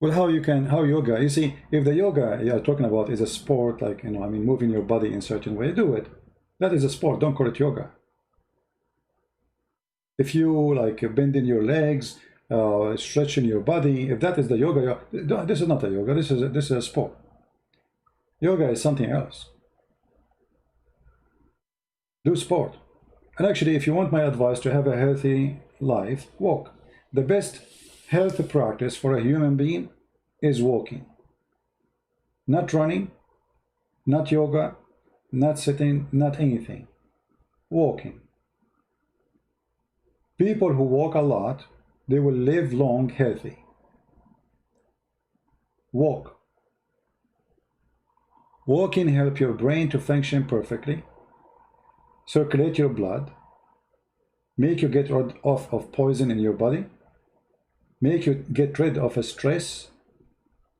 Well, how yoga, you see, if the yoga you're talking about is a sport, like, I mean, moving your body in certain way, do it. That is a sport, don't call it yoga. If you like bending your legs, stretching your body, if that is the yoga, this is not a yoga, this is a sport. Yoga is something else. Do sport. And actually, if you want my advice to have a healthy life, walk. The best health practice for a human being is walking. Not running, not yoga, not sitting, not anything. Walking. People who walk a lot, they will live long healthy. Walk. Walking helps your brain to function perfectly, circulate your blood, make you get rid of poison in your body, make you get rid of a stress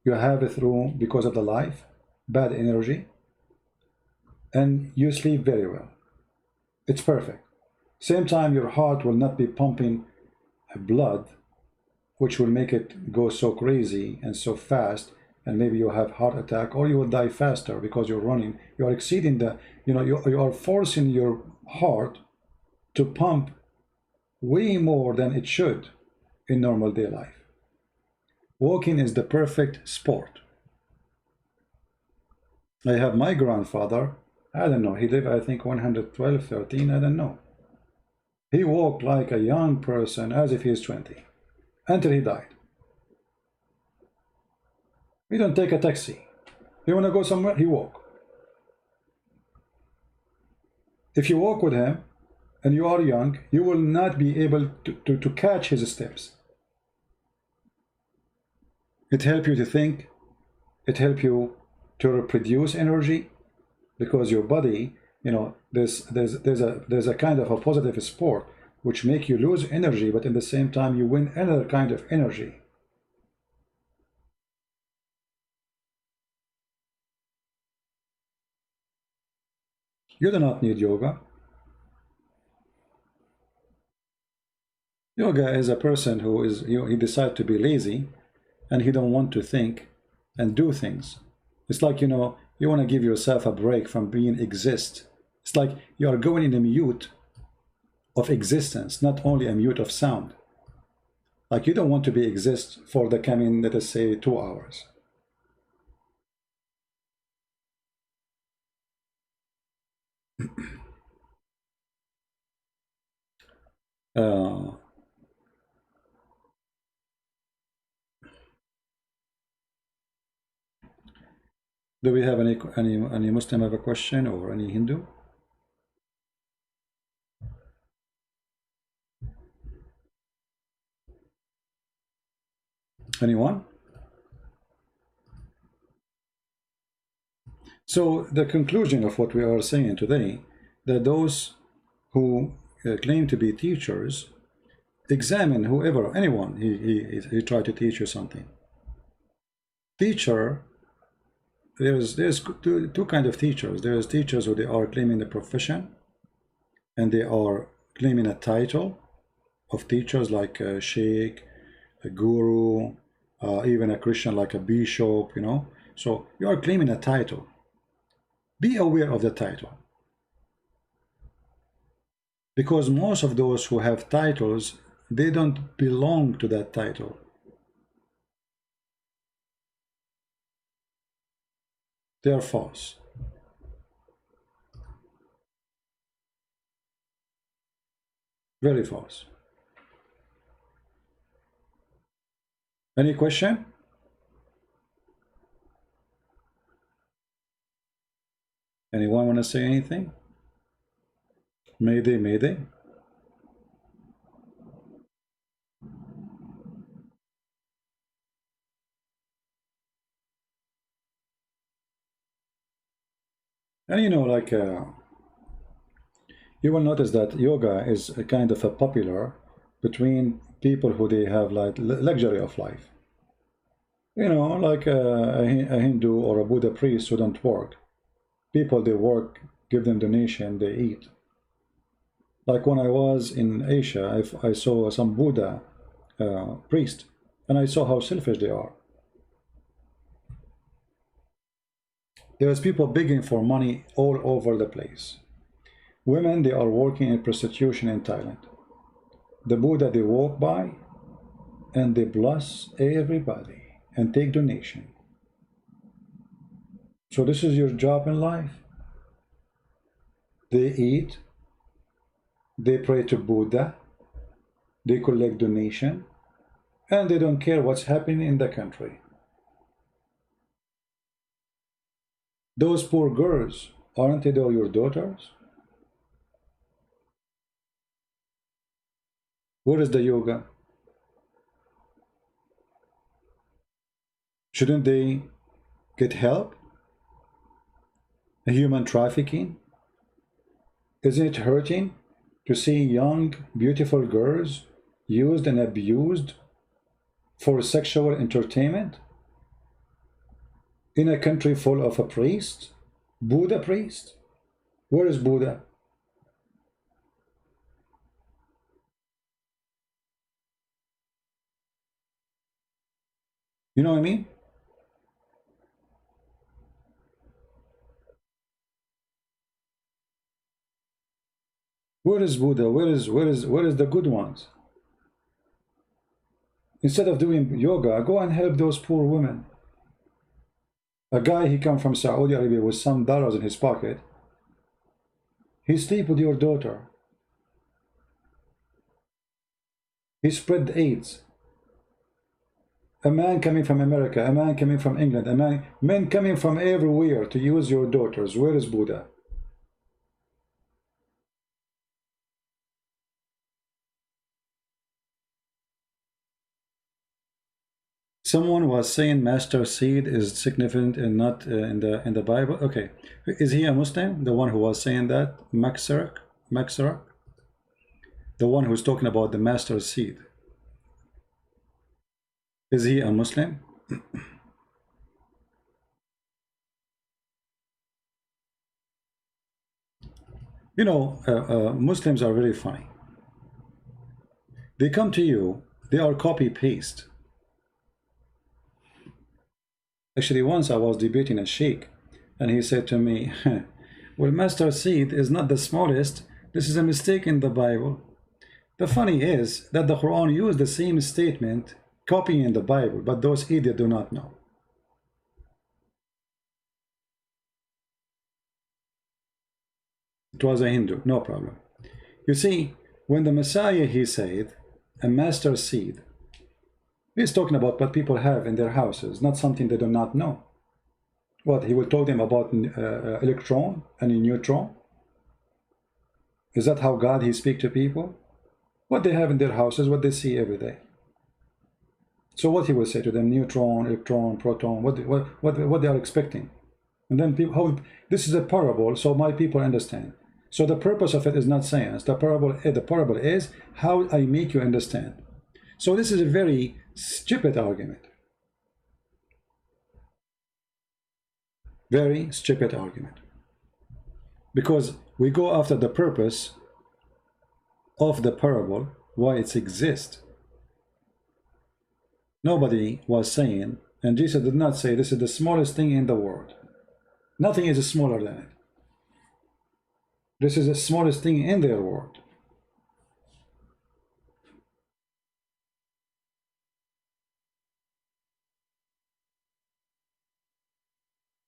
you have it through because of the life, bad energy, and you sleep very well. It's perfect. Same time, your heart will not be pumping blood, which will make it go so crazy and so fast, and maybe you have heart attack, or you will die faster because you're running. You are exceeding the, you are forcing your heart to pump way more than it should in normal day life. Walking is the perfect sport. I have my grandfather, I don't know, he lived, I think, 112, 13, I don't know. He walked like a young person as if he is 20 until he died. He don't take a taxi. You want to go somewhere, he walk. If you walk with him and you are young, you will not be able to catch his steps. It helps you to think. It helps you to produce energy, because your body, there's a kind of a positive sport which make you lose energy, but in the same time you win another kind of energy. You do not need yoga. Yoga is a person who is, he decide to be lazy, and he don't want to think and do things. It's like, you want to give yourself a break from being exist. It's like you are going in a mute of existence, not only a mute of sound. Like you don't want to be exist for the coming, let us say, 2 hours. Uh, do we have any Muslim have a question, or any Hindu? Anyone? So the conclusion of what we are saying today, that those who claim to be teachers, examine whoever, anyone, he tried to teach you something. Teacher, there's two kind of teachers. There's teachers who they are claiming the profession, and they are claiming a title of teachers, like a sheikh, a guru, even a Christian like a bishop. So you are claiming a title. Be aware of the title, because most of those who have titles, they don't belong to that title. They are false. Very false. Any question? Anyone want to say anything? Mayday, mayday. And like you will notice that yoga is a kind of a popular between people who they have like luxury of life. Like a Hindu or a Buddha priest who don't work. People, they work, give them donation, they eat. Like when I was in Asia, I saw some Buddha priest, and I saw how selfish they are. There's people begging for money all over the place. Women, they are working in prostitution in Thailand. The Buddha, they walk by and they bless everybody and take donation. So this is your job in life. They eat, they pray to Buddha, they collect donation, and they don't care what's happening in the country. Those poor girls, aren't they all your daughters? Where is the yoga? Shouldn't they get help? Human trafficking? Isn't it hurting to see young, beautiful girls used and abused for sexual entertainment? In a country full of a priest? Buddha priest? Where is Buddha? You know what I mean? Where is Buddha? Where is the good ones? Instead of doing yoga, go and help those poor women. A guy, he come from Saudi Arabia with some dollars in his pocket. He sleep with your daughter. He spread AIDS. A man coming from America, a man coming from England, men coming from everywhere to use your daughters. Where is Buddha? Someone was saying master seed is significant and not in the Bible. Okay, is he a Muslim? The one who was saying that, Maxarak, the one who's talking about the master seed. Is he a Muslim? You know, Muslims are very funny. They come to you, they are copy paste. Actually, once I was debating a sheikh, and he said to me, well, master seed is not the smallest. This is a mistake in the Bible. The funny is that the Quran used the same statement copying the Bible, but those idiots do not know. It was a Hindu, no problem. You see, when the Messiah, he said, a master seed, he's talking about what people have in their houses, not something they do not know. What, he will tell them about electron and a neutron? Is that how God, he speak to people? What they have in their houses, what they see every day. So what he will say to them, neutron, electron, proton, what they are expecting. And then people, how, this is a parable, so my people understand. So the purpose of it is not science. The parable is how I make you understand. So this is a very stupid argument. Very stupid argument. Because we go after the purpose of the parable, why it exists. Nobody was saying, and Jesus did not say, this is the smallest thing in the world. Nothing is smaller than it. This is the smallest thing in their world.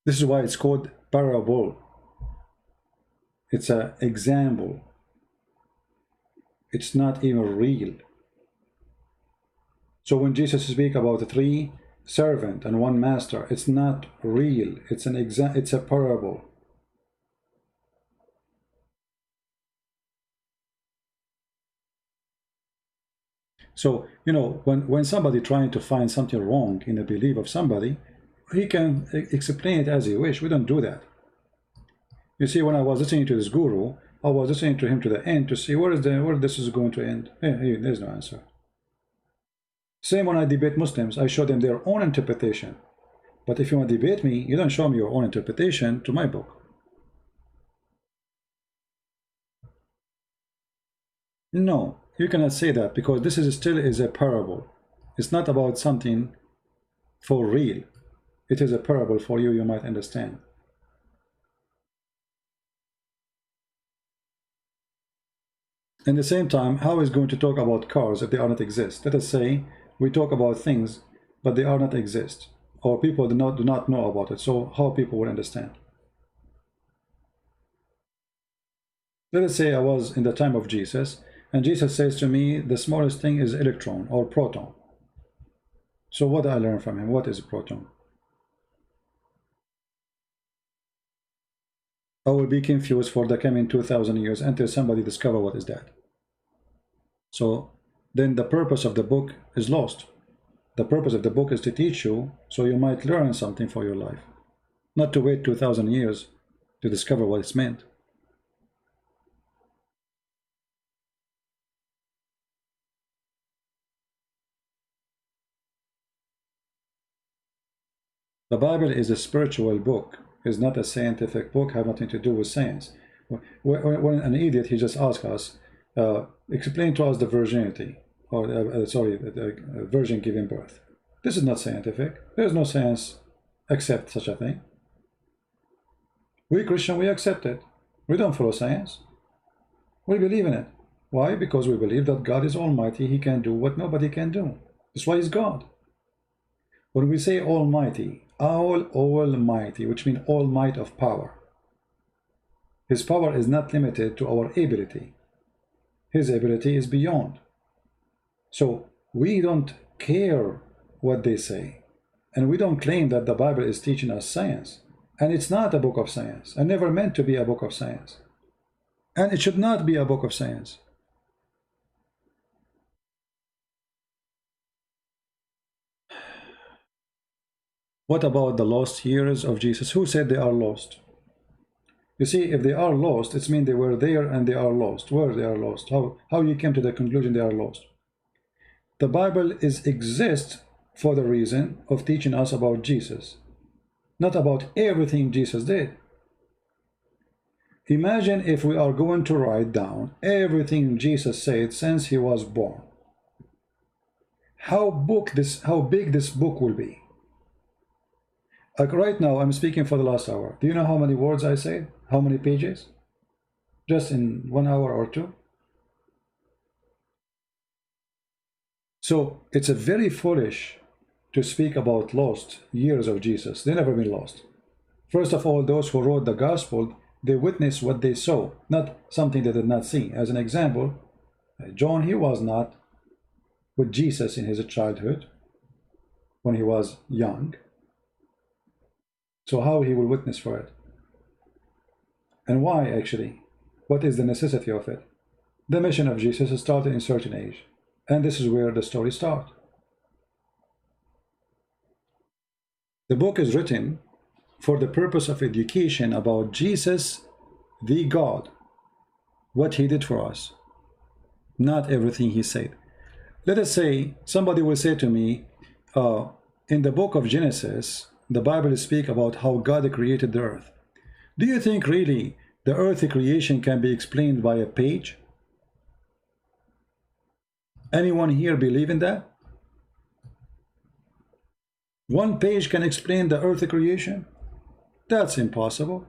This is why it's called parable. It's an example. It's not even real. So when Jesus speaks about the 3 servants and 1 master, it's not real. It's an it's a parable. So, you know, when somebody trying to find something wrong in the belief of somebody, he can explain it as he wish. We don't do that. You see, when I was listening to this guru, I was listening to him to the end to see where this is going to end. There's no answer. Same when I debate Muslims, I show them their own interpretation. But if you want to debate me, you don't show me your own interpretation to my book. No, you cannot say that, because this is still is a parable. It's not about something for real. It is a parable for you, you might understand. In the same time, how is going to talk about cars if they are not exist? Let us say we talk about things, but they are not exist, or people do not know about it. So how people will understand? Let us say I was in the time of Jesus, and Jesus says to me, the smallest thing is electron or proton. So what do I learn from him? What is a proton? I will be confused for the coming 2,000 years until somebody discover what is that. So then the purpose of the book is lost. The purpose of the book is to teach you, so you might learn something for your life, not to wait 2,000 years to discover what it's meant. The Bible is a spiritual book. It's not a scientific book, have nothing to do with science. When an idiot, he just asks us, explain to us the virginity, or sorry, the virgin giving birth. This is not scientific. There's no science accept such a thing. We Christian, we accept it. We don't follow science. We believe in it. Why? Because we believe that God is almighty. He can do what nobody can do. That's why he's God. When we say almighty, almighty, which means all might of power, his power is not limited to our ability. His ability is beyond. So we don't care what they say, and we don't claim that the Bible is teaching us science, and it's not a book of science, and never meant to be a book of science, and it should not be a book of science. What about the lost years of Jesus? Who said they are lost? You see, if they are lost, it means they were there and they are lost. Where they are lost? How you came to the conclusion they are lost? The Bible exists for the reason of teaching us about Jesus, not about everything Jesus did. Imagine if we are going to write down everything Jesus said since he was born. How big this book will be. Like right now, I'm speaking for the last hour. Do you know how many words I said? How many pages? Just in 1 hour or two? So it's a very foolish to speak about lost years of Jesus. They never been lost. First of all, those who wrote the gospel, they witnessed what they saw, not something they did not see. As an example, John, he was not with Jesus in his childhood when he was young. So how he will witness for it? And why actually? What is the necessity of it? The mission of Jesus started in a certain age. And this is where the story starts. The book is written for the purpose of education about Jesus, the God, what he did for us, not everything he said. Let us say somebody will say to me, in the book of Genesis, the Bible speaks about how God created the earth. Do you think really the earth creation can be explained by a page? Anyone here believe in that? One page can explain the earth creation? That's impossible.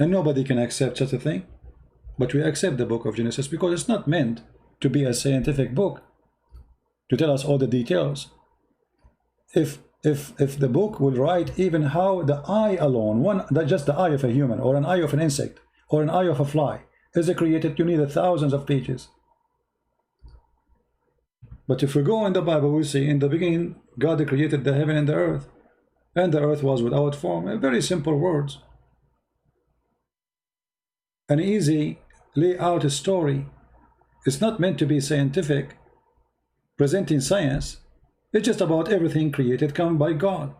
And nobody can accept such a thing. But we accept the book of Genesis because it's not meant to be a scientific book to tell us all the details. If the book will write even how the eye alone, just the eye of a human, or an eye of an insect, or an eye of a fly, is created, you need thousands of pages. But if we go in the Bible, we see in the beginning, God created the heaven and the earth was without form. Very simple words. An easy layout story. It's not meant to be scientific, presenting science. It's just about everything created come by God.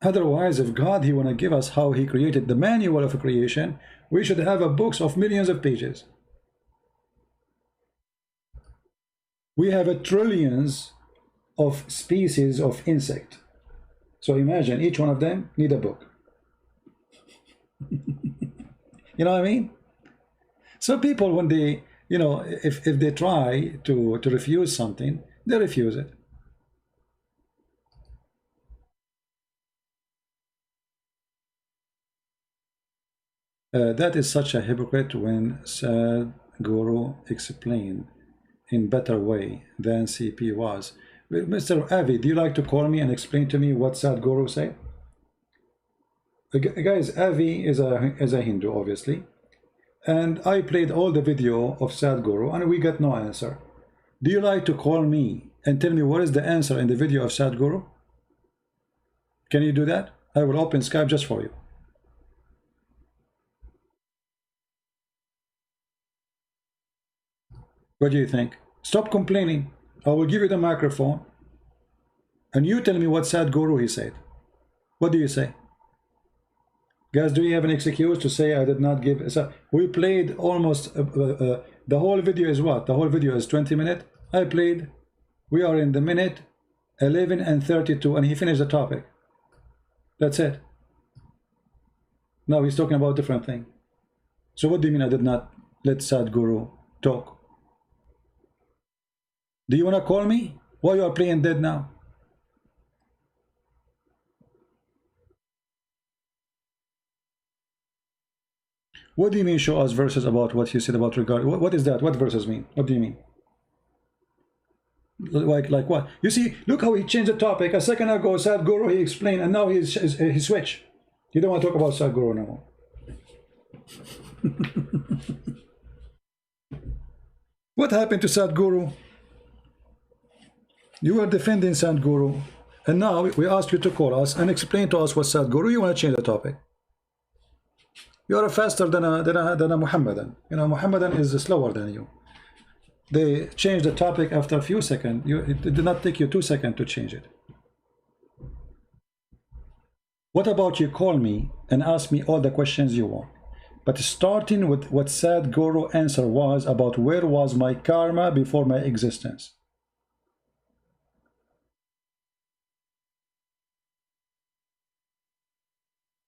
Otherwise, if God, he want to give us how he created the manual of creation, we should have a books of millions of pages. We have trillions of species of insect. So imagine each one of them need a book. You know what I mean? So people, when they, you know, if they try to refuse something, they refuse it. That is such a hypocrite when Sadhguru explained in better way than CP was. Mr. Avi, do you like to call me and explain to me what Sadhguru said? Guys, Avi is a Hindu, obviously, and I played all the video of Sadhguru and we got no answer. Do you like to call me and tell me what is the answer in the video of Sadhguru? Can you do that? I will open Skype just for you. What do you think? Stop complaining. I will give you the microphone and you tell me what Sadhguru he said. What do you say? Guys, do you have an excuse to say I did not give? So we played almost the whole video is what? The whole video is 20 minutes. I played. We are in the minute 11 and 32, and he finished the topic. That's it. Now he's talking about different thing. So what do you mean I did not let Sadhguru talk? Do you want to call me? Why you are playing dead now? What do you mean show us verses about what you said about regard? What is that? What verses mean? What do you mean? Like what? You see, look how he changed the topic. A second ago, Sadhguru, he explained, and now he switched. You don't want to talk about Sadhguru no more. What happened to Sadhguru? You were defending Sadhguru, and now we ask you to call us and explain to us what Sadhguru. You want to change the topic. You are faster than a Muhammadan. You know, Muhammadan is slower than you. They changed the topic after a few seconds. It did not take you 2 seconds to change it. What about you call me and ask me all the questions you want? But starting with what Sadhguru answer was about where was my karma before my existence.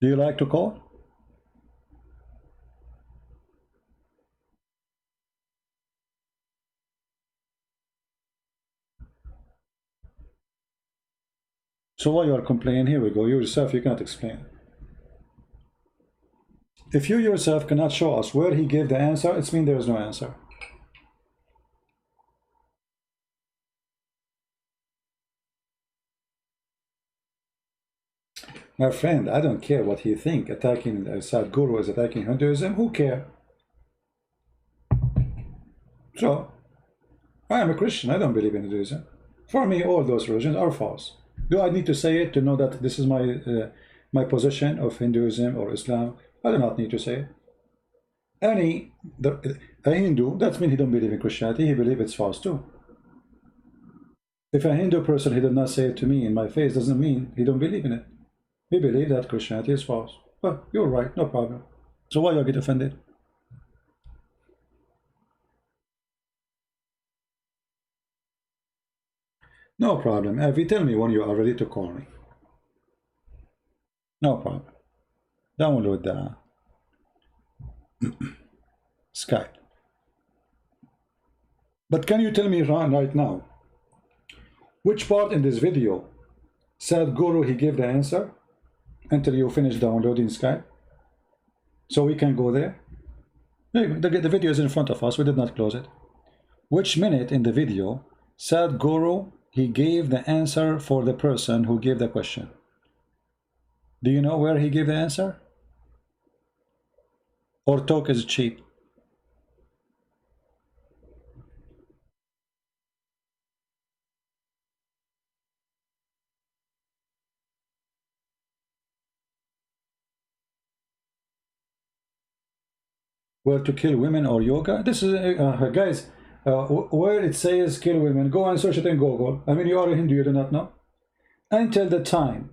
Do you like to call? So why you are complaining? Here we go. You yourself, you cannot explain. If you yourself cannot show us where he gave the answer, it means there is no answer. My friend, I don't care what he think. Attacking Sadhguru is attacking Hinduism. Who care? So, I am a Christian. I don't believe in Hinduism. For me, all those religions are false. Do I need to say it to know that this is my position of Hinduism or Islam? I do not need to say it. A Hindu, that means he don't believe in Christianity. He believes it's false too. If a Hindu person, he did not say it to me in my face, doesn't mean he don't believe in it. He believes that Christianity is false. Well, you're right, no problem. So why you get offended? No problem. If you tell me when you are ready to call me. No problem. Download the Skype. But can you tell me right now, which part in this video Sadhguru he gave the answer until you finish downloading Skype? So we can go there. The video is in front of us. We did not close it. Which minute in the video Sadhguru he gave the answer for the person who gave the question? Do you know where he gave the answer? Or talk is cheap? Where to kill women or yoga? This is guys, where it says kill women, go and search it in Google. I mean, you are a Hindu, you do not know. Until the time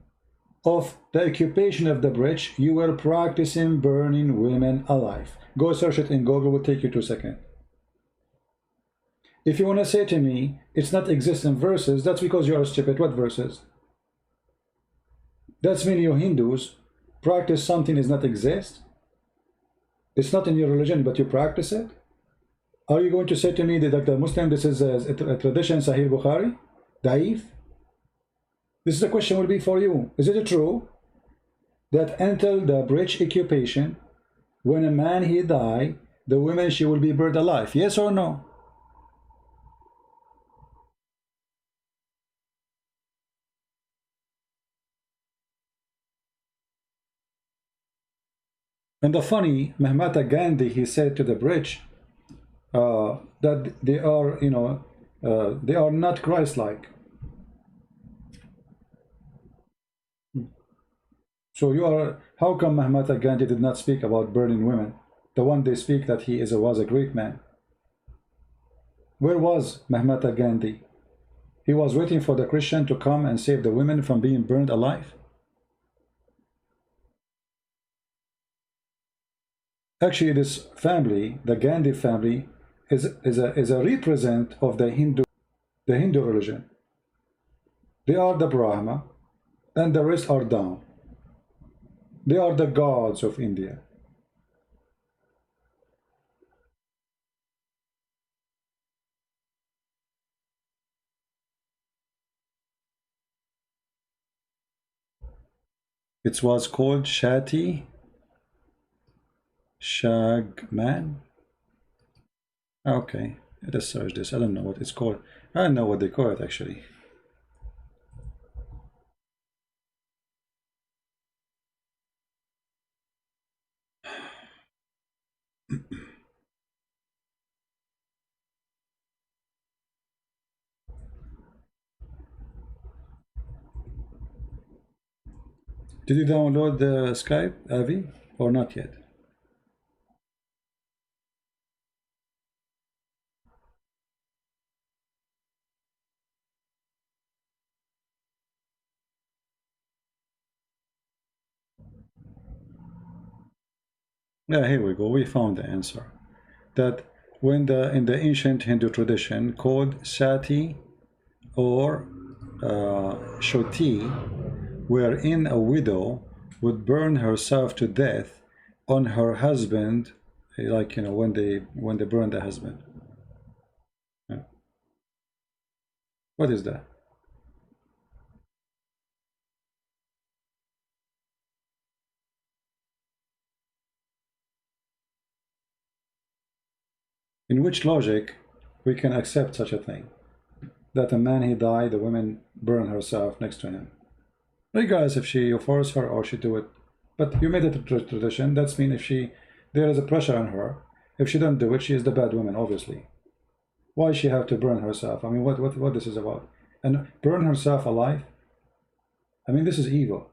of the occupation of the bridge, you were practicing burning women alive. Go search it in Google, will take you 2 seconds. If you want to say to me it's not exist in verses, that's because you are stupid. What verses? That's mean you Hindus practice something is not exist. It's not in your religion, but you practice it. Are you going to say to me that the Muslim, this is a tradition, Sahih Bukhari, Daif? This is the question will be for you. Is it true that until the bridge occupation, when a man he die, the woman she will be burned alive? Yes or no? And the funny, Mahatma Gandhi, he said to the bridge that they are, they are not Christ-like. So you are, how come Mahatma Gandhi did not speak about burning women? The one they speak that he was a great man. Where was Mahatma Gandhi? He was waiting for the Christian to come and save the women from being burned alive. Actually, this family, the Gandhi family, is a represent of the Hindu religion. They are the Brahma, and the rest are down. They are the gods of India. It was called Shagman. Okay, let's search this. I don't know what it's called. I don't know what they call it actually. Did you download the Skype, Avi, or not yet? Yeah, here we go. We found the answer. That when in the ancient Hindu tradition called Sati or Shoti, wherein a widow would burn herself to death on her husband, like when they burn the husband. Yeah. What is that? In which logic we can accept such a thing? That a man he died, the woman burn herself next to him. Regardless if you force her or she do it. But you made it a tradition. That's mean if there is a pressure on her. If she don't do it, she is the bad woman, obviously. Why she have to burn herself? I mean, what this is about? And burn herself alive? I mean, this is evil.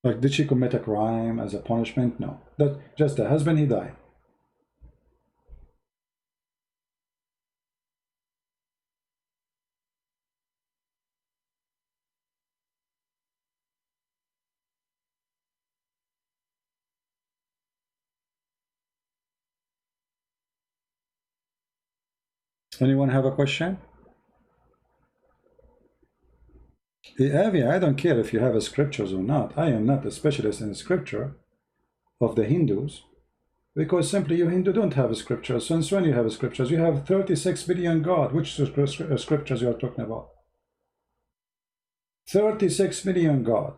Like, did she commit a crime as a punishment? No. That just the husband, he died. Anyone have a question? Avi, I don't care if you have a scriptures or not. I am not a specialist in scripture of the Hindus, because simply you Hindu don't have a scripture. Since when you have a scriptures? You have 36 billion God. Which scriptures you are talking about? 36 million God.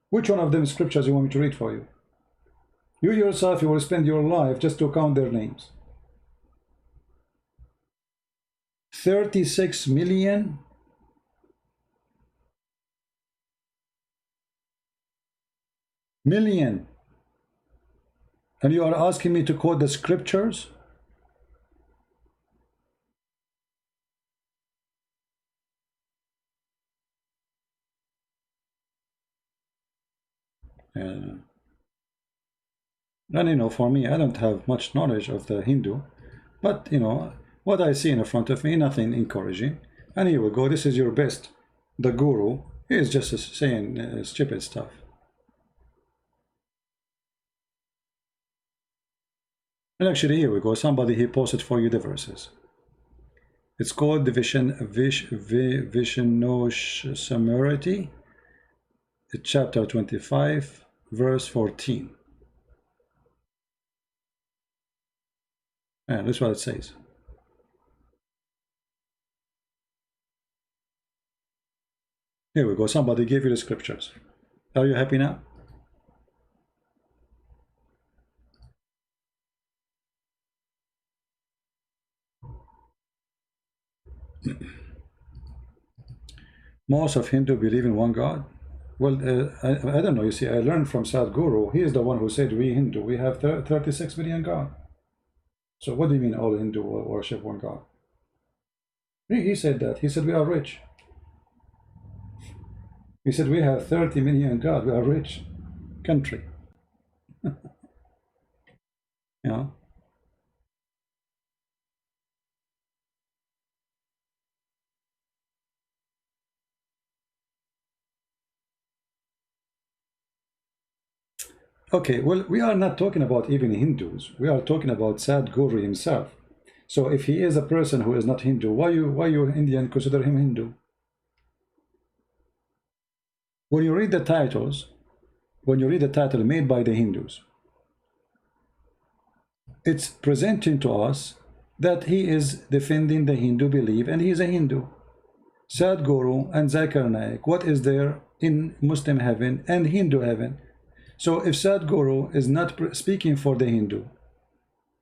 Which one of them scriptures you want me to read for you? You yourself, you will spend your life just to count their names. 36 million. Million. And you are asking me to quote the scriptures? And for me, I don't have much knowledge of the Hindu, but what I see in front of me, nothing encouraging. And here we go. This is your best. The guru is just saying stupid stuff. And actually, here we go. Somebody he posted for you the verses. It's called the Vishnosamarity, chapter 25, verse 14. And that's what it says. Here we go. Somebody gave you the scriptures. Are you happy now? Most of Hindu believe in one God. Well, I don't know. You see, I learned from Sadhguru. He is the one who said we Hindu, we have 36 million God. So what do you mean all Hindu worship one God? He said that. He said we are rich. He said we have 30 million God. We are rich country. You know? Okay, well, we are not talking about even Hindus. We are talking about Sadhguru himself. So if he is a person who is not Hindu, why you Indian consider him Hindu? When you read the titles, when you read the title made by the Hindus, it's presenting to us that he is defending the Hindu belief and he is a Hindu. Sadhguru and Zakir Naik, what is there in Muslim heaven and Hindu heaven? So if Sadhguru is not speaking for the Hindu,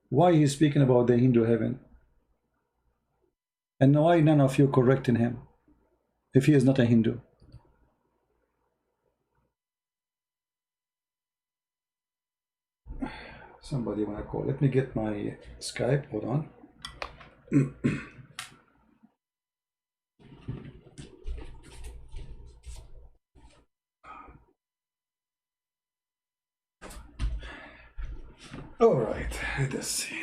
why he's speaking about the Hindu heaven? And why none of you correcting him if he is not a Hindu? Somebody wanna call? Let me get my Skype. Hold on. All right, let us see.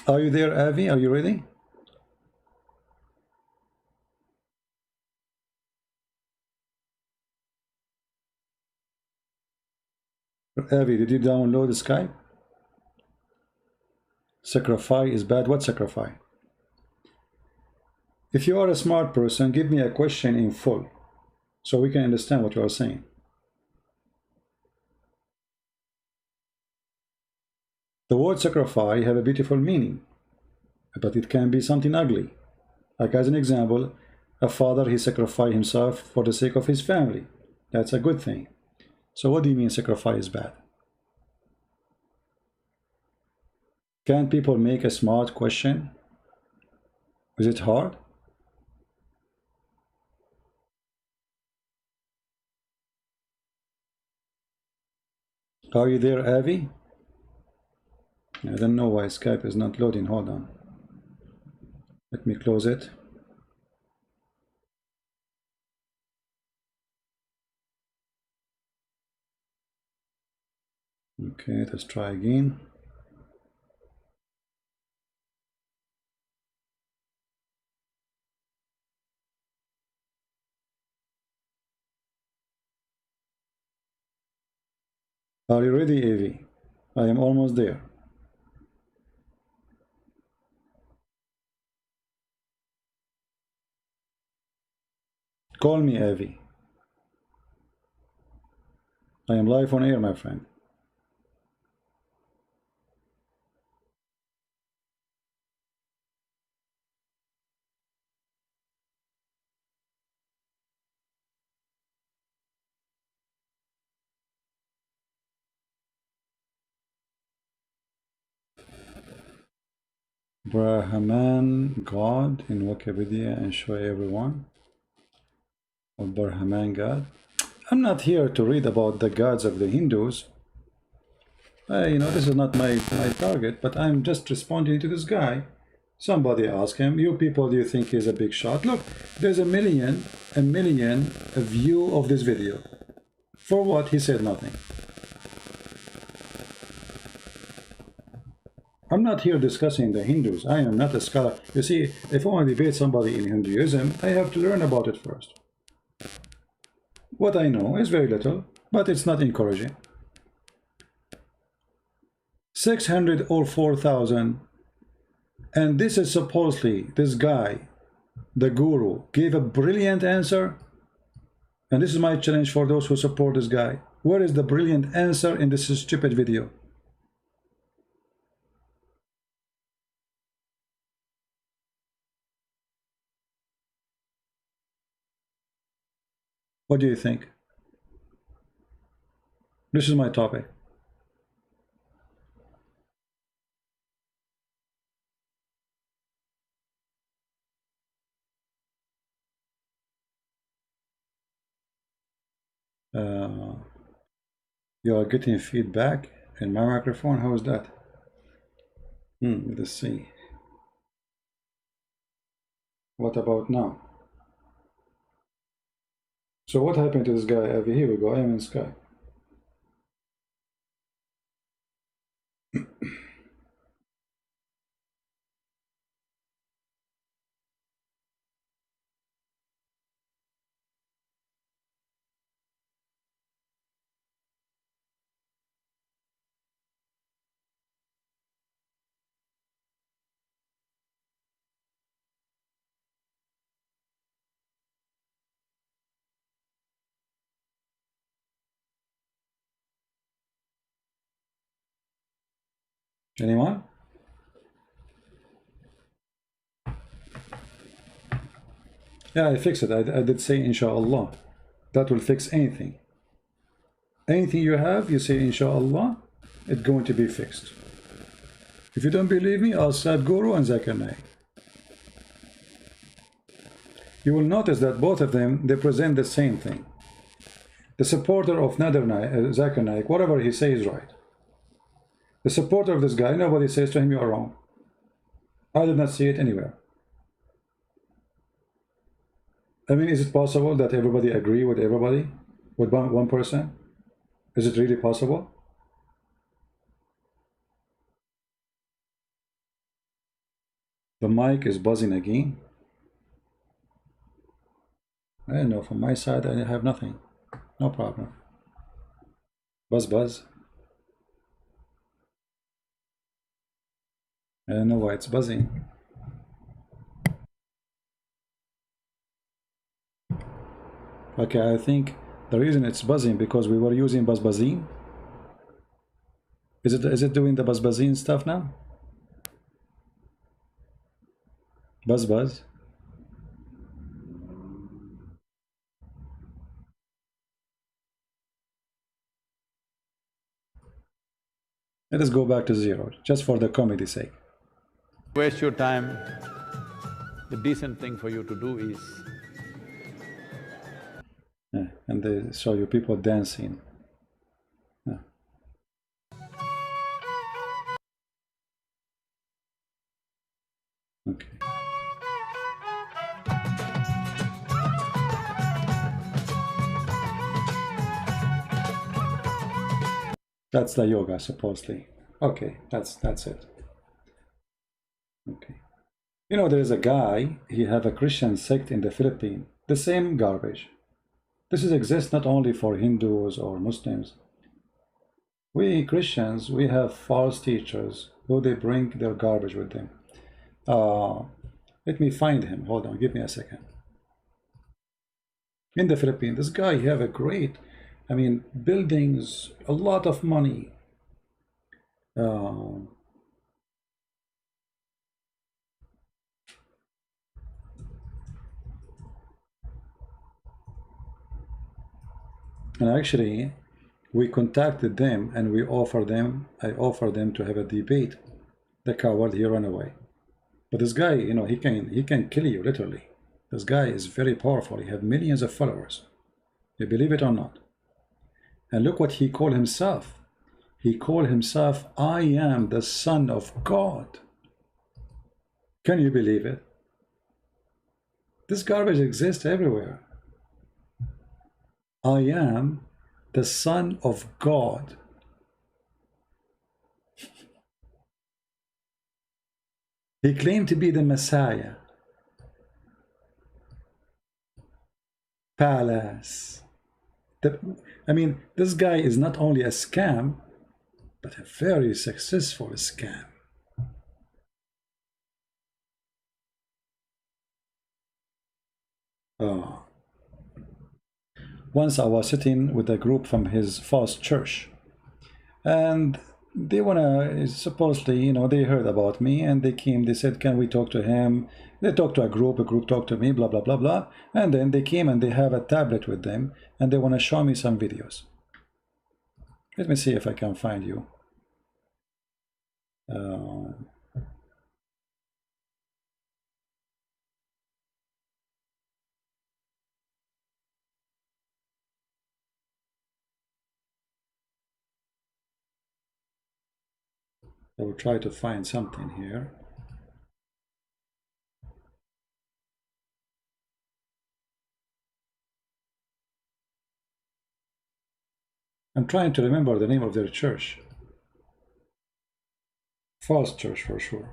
Are you there, Avi? Are you ready? Avi, did you download Skype? Sacrifice is bad. What sacrifice? If you are a smart person, give me a question in full so we can understand what you are saying. The word sacrifice have a beautiful meaning, but it can be something ugly. Like as an example, a father, he sacrificed himself for the sake of his family. That's a good thing. So what do you mean sacrifice is bad? Can people make a smart question? Is it hard? Are you there, Avi? I don't know why Skype is not loading. Hold on. Let me close it. Okay, let's try again. Are you ready, Avi? I am almost there. Call me, Avi. I am live on air, my friend. Brahman God in Wikipedia and show everyone. Or Brahman God. I'm not here to read about the gods of the Hindus. You know, this is not my target, but I'm just responding to this guy. Somebody asked him, you people, do you think he's a big shot? Look, there's a million view of this video. For what? He said nothing. I'm not here discussing the Hindus. I am not a scholar. You see, if I want to debate somebody in Hinduism, I have to learn about it first. What I know is very little, but it's not encouraging. 600 or 4,000. And this is supposedly, this guy, the guru, gave a brilliant answer. And this is my challenge for those who support this guy. Where is the brilliant answer in this stupid video? What do you think? This is my topic. You are getting feedback in my microphone. How is that? Let's see. What about now? So what happened to this guy? Over here we go. I am in Sky. Anyone? Yeah, I fixed it. I did say inshallah. That will fix anything. Anything you have, you say inshallah, it's going to be fixed. If you don't believe me, ask Sadhguru and Zakir Naik. You will notice that both of them, they present the same thing. The supporter of Zakir Naik, whatever he says is right. The supporter of this guy, nobody says to him, you are wrong. I did not see it anywhere. I mean, is it possible that everybody agree with everybody? With one person? Is it really possible? The mic is buzzing again. I don't know, from my side I have nothing. No problem. Buzz buzz. I don't know why it's buzzing. Okay, I think the reason it's buzzing because we were using buzzing. Is it doing the buzzing stuff now? Buzz. Let us go back to zero, just for the comedy's sake. Waste your time, the decent thing for you to do is… Yeah, and they show you people dancing. Yeah. Okay. That's the yoga, supposedly. Okay, that's it. Okay. You know, there is a guy, he have a Christian sect in the Philippines. The same garbage. This exists not only for Hindus or Muslims. We Christians, we have false teachers who they bring their garbage with them. Let me find him. Hold on, give me a second. In the Philippines, this guy, he have a great, I mean, buildings, a lot of money. And actually, we contacted them and I offered them to have a debate. The coward, he ran away. But this guy, you know, he can kill you literally. This guy is very powerful. He have millions of followers. You believe it or not? And look what he called himself. He called himself, I am the Son of God. Can you believe it? This garbage exists everywhere. I am the Son of God. He claimed to be the Messiah. Palace. I mean, this guy is not only a scam, but a very successful scam. Oh. Once I was sitting with a group from his false church, and they wanna, supposedly, you know, they heard about me and they came, they said, can we talk to him? They talked to a group talked to me, blah blah blah blah, and then they came and they have a tablet with them and they want to show me some videos. Let me see if I can find you. I will try to find something here. I'm trying to remember the name of their church. False church for sure.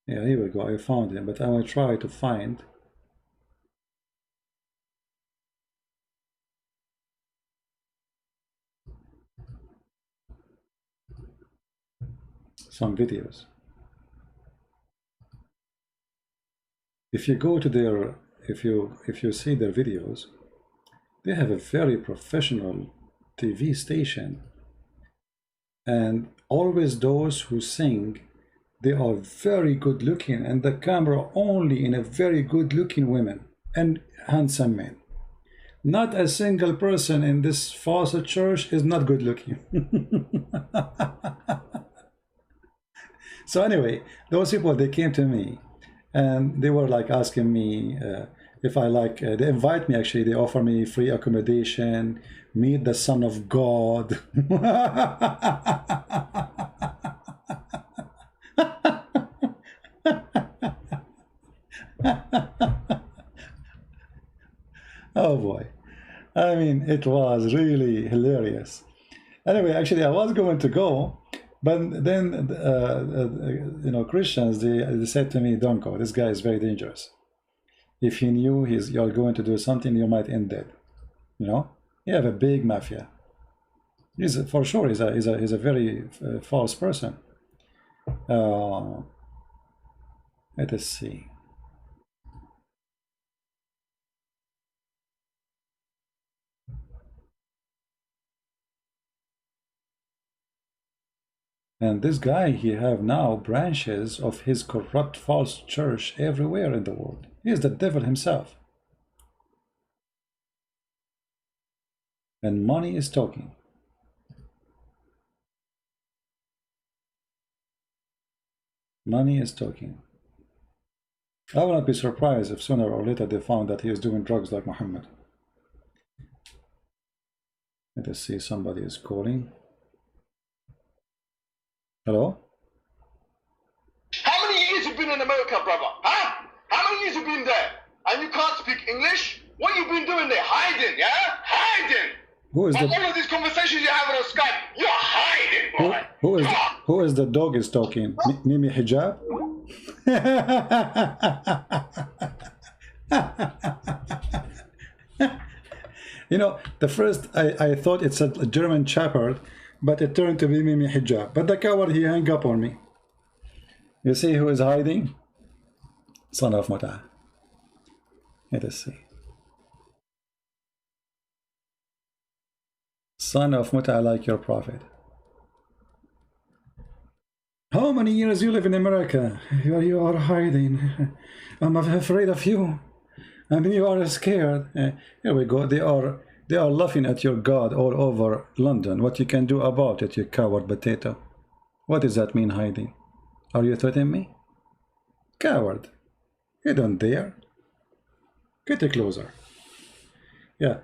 Yeah, here we go. I found him, but I will try to find some videos. If you go to their, if you see their videos, they have a very professional TV station, and always those who sing, they are very good looking, and the camera only in a very good looking women and handsome men. Not a single person in this false church is not good looking. So anyway, those people, they came to me and they were like asking me if I like, they invite me, actually, they offer me free accommodation, meet the Son of God. Oh boy, I mean, it was really hilarious. Anyway, actually, I was going to go, but then you know, Christians, they said to me, don't go, this guy is very dangerous. If he knew you're going to do something, you might end dead. You know, you have a big mafia. He's for sure he's a very false person. Let us see. And this guy, he have now branches of his corrupt false church everywhere in the world. He is the devil himself. And money is talking. Money is talking. I will not be surprised if sooner or later they found that he is doing drugs like Muhammad. Let us see, somebody is calling. Hello? How many years you been in America, brother? Huh? How many years you been there? And you can't speak English? What you been doing there? Hiding, yeah? Hiding! Who is But the... all of these conversations you're having on Skype, you're hiding, boy! Who is the dog is talking? Mimi Hijab? You know, the first I thought it's a German shepherd, but it turned to be Mimi Hijab. But the coward, he hung up on me. You see who is hiding? Son of Muta. Let us see. Son of Muta, like your prophet. How many years you live in America? You are hiding. I'm afraid of you. I mean, you are scared. Here we go. They are laughing at your God all over London. What you can do about it, you coward potato? What does that mean, hiding? Are you threatening me? Coward. You don't dare. Get closer. Yeah.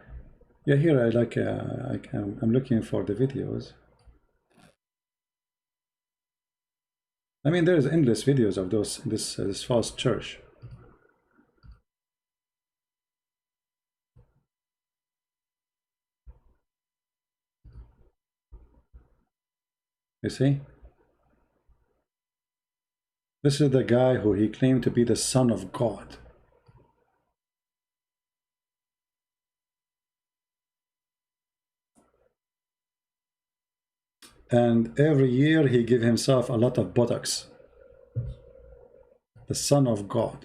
Yeah, here I like, I'm looking for the videos. I mean, there's endless videos of this false church. You see? This is the guy who he claimed to be the son of God. And every year he give himself a lot of buttocks. The son of God.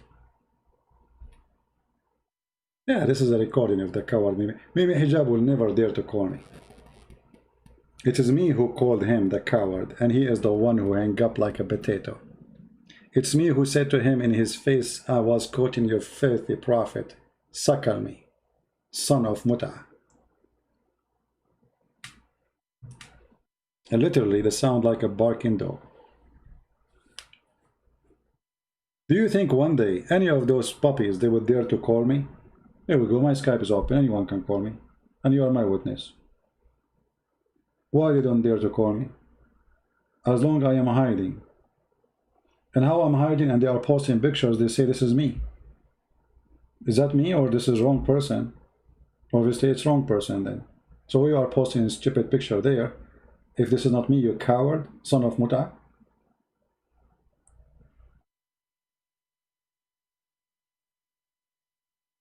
Yeah, this is a recording of the coward Mimi. Mimi Hijab will never dare to call me. It is me who called him the coward, and he is the one who hung up like a potato. It's me who said to him in his face, I was quoting your filthy prophet, suckle me, son of Muta. And literally, they sound like a barking dog. Do you think one day any of those puppies, they would dare to call me? Here we go, my Skype is open, anyone can call me. And you are my witness. Why you don't dare to call me? As long as I am hiding. And how I'm hiding and they are posting pictures, they say this is me. Is that me or this is wrong person? Obviously it's wrong person then. So we are posting a stupid picture there. If this is not me, you coward, son of Muta.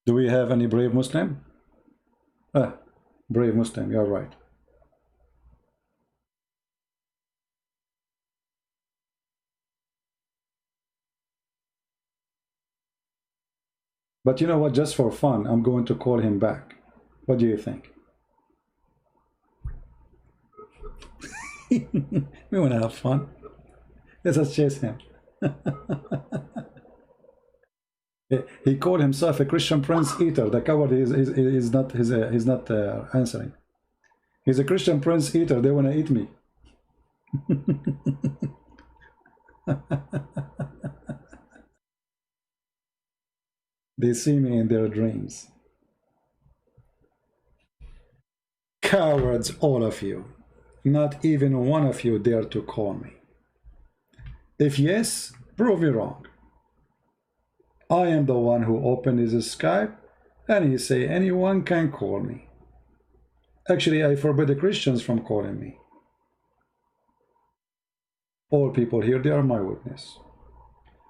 Do we have any brave Muslim? Brave Muslim, you're right. But you know what, just for fun, I'm going to call him back. What do you think? We want to have fun. Let us chase him. He called himself a Christian prince eater. The coward is not he's not answering. He's a Christian prince eater. They want to eat me. They see me in their dreams. Cowards, all of you. Not even one of you dare to call me. If yes, prove me wrong. I am the one who opened his Skype and he say anyone can call me. Actually, I forbid the Christians from calling me. All people here, they are my witness.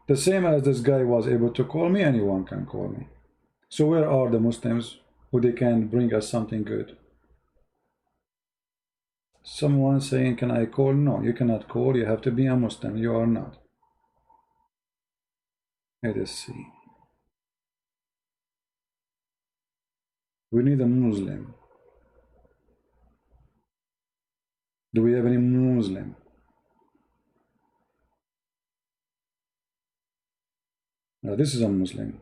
The same as this guy was able to call me, anyone can call me. So where are the Muslims who they can bring us something good? Someone saying, can I call? No, you cannot call. You have to be a Muslim. You are not. Let us see. We need a Muslim. Do we have any Muslim? Now this is a Muslim.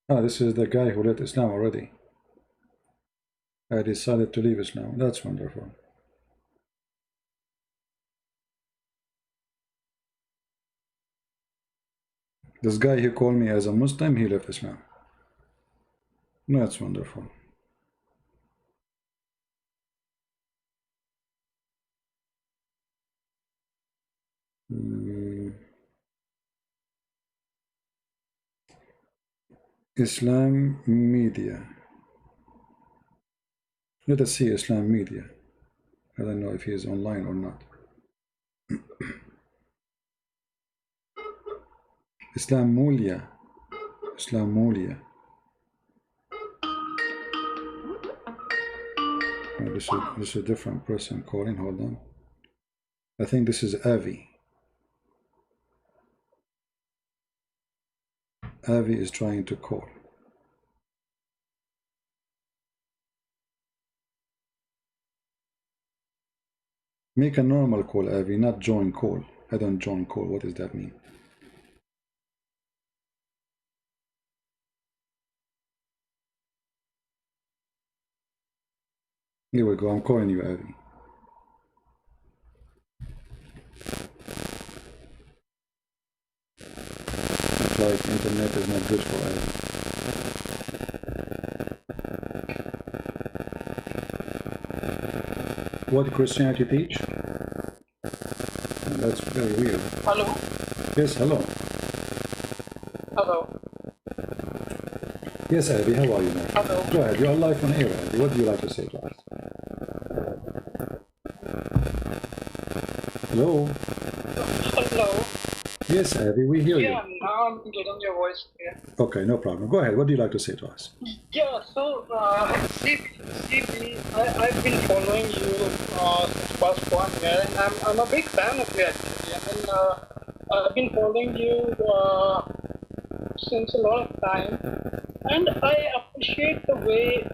This is the guy who left Islam already. I decided to leave Islam. That's wonderful. This guy who called me as a Muslim, he left Islam. That's wonderful. Islam Media. Let us see Islam Media. I don't know if he is online or not. Islam Mulia. Islam Mulia. Oh, this is a different person calling. Hold on. I think this is Avi. Avi is trying to call. Make a normal call, Avi, not join call. I don't join call. What does that mean? Here we go. I'm calling you, Avi. It's like internet is not good for Avi. What Christianity teach? That's very weird. Hello? Yes, hello. Hello? Yes, Abby, how are you, man? Hello? Go ahead, you're live on air, Abby. What do you like to say to us? Hello. Hello. Yes, Abby, we hear Yeah, you. now I'm getting your voice clear. Okay, no problem. Go ahead. What do you like to say to us? Yeah, so, I've been following you since past 1 year, and I'm a big fan of you actually. I mean, I've been following you since a lot of time, and I appreciate the way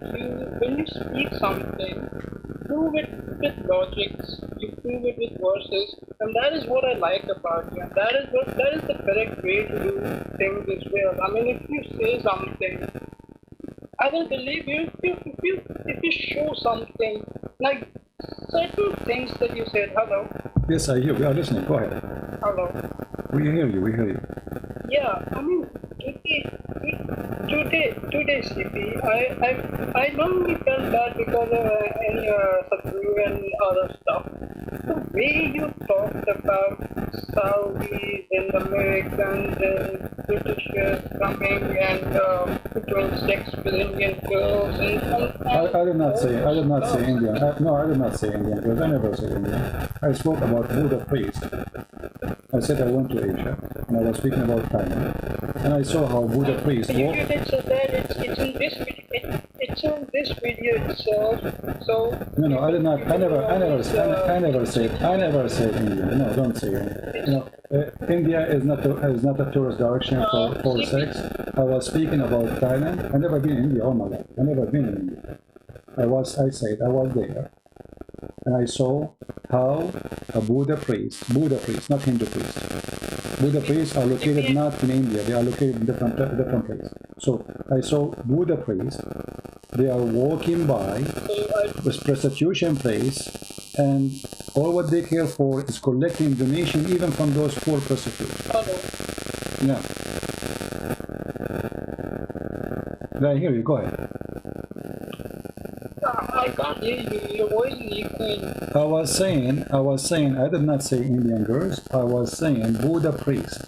when you speak something, prove it with logics, you prove it with verses, and that is what I like about you. And that is the correct way to do things as well. I mean, if you say something, I will believe you if you show something like certain things that you said. Hello, Yes, I hear. We are listening. Go ahead. hello. We hear you. We hear you. Yeah, I mean, today, CP, I normally felt bad because of any Sadhguru and other stuff. The way you talked about Saudis and Americans and Britishers coming and doing sex with Indian girls I did not say. I did not say Indian. No, I did not say Indian because I never said Indian. I spoke about Buddha priest. I said I went to Asia and I was speaking about Thailand, and I saw how Buddha priest. You did say that it's in this video. It's in this video itself. So No, I did not. I never said India. No, don't say India. India is not a tourist direction for sex. I was speaking about Thailand. I never been in India all my life. I never been in India. I said I was there, and I saw how a Buddha priest, not Hindu priest. Buddha priests are located not in India. They are located in different places. So I saw Buddha priests. They are walking by with prostitution place, and all what they care for is collecting donation even from those poor prostitutes. Yeah. I hear you. Go ahead. I can't hear you. Your voice is echoing. I was saying, I did not say Indian girls. I was saying Buddha priest.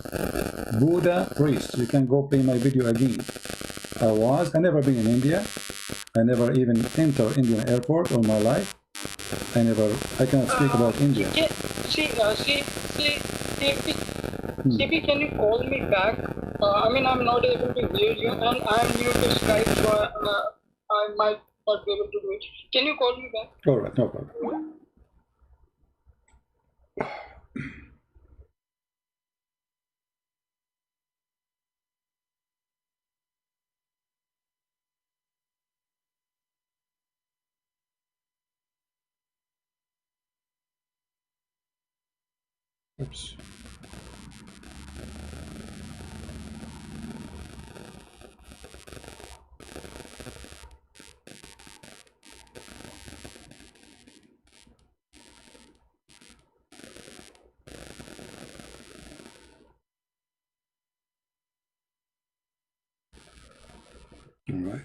Buddha priest. You can go play my video again. I never been in India. I never even entered Indian airport all my life. I cannot speak about India. CP, can you call me back? I mean, I'm not able to hear you, and I'm new to Skype, so I might not be able to do it. Can you call me back? All right, no problem. Oops. All right.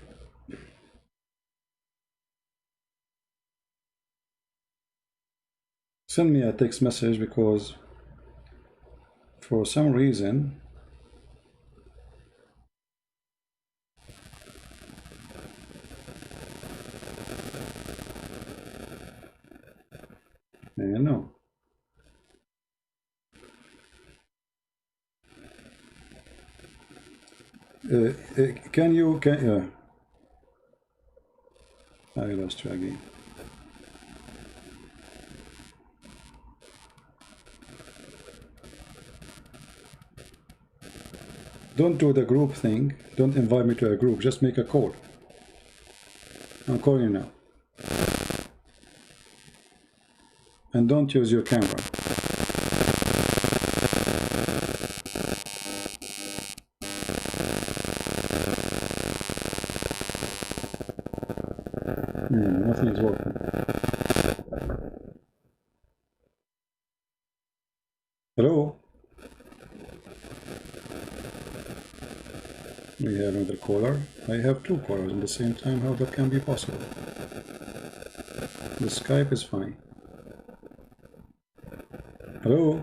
Send me a text message because for some reason I don't know. I lost you again. Don't do the group thing. Don't invite me to a group. Just make a call. I'm calling you now. And don't use your camera. Nothing is working. Hello? We have another caller. I have two callers at the same time. How that can be possible? The Skype is fine. Hello?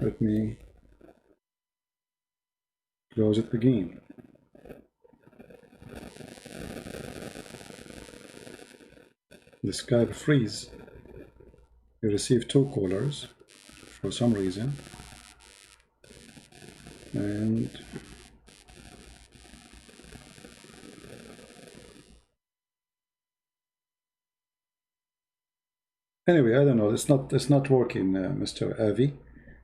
Let me close it again. The Skype freeze. You received 2 callers for some reason. And anyway, I don't know. It's not working, Mr. Avi.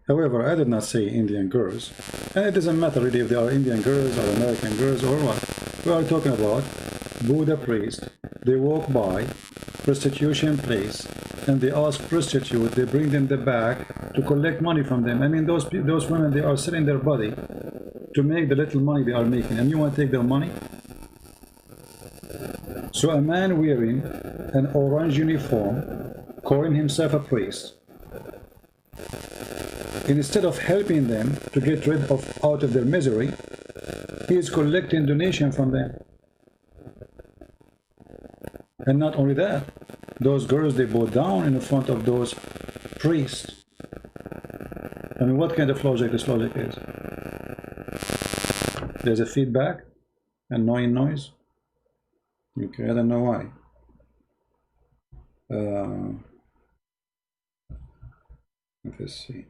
However, I did not say Indian girls, and it doesn't matter really if they are Indian girls or American girls or what. We are talking about Buddha priest. They walk by prostitution place and they ask prostitute. They bring them the bag to collect money from them. I mean, those women, they are selling their body to make the little money they are making, and you want to take their money? So a man wearing an orange uniform, calling himself a priest, instead of helping them to get rid of out of their misery, he is collecting donation from them. And not only that, those girls, they bow down in front of those priests. I mean, what kind of logic this logic is? There's a feedback, annoying noise. Okay, I don't know why. Let's see.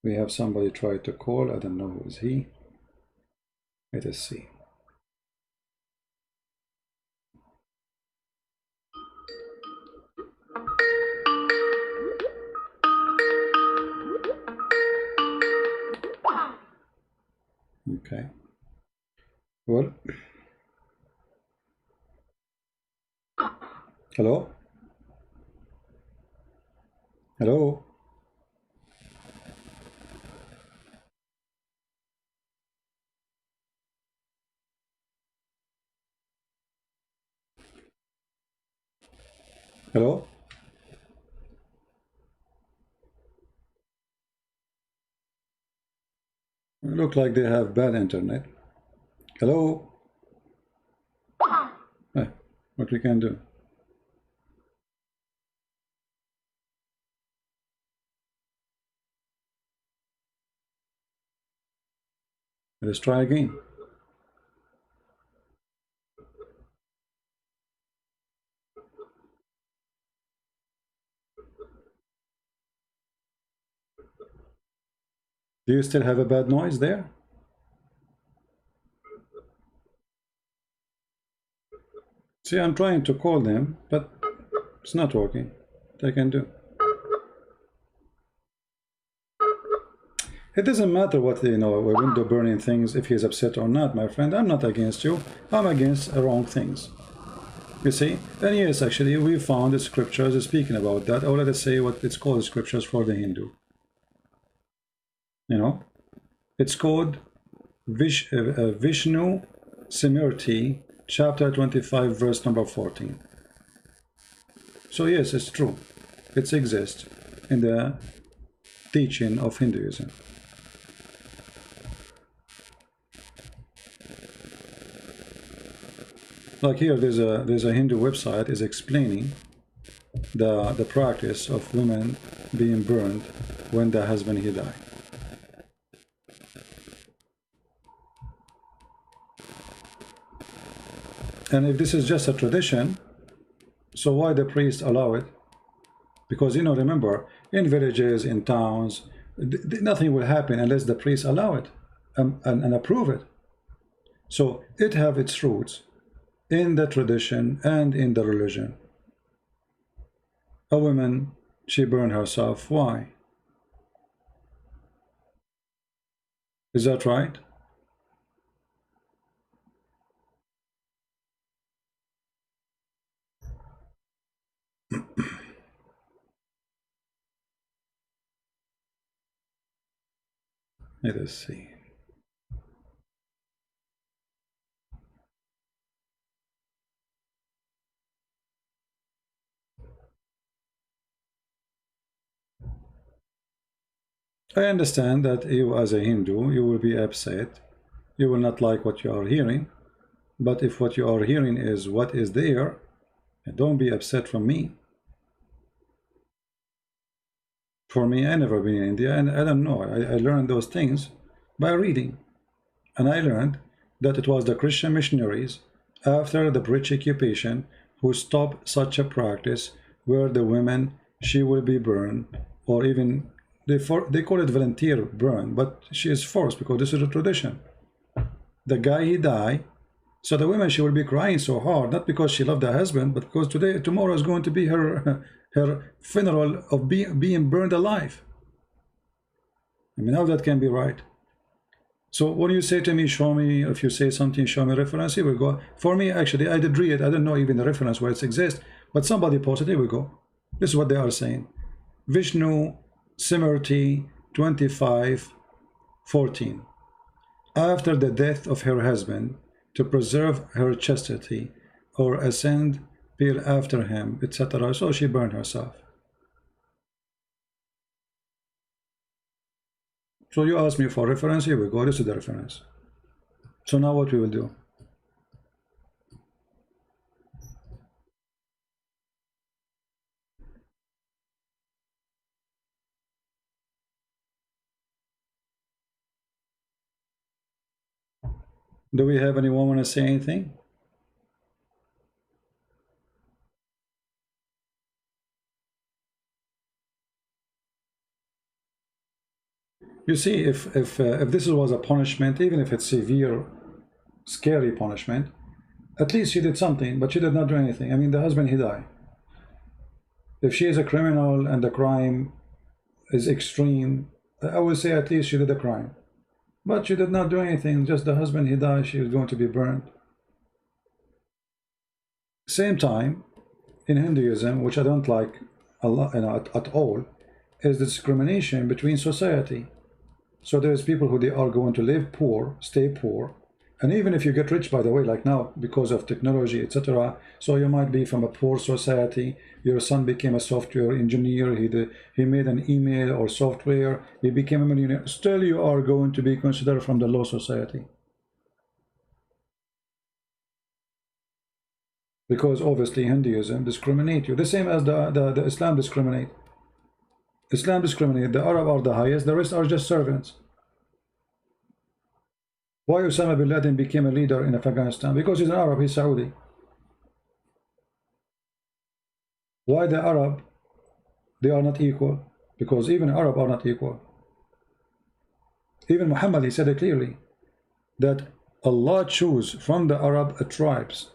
We have somebody try to call. I don't know who is he. Let us see. Okay. Well. Hello? Hello? Hello? Look like they have bad internet. Hello? What we can do? Let's try again. Do you still have a bad noise there? See, I'm trying to call them, but it's not working. What I can do? It doesn't matter what, you know, a window burning things, if he's upset or not, my friend. I'm not against you. I'm against wrong things. You see? And yes, actually, we found the scriptures speaking about that. Or let us say what it's called, scriptures for the Hindu. You know? It's called Vishnu Simriti, chapter 25, verse number 14. So yes, it's true. It exists in the teaching of Hinduism. Like here, there's a Hindu website is explaining the practice of women being burned when the husband he died. And if this is just a tradition, so why the priests allow it? Because, you know, remember, in villages, in towns, nothing will happen unless the priests allow it and approve it. So it have its roots in the tradition and in the religion. A woman, she burned herself. Why? Is that right? Let us see. I understand that you as a Hindu, you will be upset. You will not like what you are hearing. But if what you are hearing is what is there, don't be upset from me. For me, I never been in India, and I don't know. I learned those things by reading. And I learned that it was the Christian missionaries, after the British occupation, who stop such a practice where the women, she will be burned, or even they call it volunteer burn, but she is forced because this is a tradition. The guy, he die, so the woman, she will be crying so hard, not because she loved her husband, but because tomorrow is going to be her her funeral of being burned alive. I mean, how that can be right? So when you say to me, show me, if you say something, show me reference, here we go. For me, actually, I did read it. I don't know even the reference where it exists, but somebody posted, here we go. This is what they are saying. Vishnu Simriti 25:14. After the death of her husband, to preserve her chastity, or ascend pale after him, etc. So she burned herself. So you asked me for reference, here we go, this is the reference. So now what we will do? Do we have anyone want to say anything? You see, if this was a punishment, even if it's severe, scary punishment, at least she did something, but she did not do anything. I mean, the husband, he died. If she is a criminal and the crime is extreme, I would say at least she did a crime. But she did not do anything, just the husband, he died, she is going to be burned. Same time, in Hinduism, which I don't like a lot, at all, is discrimination between society. So there's people who they are going to live poor, stay poor, and even if you get rich, by the way, like now because of technology, etc. So you might be from a poor society. Your son became a software engineer. He made an email or software. He became a millionaire. Still, you are going to be considered from the low society, because obviously Hinduism discriminate you the same as the Islam discriminate. Islam discriminate. The Arab are the highest. The rest are just servants. Why Osama bin Laden became a leader in Afghanistan? Because he's an Arab, he's Saudi. Why the Arab? They are not equal. Because even Arab are not equal. Even Muhammad, he said it clearly, that Allah chose from the Arab tribes.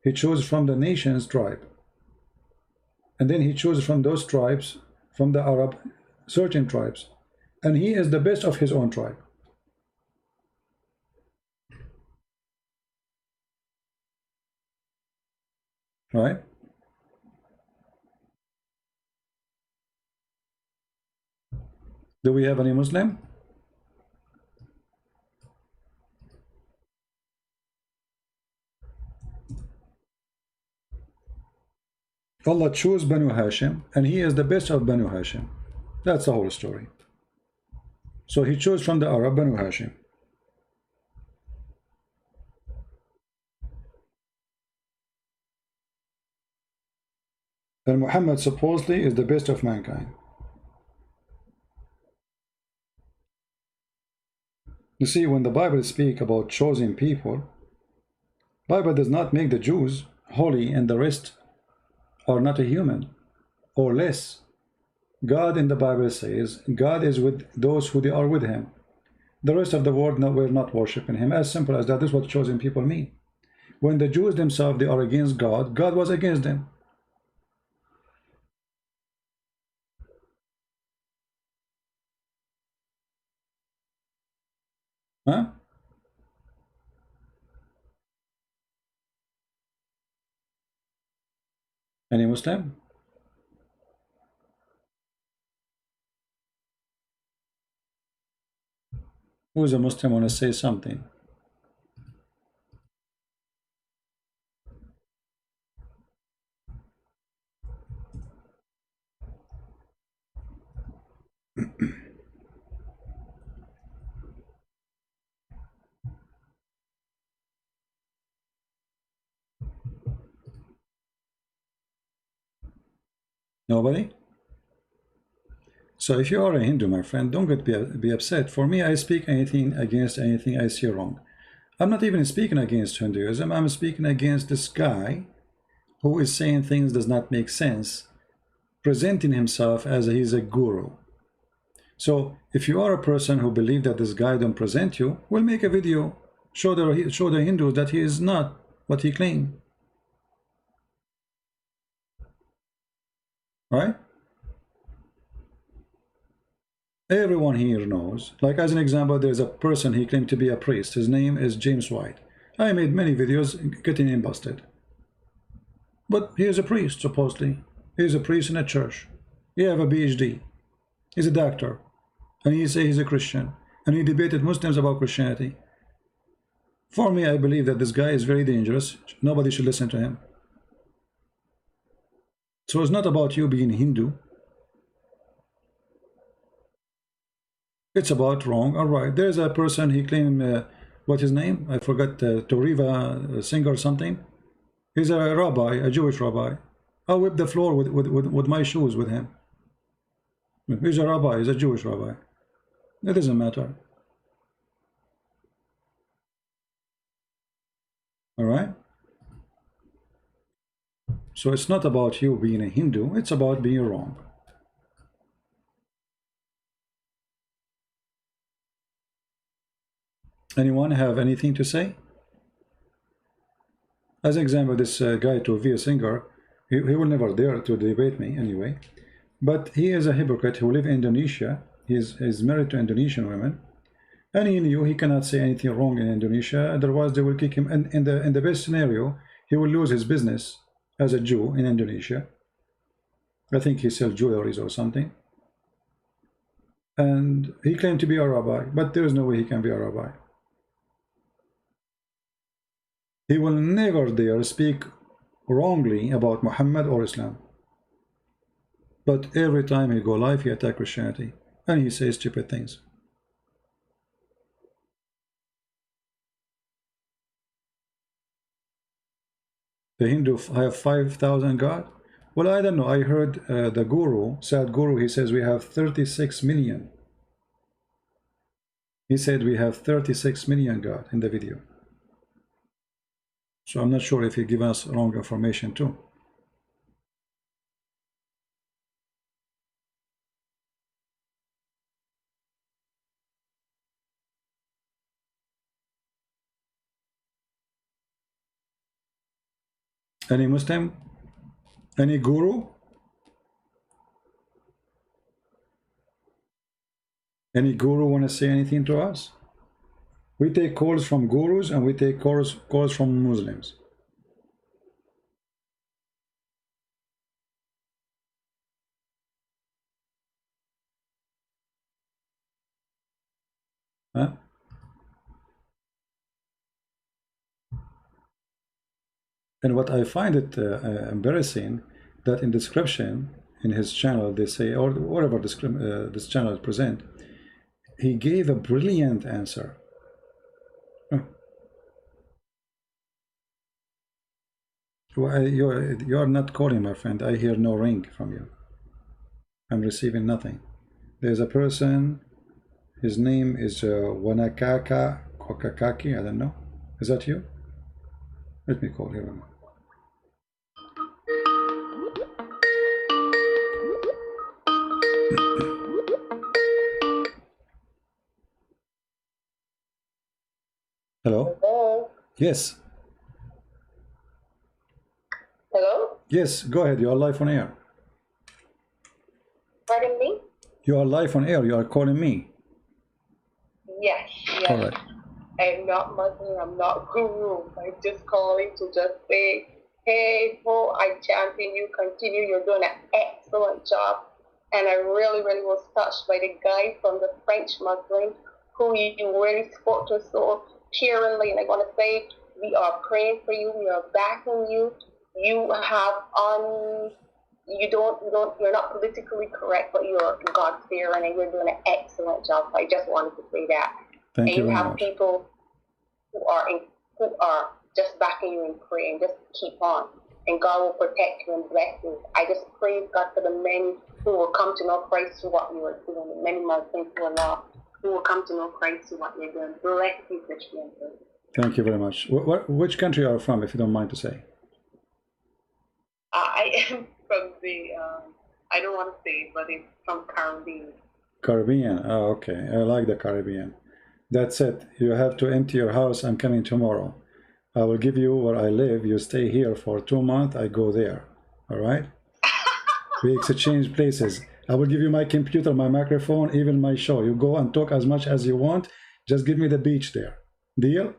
He chose from the nation's tribe. And then he chose from those tribes, from the Arab, certain tribes. And he is the best of his own tribe. Right? Do we have any Muslim? Allah chose Banu Hashim, and he is the best of Banu Hashim. That's the whole story. So he chose from the Arab Banu Hashim. And Muhammad supposedly is the best of mankind. You see, when the Bible speaks about choosing people, Bible does not make the Jews holy and the rest are not a human or less. God in the Bible says God is with those who they are with him. The rest of the world were not worshiping him. As simple as that. This is what choosing people mean. When the Jews themselves, they are against God, God was against them. Huh? Any Muslim? Who's a Muslim want to say something? Nobody? So if you are a Hindu, my friend, don't be upset. For me, I speak anything against anything I see wrong. I'm not even speaking against Hinduism. I'm speaking against this guy who is saying things does not make sense, presenting himself as he's a guru. So if you are a person who believes that this guy don't present you, we'll make a video, show the Hindus that he is not what he claimed. Right? Everyone here knows. Like as an example, there's a person, he claimed to be a priest. His name is James White. I made many videos getting him busted. But he is a priest, supposedly. He is a priest in a church. He have a PhD. He's a doctor. And he say he's a Christian. And he debated Muslims about Christianity. For me, I believe that this guy is very dangerous. Nobody should listen to him. So it's not about you being Hindu. It's about wrong or right. There's a person, he claimed, what's his name? I forgot, Toriva Singh or something. He's a rabbi, a Jewish rabbi. I'll whip the floor with my shoes with him. He's a rabbi, he's a Jewish rabbi. It doesn't matter. All right? So it's not about you being a Hindu, it's about being wrong. Anyone have anything to say? As an example, this guy Tovia Singer, he will never dare to debate me anyway. But he is a hypocrite who lives in Indonesia. He's married to Indonesian women. And he knew he cannot say anything wrong in Indonesia, otherwise they will kick him. And in the best scenario, he will lose his business as a Jew in Indonesia. I think he sells jewelries or something. And he claimed to be a rabbi, but there is no way he can be a rabbi. He will never dare speak wrongly about Muhammad or Islam. But every time he go live, he attacks Christianity. And he says stupid things. The Hindu have 5,000 God? Well, I don't know. I heard the Guru, Sadhguru, he says we have 36 million. He said we have 36 million God in the video. So I'm not sure if he gave us wrong information too. Any Muslim? Any Guru? Any Guru want to say anything to us? We take calls from Gurus and we take calls from Muslims. Huh? And what I find it embarrassing, that in description in his channel they say, or whatever this channel present, he gave a brilliant answer. You are not calling, my friend. I hear no ring from you. I'm receiving nothing. There's a person, his name is Wanakaka Kokakaki, I don't know. Is that you? Let me call him. Hello? Hello? Yes. Hello? Yes, go ahead. You are live on air. Pardon me? You are live on air. You are calling me. Yes, yes. All right. I'm not Muslim, I'm not Guru. I'm just calling to just say, hey, Bo, I champion you, continue, you're doing an excellent job. And I really, really was touched by the guy from the French Muslim who you really spoke to so cheerily. And I want to say, we are praying for you, we are backing you. You have you're not politically correct, but you're God-fearing and you're doing an excellent job. So I just wanted to say that. Thank you and you very have much. people who are just backing you and praying. Just keep on, and God will protect you and bless you. I just praise God for the many who will come to know Christ through what you are doing, and many Muslims who will come to know Christ through what you're doing. Bless you, Christianity. Thank you very much. Which country are you from, if you don't mind to say? am from the, I don't want to say, but it's from Caribbean. Caribbean. Oh, okay. I like the Caribbean. That's it. You have to empty your house. I'm coming tomorrow. I will give you where I live. You stay here for 2 months. I go there. All right? We exchange places. I will give you my computer, my microphone, even my show. You go and talk as much as you want. Just give me the beach there. Deal?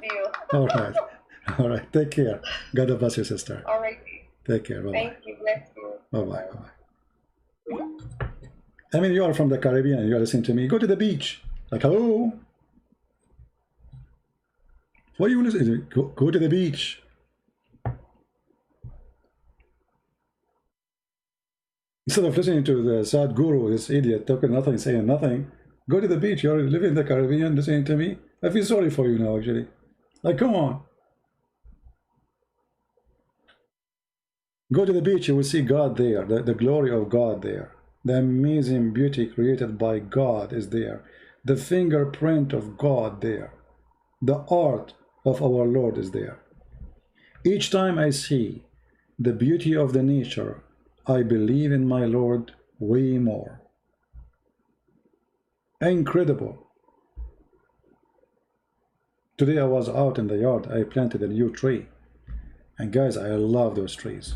Deal. All right. All right. Take care. God bless you, sister. All right. Take care. Bye-bye. Thank you. Bless you. Bye-bye. Bye-bye. I mean, you are from the Caribbean. You are listening to me. Go to the beach. Like, hello? What are you listening to? Go to the beach. Instead of listening to the Sadhguru, this idiot talking nothing, saying nothing, go to the beach. You're living in the Caribbean, listening to me. I feel sorry for you now, actually. Like, come on. Go to the beach, you will see God there, the glory of God there. The amazing beauty created by God is there. The fingerprint of God there. The art of our Lord is there. Each time I see the beauty of the nature, I believe in my Lord way more. Incredible. Today I was out in the yard. I planted a new tree. And guys, I love those trees.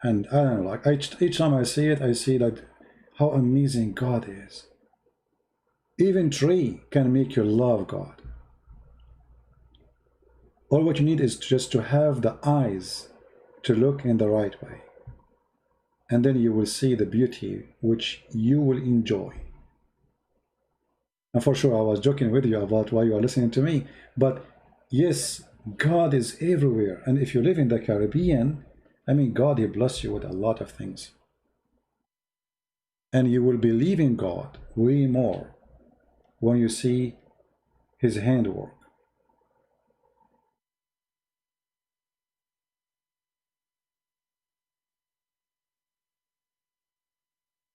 And I don't know, like each time I see it, I see that how amazing God is. Even tree can make you love God. All what you need is just to have the eyes to look in the right way. And then you will see the beauty which you will enjoy. And for sure, I was joking with you about why you are listening to me. But yes, God is everywhere. And if you live in the Caribbean, I mean, God, He bless you with a lot of things. And you will believe in God way more when you see His handwork.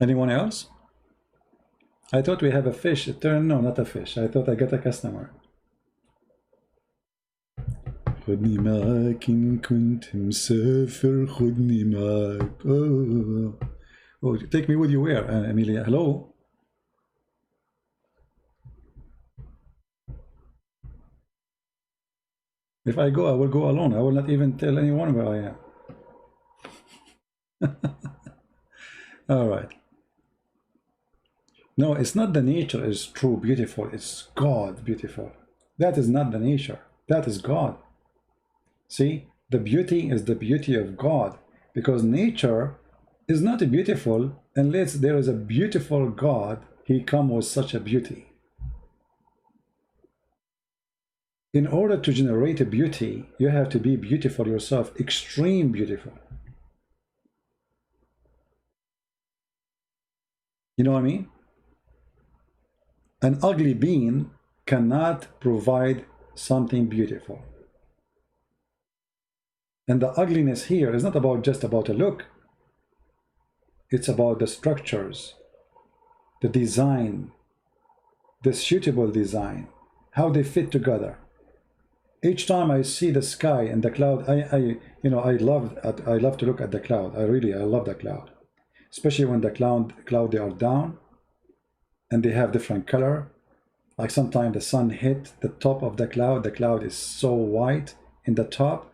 Anyone else? I thought we have a fish. It turned, no, not a fish. I thought I got a customer. خدني معاك إن كنت مسافر خدني معاك. Oh, take me with you where, Amelia? Hello? If I go, I will go alone. I will not even tell anyone where I am. All right. No, it's not the nature is true beautiful. It's God beautiful. That is not the nature. That is God. See, the beauty is the beauty of God, because nature is not beautiful unless there is a beautiful God. He comes with such a beauty. In order to generate a beauty, you have to be beautiful yourself, extreme beautiful. You know what I mean? An ugly being cannot provide something beautiful. And the ugliness here is not about just about a look. It's about the structures, the design, the suitable design, how they fit together. Each time I see the sky and the cloud, I love to look at the cloud. I love the cloud, especially when the cloud they are down and they have different color. Like sometimes the sun hit the top of the cloud is so white in the top,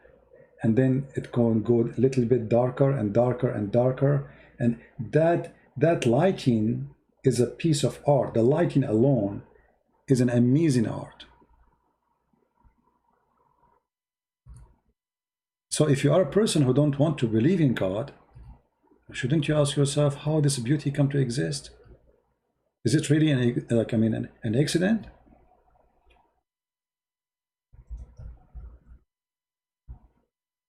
and then it go a little bit darker and darker and darker, and that lighting is a piece of art. The lighting alone is an amazing art. So if you are a person who don't want to believe in God, shouldn't you ask yourself how this beauty come to exist? Is it really an accident?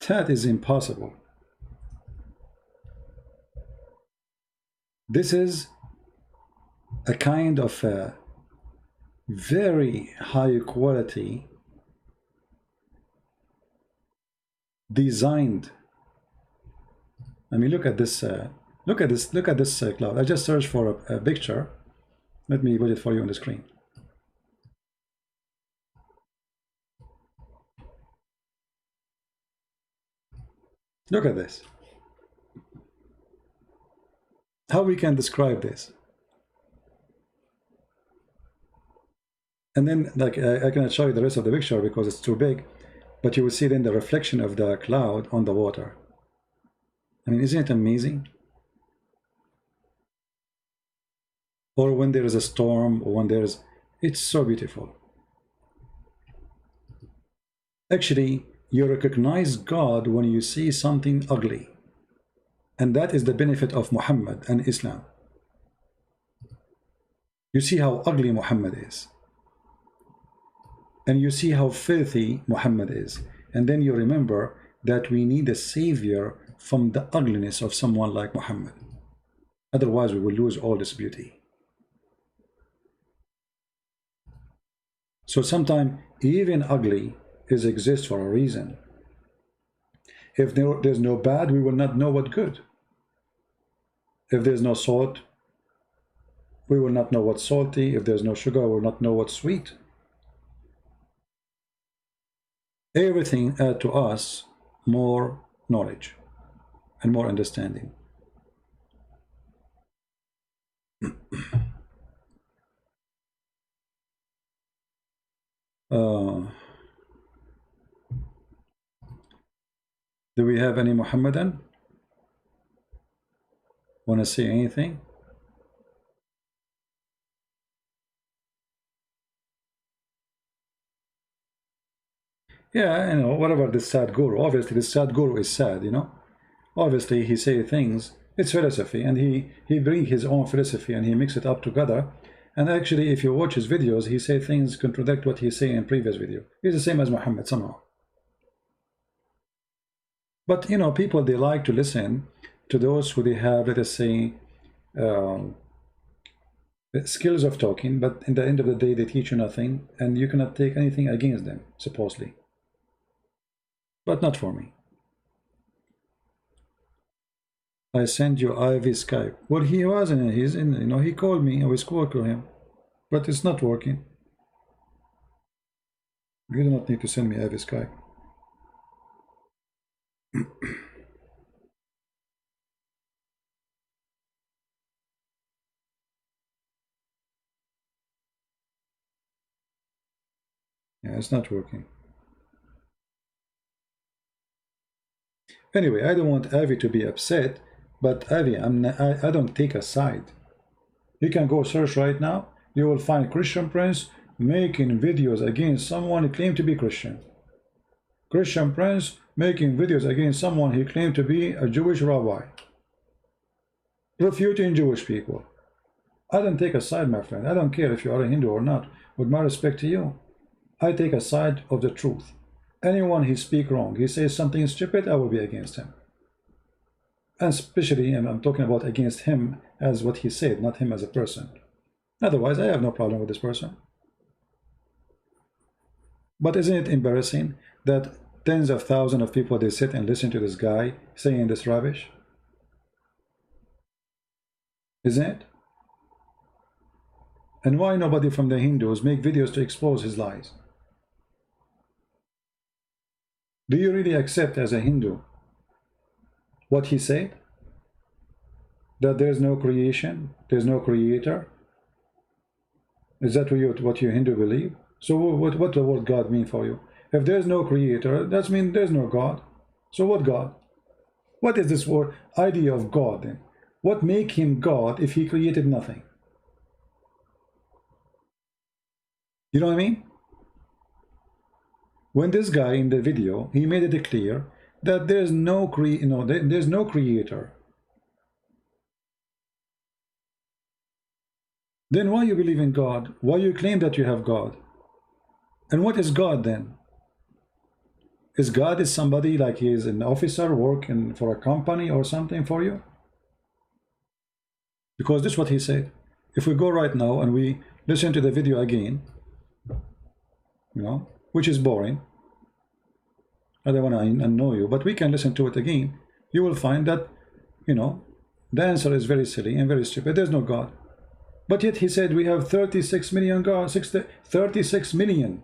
That is impossible. This is a kind of a very high quality designed. I mean, look at this cloud. I just searched for a picture. Let me put it for you on the screen. Look at this. How we can describe this? And then, like, I cannot show you the rest of the picture because it's too big, but you will see then the reflection of the cloud on the water. I mean, isn't it amazing? Or when there is a storm, or when there's, it's so beautiful. Actually, you recognize God when you see something ugly. And that is the benefit of Muhammad and Islam. You see how ugly Muhammad is. And you see how filthy Muhammad is. And then you remember that we need a savior from the ugliness of someone like Muhammad. Otherwise, we will lose all this beauty. So sometimes even ugly exists for a reason. If there's no bad, we will not know what good. If there's no salt, we will not know what's salty. If there's no sugar, we will not know what's sweet. Everything adds to us more knowledge and more understanding. Do we have any Muhammadan? Want to say anything? Yeah, you know, whatever this Sadhguru, obviously this Sadhguru is sad, you know. Obviously he say things, it's philosophy, and he bring his own philosophy and he mix it up together. And actually, if you watch his videos, he say things contradict what he say in previous video. He's the same as Muhammad somehow. But you know, people, they like to listen to those who they have, let us say, skills of talking, but in the end of the day they teach you nothing, and you cannot take anything against them, supposedly. But not for me. I sent you Ivy Skype. Well, he wasn't, he's in, you know, he called me, I was calling him, but it's not working. You do not need to send me Ivy Skype. Yeah, it's not working. Anyway, I don't want Avi to be upset, but Avi, I don't take a side. You can go search right now. You will find Christian Prince making videos against someone who claimed to be Christian. Christian Prince making videos against someone he claimed to be a Jewish rabbi, refuting Jewish people. I don't take a side, my friend. I don't care if you are a Hindu or not. With my respect to you, I take a side of the truth. Anyone he speak wrong, he says something stupid, I will be against him. And especially, and I'm talking about against him as what he said, not him as a person. Otherwise, I have no problem with this person. But isn't it embarrassing that tens of thousands of people, they sit and listen to this guy saying this rubbish? Isn't it? And why nobody from the Hindus make videos to expose his lies? Do you really accept as a Hindu what he said? That there's no creation, there's no creator? Is that what you Hindu believe? So what the word God mean for you? If there's no creator, that means there's no God. So what God? What is this word idea of God then? What make him God if he created nothing? You know what I mean? When this guy in the video, he made it clear that there's no there's no creator. Then why you believe in God? Why you claim that you have God? And what is God then? Is God is somebody like he is an officer working for a company or something for you? Because this is what he said. If we go right now and we listen to the video again, you know, which is boring, I don't want to annoy you, but we can listen to it again. You will find that, you know, the answer is very silly and very stupid. There's no God. But yet he said we have 36 million gods, 36 million.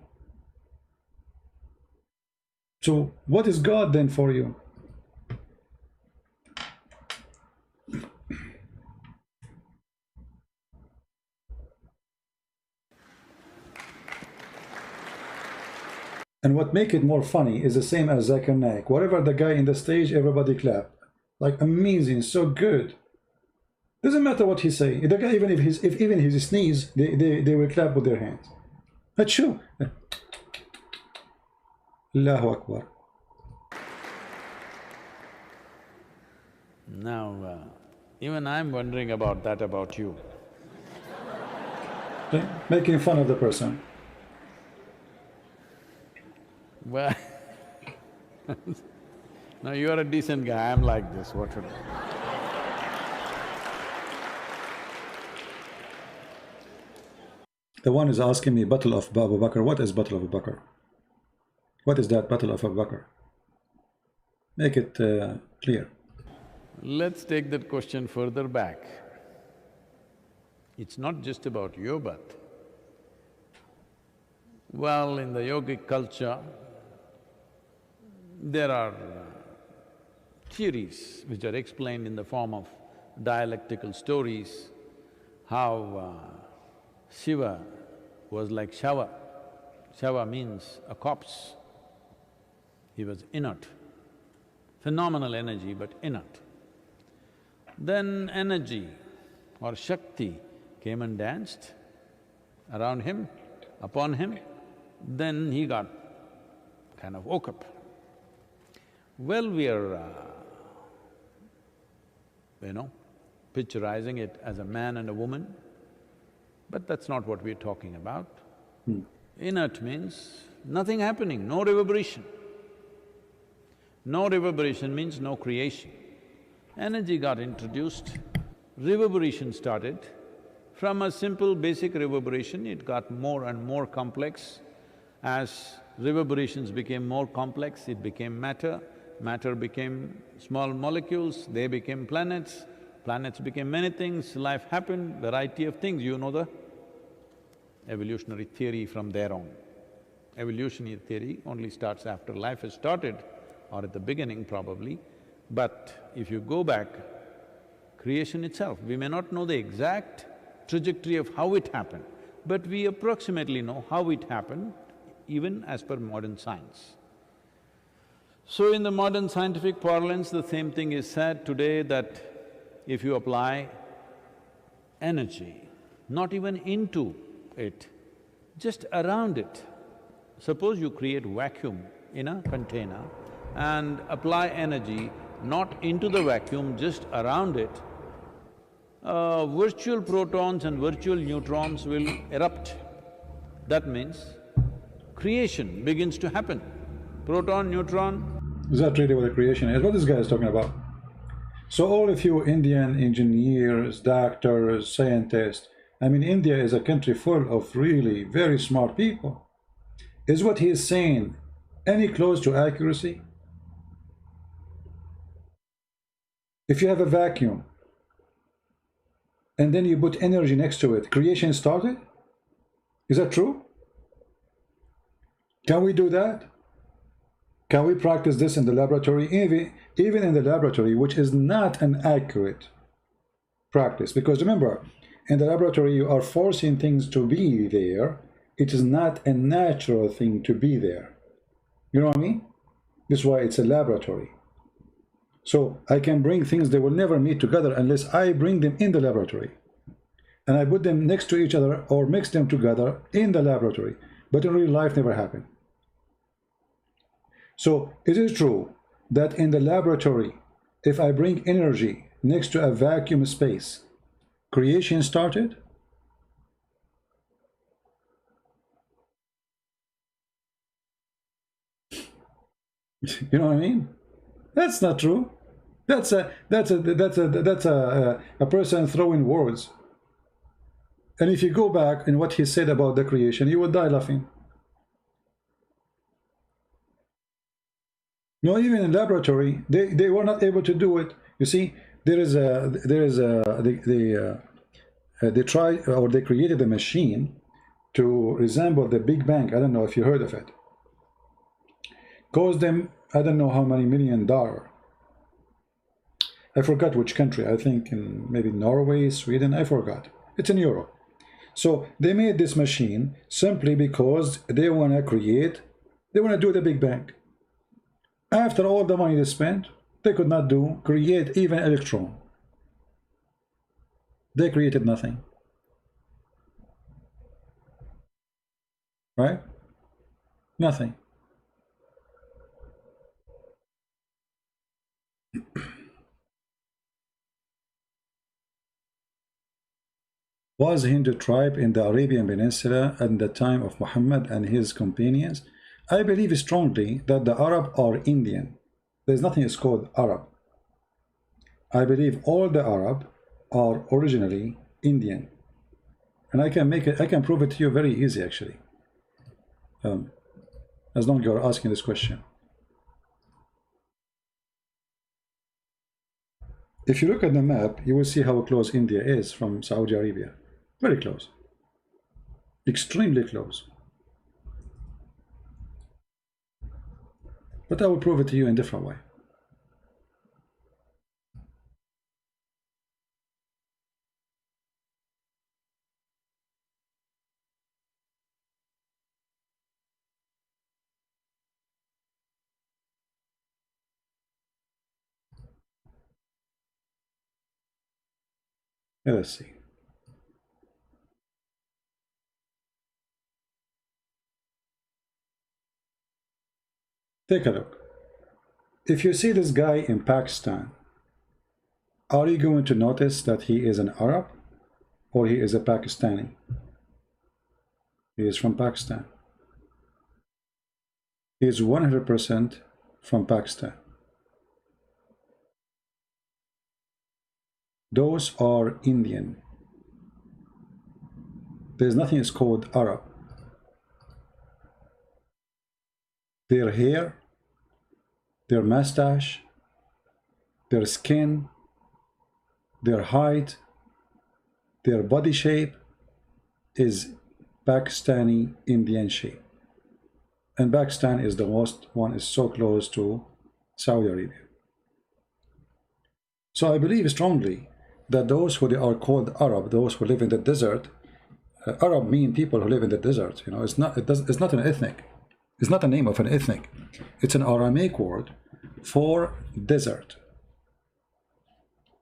So what is God then for you? And what make it more funny is the same as Zakir Naik. Whatever the guy in the stage, everybody clap. Like amazing, so good. Doesn't matter what he say. The guy, even if he sneeze, they will clap with their hands. That's true. Allahu Akbar. Now, even I'm wondering about that about you. Making fun of the person. Well, no, you're a decent guy, I'm like this, what should I… The one is asking me, Battle of Abu Bakr. What is Battle of Abu Bakr? What is that Battle of Abu Bakr? Make it clear. Let's take that question further back. It's not just about your birth. Well, in the yogic culture, there are theories which are explained in the form of dialectical stories, how Shiva was like Shava. Shava means a corpse. He was inert, phenomenal energy but inert. Then energy or Shakti came and danced around him, upon him, then he got kind of woke up. Well, we are, picturizing it as a man and a woman, but that's not what we're talking about. Inert means nothing happening, no reverberation. No reverberation means no creation. Energy got introduced, reverberation started. From a simple basic reverberation, it got more and more complex. As reverberations became more complex, it became matter, matter became small molecules, they became planets, planets became many things, life happened, variety of things, you know the evolutionary theory from there on. Evolutionary theory only starts after life has started, or at the beginning probably, but if you go back, creation itself, we may not know the exact trajectory of how it happened, but we approximately know how it happened, even as per modern science. So in the modern scientific parlance, the same thing is said today that if you apply energy, not even into it, just around it, suppose you create vacuum in a container and apply energy not into the vacuum, just around it, virtual protons and virtual neutrons will erupt. That means creation begins to happen. Proton, neutron. Is that really what the creation is? What this guy is talking about? So all of you Indian engineers, doctors, scientists, I mean, India is a country full of really very smart people. Is what he is saying any close to accuracy? If you have a vacuum and then you put energy next to it, creation started? Is that true? Can we do that? Can we practice this in the laboratory? Even in the laboratory, which is not an accurate practice. Because remember, in the laboratory you are forcing things to be there. It is not a natural thing to be there. You know what I mean? This is why it's a laboratory. So I can bring things that will never meet together unless I bring them in the laboratory. And I put them next to each other or mix them together in the laboratory. But in real life never happened. So it is true that in the laboratory, if I bring energy next to a vacuum space, creation started? You know what I mean? That's not true. That's a person throwing words. And if you go back in what he said about the creation, you would die laughing. No, even in laboratory, they were not able to do it. You see, they tried or they created a machine to resemble the Big Bang. I don't know if you heard of it. Cost them I don't know how many $1 million. I forgot which country. I think in maybe Norway, Sweden. I forgot. It's in Europe. So they made this machine simply because they want to create They want to do the Big Bang. After all the money they spent, they could not create even electron. They created nothing. Right? Nothing. Was Hindu tribe in the Arabian Peninsula at the time of Muhammad and his companions? I believe strongly that the Arab are Indian. There's nothing is called Arab. I believe all the Arab are originally Indian. And I can prove it to you very easy actually. As long as you're asking this question. If you look at the map, you will see how close India is from Saudi Arabia. Very close. Extremely close. But I will prove it to you in a different way. Let's see. Take a look. If you see this guy in Pakistan, are you going to notice that he is an Arab or he is a Pakistani? He is from Pakistan. He is 100% from Pakistan. Those are Indian. There's nothing is called Arab. Their hair, their mustache, their skin, their height, their body shape is Pakistani Indian shape. And Pakistan is the most one, is so close to Saudi Arabia. So I believe strongly that those who they are called Arab, those who live in the desert, Arab mean people who live in the desert. You know, it's not an ethnic. It's not the name of an ethnic. It's an Aramaic word for desert.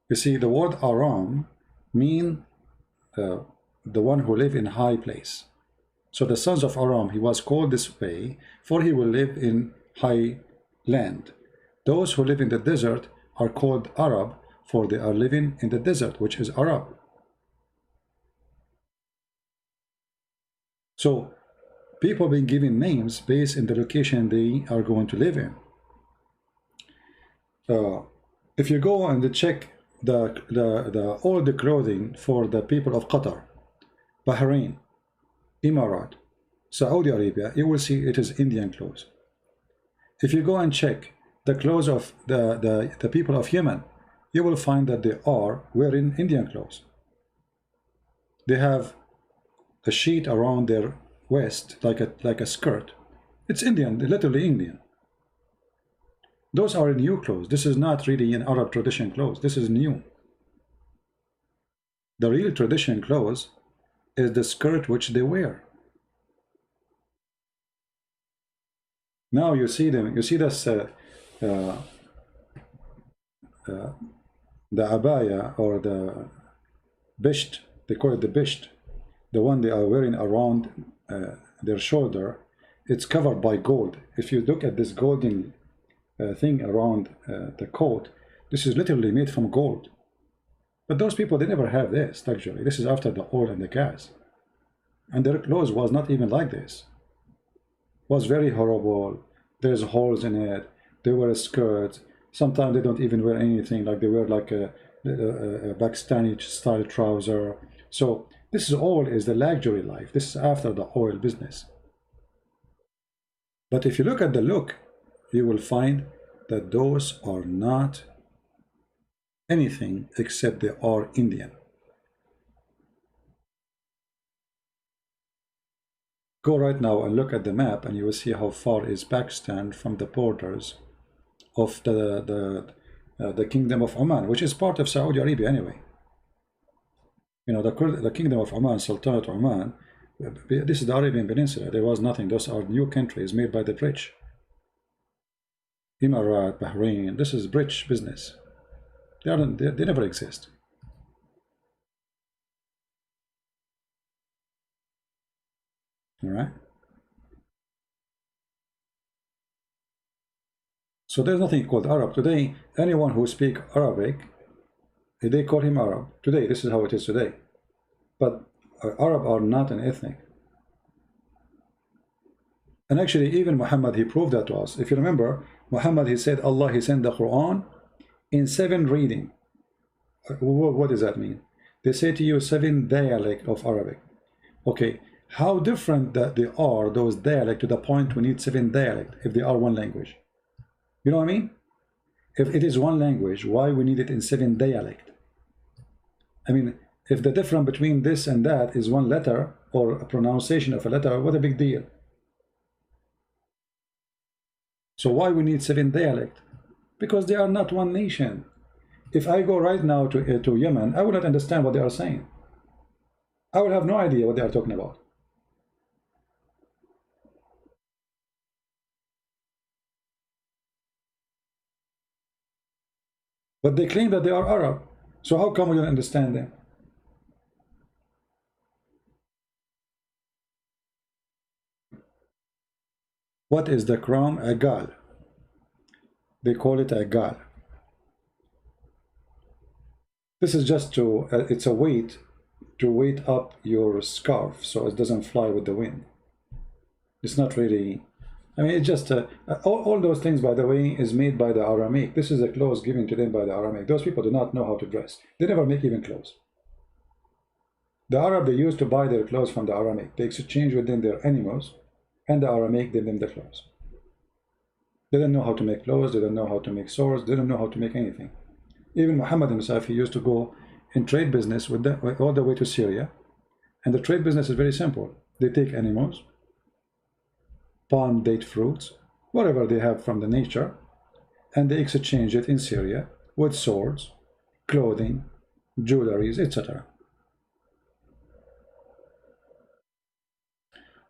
You see, the word Aram mean the one who live in high place. So the sons of Aram, he was called this way, for he will live in high land. Those who live in the desert are called Arab, for they are living in the desert, which is Arab. So people being given names based on the location they are going to live in. If you go and check all the clothing for the people of Qatar, Bahrain, Emirat, Saudi Arabia, you will see it is Indian clothes. If you go and check the clothes of the people of Yemen, you will find that they are wearing Indian clothes. They have a sheet around their waist like a skirt. It's Indian, literally Indian. Those are new clothes. This is not really an Arab tradition clothes. This is new. The real tradition clothes is the skirt which they wear. Now you see them. You see this the abaya or the bisht. They call it the bisht. The one they are wearing around their shoulder. It's covered by gold. If you look at this golden thing around the coat, this is literally made from gold. But those people, they never have this luxury. This is after the oil and the gas. And their clothes was not even like this. It was very horrible. There's holes in it. They wear skirts. Sometimes they don't even wear anything. Like they wear like a Pakistani style trouser. So this is all is the luxury life. This is after the oil business. But if you look at the look, you will find that those are not anything except they are Indian. Go right now and look at the map and you will see how far is Pakistan from the borders of the Kingdom of Oman, which is part of Saudi Arabia anyway. You know, the Kingdom of Oman, Sultanate Oman, This is the Arabian Peninsula. There was nothing. Those are new countries made by the British. Emirat, Bahrain. This is British business. They never exist. All right. So there's nothing called Arab today. Anyone who speaks Arabic, they call him Arab today. This is how it is today. But Arab are not an ethnic. And actually, even Muhammad, he proved that to us. If you remember, Muhammad, he said Allah, he sent the Quran in 7 reading. What does that mean? They say to you 7 dialect of Arabic. Okay, how different that they are, those dialect, to the point we need 7 dialect if they are one language. You know what I mean? If it is one language, why we need it in 7 dialect? I mean, if the difference between this and that is 1 letter or a pronunciation of a letter, what a big deal. So why we need 7 dialect? Because they are not one nation. If I go right now to Yemen, I will not understand what they are saying. I will have no idea what they are talking about. But they claim that they are Arab. So how come we don't understand them? What is the crown? A gal. They call it a gal. This is just to, it's a weight to weight up your scarf so it doesn't fly with the wind. It's not really, I mean, it's just, all those things, by the way, is made by the Aramaic. This is a clothes given to them by the Aramaic. Those people do not know how to dress. They never make even clothes. The Arab, they used to buy their clothes from the Aramaic. They exchange with them their animals, and the Aramaic gave them the clothes. They didn't know how to make clothes, they didn't know how to make swords, they didn't know how to make anything. Even Muhammad himself, he used to go in trade business with all the way to Syria. And the trade business is very simple. They take animals, palm date fruits, whatever they have from the nature, and they exchange it in Syria with swords, clothing, jewelries, etc.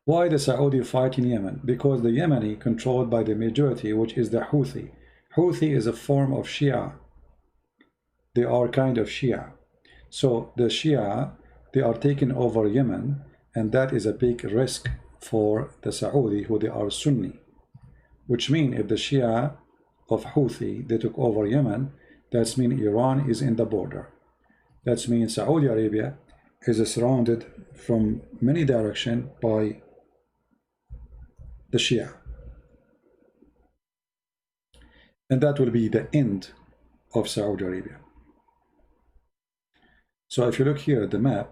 Why the Saudi fight in Yemen? Because the Yemeni controlled by the majority, which is the Houthi. Houthi is a form of Shia. They are kind of Shia. So the Shia, they are taking over Yemen, and that is a big risk for the Saudi, who they are Sunni. Which means if the Shia of Houthi, they took over Yemen, that means Iran is in the border. That means Saudi Arabia is surrounded from many directions by the Shia. And that will be the end of Saudi Arabia. So if you look here at the map,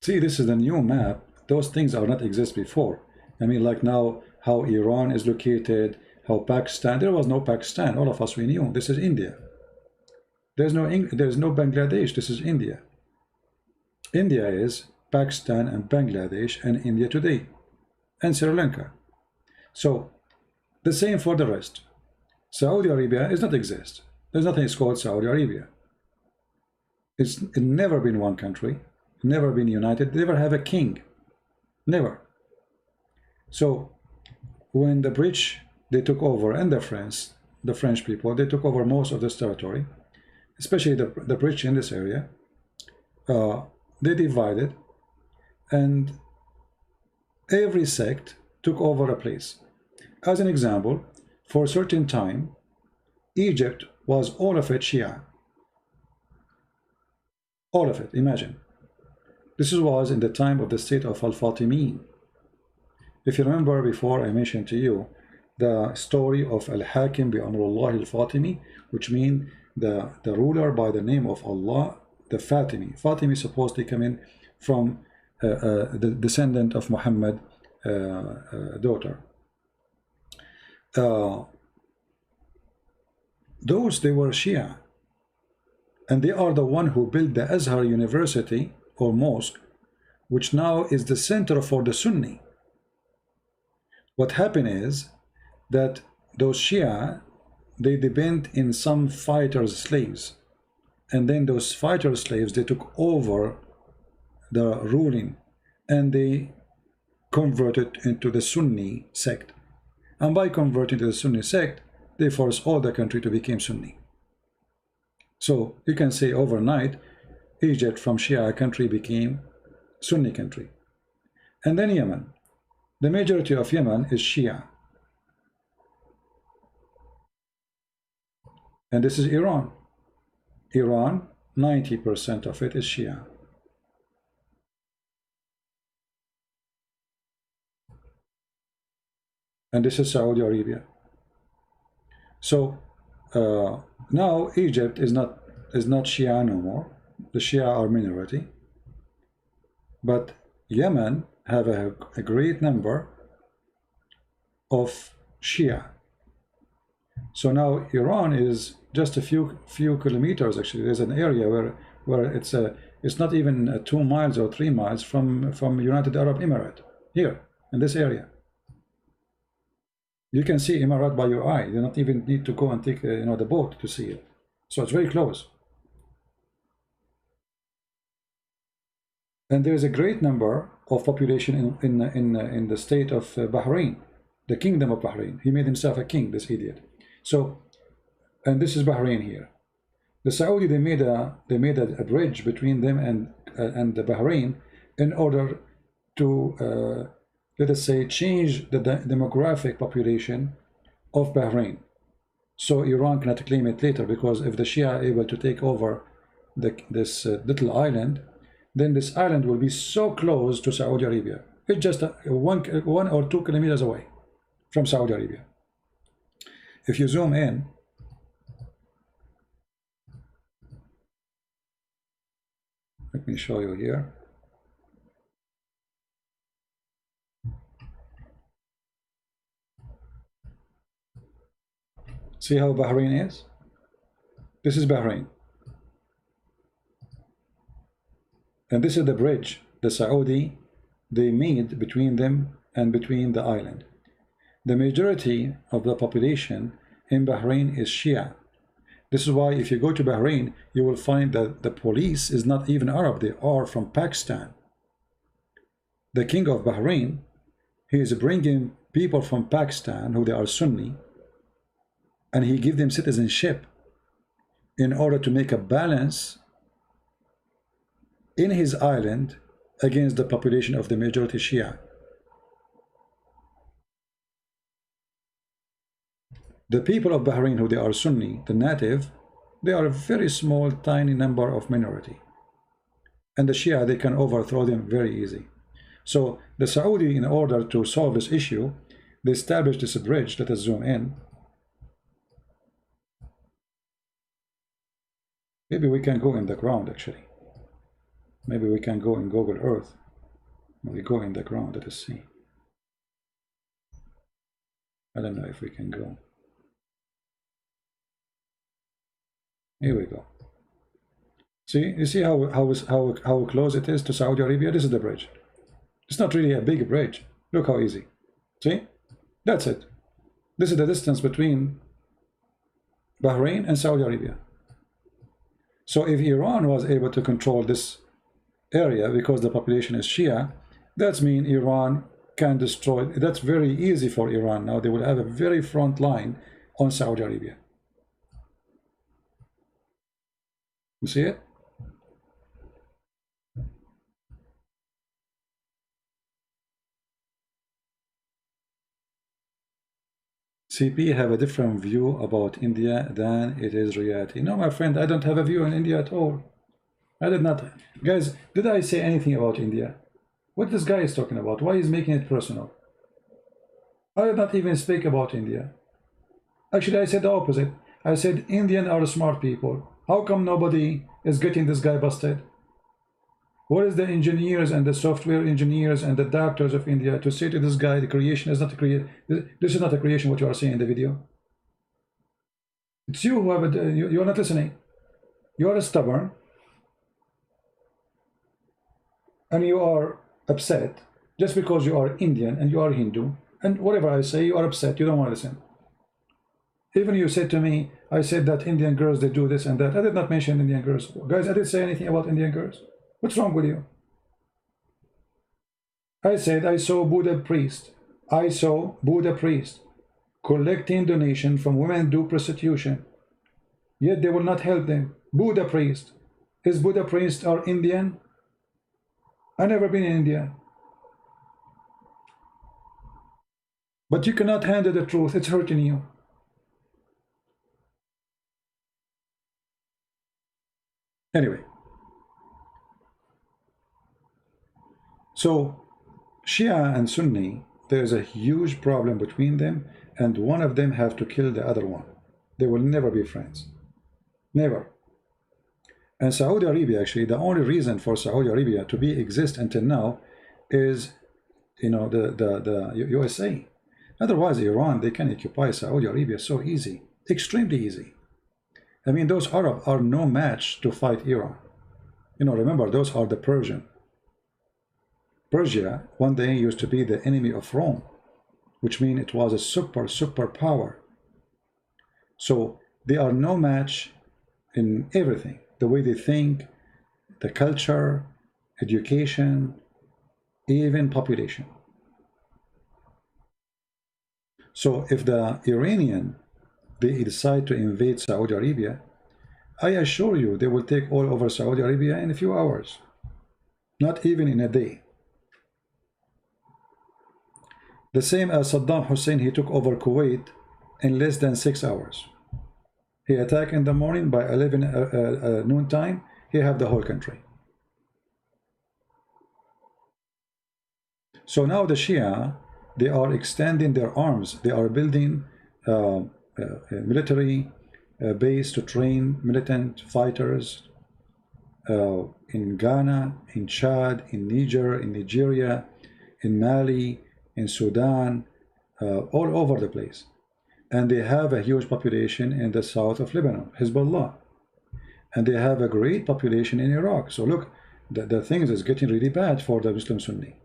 see, this is the new map. Those things are not exist before. I mean, like now, how Iran is located, how Pakistan, there was no Pakistan. All of us, we knew this is India. There's no Bangladesh. This is India. India is Pakistan and Bangladesh and India today, and Sri Lanka. So the same for the rest. Saudi Arabia does not exist. There's nothing called Saudi Arabia. It's never been one country, never been united, never have a king, never. So when the British, they took over, and the French people, they took over most of this territory, especially the British in this area. They divided, and every sect took over a place. As an example, for a certain time, Egypt was all of it Shia. All of it, imagine. This was in the time of the state of Al-Fatimiyyin. If you remember before, I mentioned to you the story of Al-Hakim bi Amrullah Al-Fatimi, which means the ruler by the name of Allah, the Fatimi. Fatimi supposedly come in from the descendant of Muhammad daughter. Those, they were Shia, and they are the one who built the Azhar University or mosque, which now is the center for the Sunni. What happened is that those Shia, they depend in some fighters' slaves, and then those fighter slaves, they took over the ruling, and they converted into the Sunni sect. And by converting to the Sunni sect, they forced all the country to become Sunni. So you can say overnight, Egypt from Shia country became Sunni country. And then Yemen. The majority of Yemen is Shia. And this is Iran. Iran, 90% of it is Shia. And this is Saudi Arabia. So now Egypt is not Shia no more. The Shia are minority. But Yemen have a great number of Shia. So now Iran is just a few kilometers. Actually, there's an area where it's not even 2 miles or 3 miles from United Arab Emirates, here in this area. You can see Emirat by your eye. You don't even need to go and take the boat to see it. So it's very close. And there's a great number of population in the state of Bahrain, the kingdom of Bahrain. He made himself a king, this idiot. So, and this is Bahrain here. The Saudi, they made a bridge between them and the Bahrain in order to let us say change the demographic population of Bahrain, so Iran cannot claim it later, because if the Shia are able to take over this little island, then this island will be so close to Saudi Arabia. It's just 1 or 2 kilometers away from Saudi Arabia. If you zoom in, let me show you here. See how Bahrain is? This is Bahrain. And this is the bridge the Saudi they made between them and between the island. The majority of the population in Bahrain is Shia. This is why if you go to Bahrain, you will find that the police is not even Arab, they are from Pakistan. The king of Bahrain, he is bringing people from Pakistan who they are Sunni, and he give them citizenship in order to make a balance in his island against the population of the majority Shia. The people of Bahrain who they are Sunni, the native, they are a very small tiny number of minority, and the Shia, they can overthrow them very easy. So the Saudi, in order to solve this issue, they established this bridge. Let us zoom in. Maybe we can go in the ground actually. Maybe we can go in Google Earth. We go in the ground, let us see. I don't know if we can go. Here we go. See, you see how close it is to Saudi Arabia? This is the bridge. It's not really a big bridge. Look how easy. See? That's it. This is the distance between Bahrain and Saudi Arabia. So if Iran was able to control this area because the population is Shia, that means Iran can destroy. That's very easy for Iran. Now they will have a very front line on Saudi Arabia. You see it? CP have a different view about India than it is reality. No, my friend, I don't have a view on India at all. I did not. Guys, did I say anything about India? What this guy is talking about? Why is making it personal? I did not even speak about India. Actually, I said the opposite. I said Indian are smart people. How come nobody is getting this guy busted? What is the engineers and the software engineers and the doctors of India to say to this guy, the creation is not a creation. This is not a creation, what you are saying in the video. It's you who have it. You're not listening. You are stubborn. And you are upset just because you are Indian and you are Hindu. And whatever I say, you are upset. You don't want to listen. Even you said to me, I said that Indian girls, they do this and that. I did not mention Indian girls. Guys, I didn't say anything about Indian girls. What's wrong with you? I said I saw Buddha priest. I saw Buddha priest collecting donation from women do prostitution. Yet they will not help them. Buddha priest. Is Buddha priest or Indian? I never been in India. But you cannot handle the truth. It's hurting you. Anyway. So Shia and Sunni, there's a huge problem between them, and one of them have to kill the other one. They will never be friends. Never. And Saudi Arabia, actually, the only reason for Saudi Arabia to be exist until now is, you know, the USA. Otherwise, Iran, they can occupy Saudi Arabia so easy, extremely easy. I mean, those Arab are no match to fight Iran. You know, remember, those are the Persian. Persia one day used to be the enemy of Rome, which means it was a super power. So they are no match in everything. The way they think, the culture, education, even population. So if the Iranian, they decide to invade Saudi Arabia, I assure you they will take all over Saudi Arabia in a few hours, not even in a day. The same as Saddam Hussein, he took over Kuwait in less than 6 hours. He attacked in the morning, by 11 noon time, he have the whole country. So now the Shia, they are extending their arms. They are building a military base to train militant fighters in Ghana, in Chad, in Niger, in Nigeria, in Mali, in Sudan, all over the place. And they have a huge population in the south of Lebanon, Hezbollah. And they have a great population in Iraq. So look, the things is getting really bad for the Muslim Sunni.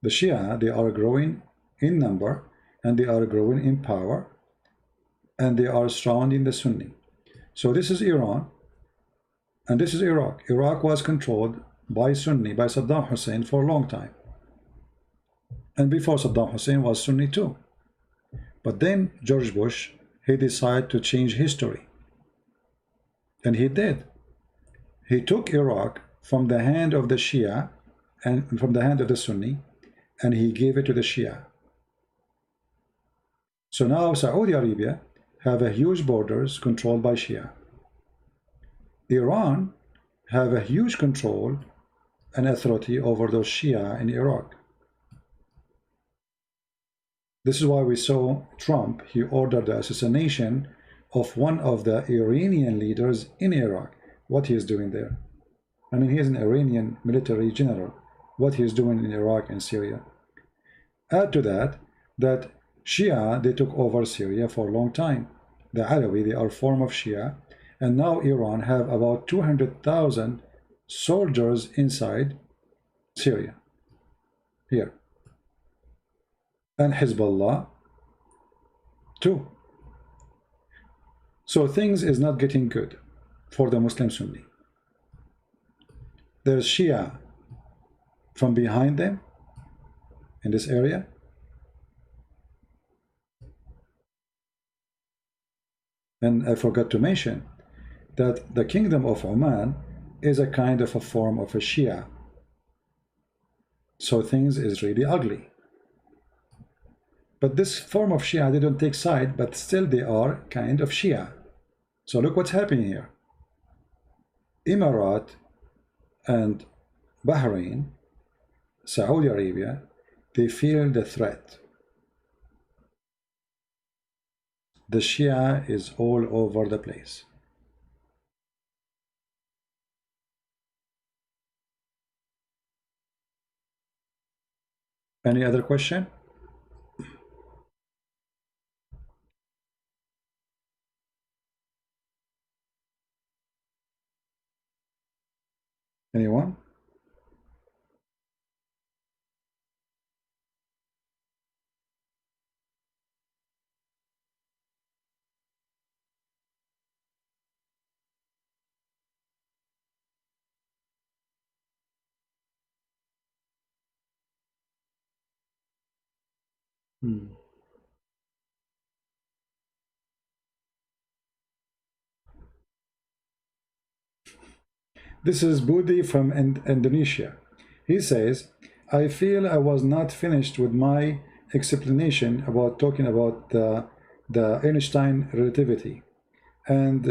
The Shia, they are growing in number, and they are growing in power, and they are surrounding the Sunni. So this is Iran, and this is Iraq. Iraq was controlled by Sunni, by Saddam Hussein for a long time. And before Saddam Hussein was Sunni too. But then George Bush, he decided to change history. And he did. He took Iraq from the hand of the Shia and from the hand of the Sunni, and he gave it to the Shia. So now Saudi Arabia have a huge borders controlled by Shia. Iran have a huge control and authority over those Shia in Iraq. This is why we saw Trump, he ordered the assassination of one of the Iranian leaders in Iraq. What he is doing there? I mean, he is an Iranian military general. What he is doing in Iraq and Syria. Add to that, that Shia, they took over Syria for a long time. The Alawi, they are a form of Shia. And now Iran have about 200,000 soldiers inside Syria. Here. And Hezbollah too. So things is not getting good for the Muslim Sunni. There's Shia from behind them in this area. And I forgot to mention that the Kingdom of Oman is a kind of a form of a Shia. So things is really ugly. But this form of Shia, they don't take side, but still they are kind of Shia. So look what's happening here. Emirat and Bahrain, Saudi Arabia, they feel the threat. The Shia is all over the place. Any other question? Anyone? This is Budi from Indonesia. He says, I feel I was not finished with my explanation about talking about the Einstein relativity. And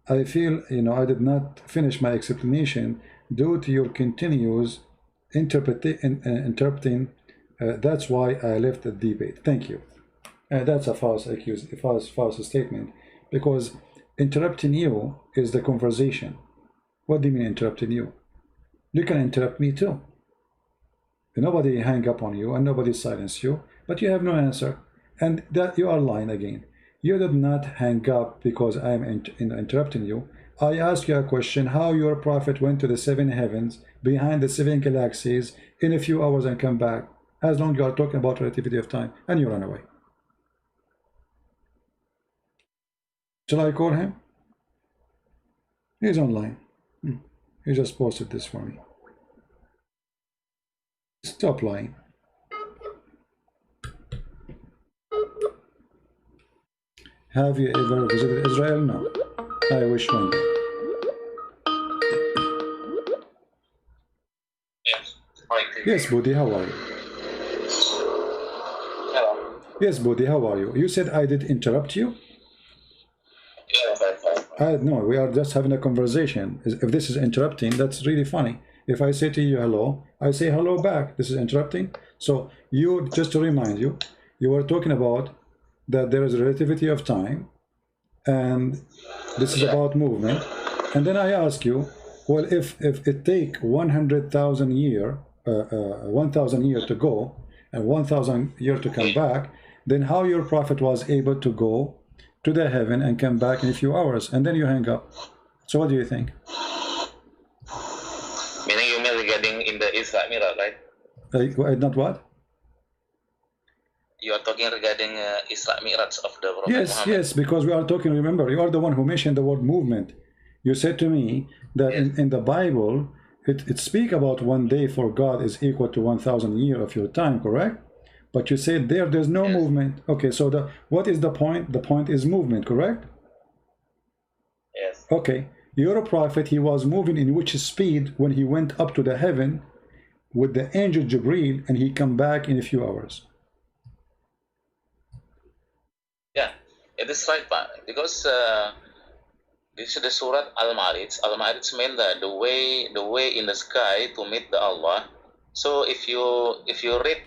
I feel, I did not finish my explanation due to your continuous interpreting. That's why I left the debate. Thank you. That's a false statement, because interrupting you is the conversation. What do you mean interrupting you? You can interrupt me too. Nobody hang up on you and nobody silence you, but you have no answer, and that you are lying again. You did not hang up because I am interrupting you. I asked you a question, how your prophet went to the 7 heavens behind the 7 galaxies in a few hours and come back, as long as you are talking about relativity of time, and you run away. Shall I call him? He's online. He just posted this for me. Stop lying. Have you ever visited Israel? No. I wish one day. Yes, Budi, how are you? Hello. Yes, Budi, how are you? You said I did interrupt you? No, we are just having a conversation. If this is interrupting, that's really funny. If I say to you hello, I say hello back. This is interrupting. So you, just to remind you, you were talking about that there is a relativity of time, and this is about movement. And then I ask you, well, if it take 100,000 year, 1,000 years to go and 1,000 years to come back, then how your prophet was able to go to the heaven and come back in a few hours, and then you hang up. So what do you think? Meaning you mean regarding in the Isra Miraj, right? Not what? You are talking regarding Isra Miraj of the Prophet Muhammad. Yes, because we are talking, remember, you are the one who mentioned the word movement. You said to me that in the Bible, it speaks about 1 day for God is equal to 1,000 years of your time, correct? But you said there's no movement. Okay, so what is the point? The point is movement, correct? Yes. Okay, your prophet, he was moving in which speed when he went up to the heaven with the angel Jibreel, and he come back in a few hours? Yeah, it is right, because this is the Surat Al-Ma'arij. Al-Ma'arij means the way in the sky to meet the Allah. So if you read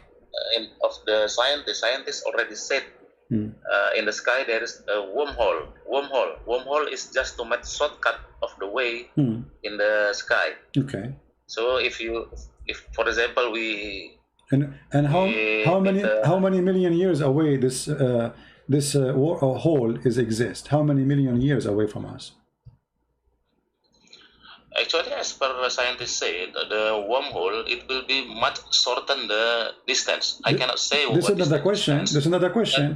of the scientists already said in the sky there is a wormhole. Wormhole is just to make shortcut of the way in the sky. Okay. So if for example how many million years away this hole exist? How many million years away from us? Actually, as per scientists say, the wormhole, it will be much shorten the distance. I cannot say. This is another question. This is another question.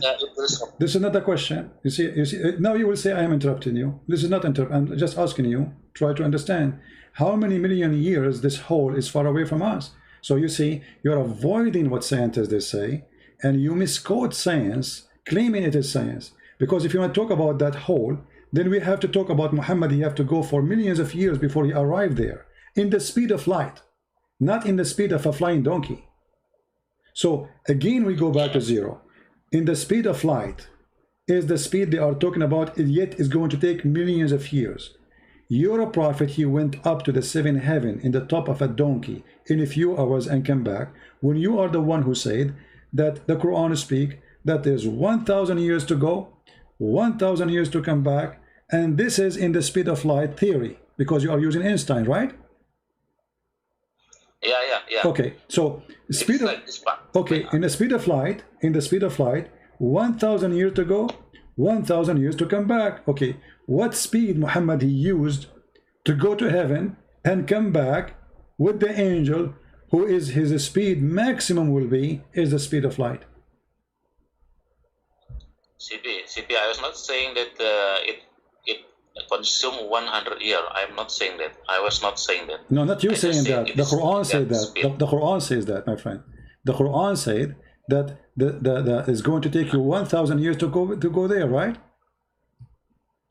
This is another question. You see. Now you will say I am interrupting you. This is not interrupt. I'm just asking you. Try to understand how many million years this hole is far away from us. So you see, you're avoiding what scientists say, and you misquote science, claiming it is science. Because if you want to talk about that hole, then we have to talk about Muhammad. He have to go for millions of years before he arrived there, in the speed of light, not in the speed of a flying donkey. So again, we go back to zero. In the speed of light is the speed they are talking about, yet is going to take millions of years. Your prophet, he went up to the 7 heaven in the top of a donkey in a few hours and came back, when you are the one who said that the Quran speak that there's 1,000 years to go, 1,000 years to come back. And this is in the speed of light theory, because you are using Einstein, right? Yeah. Okay, so speed of, okay, in the speed of light, 1,000 years to go, 1,000 years to come back. Okay, what speed Muhammad he used to go to heaven and come back with the angel, who is his speed maximum will be is the speed of light? CP, I was not saying that it consume 100 years. I'm not saying that. I was not saying that. No, not you saying that. The Quran said that. The Quran says that, my friend. The Quran said that is going to take you 1,000 years to go there, right?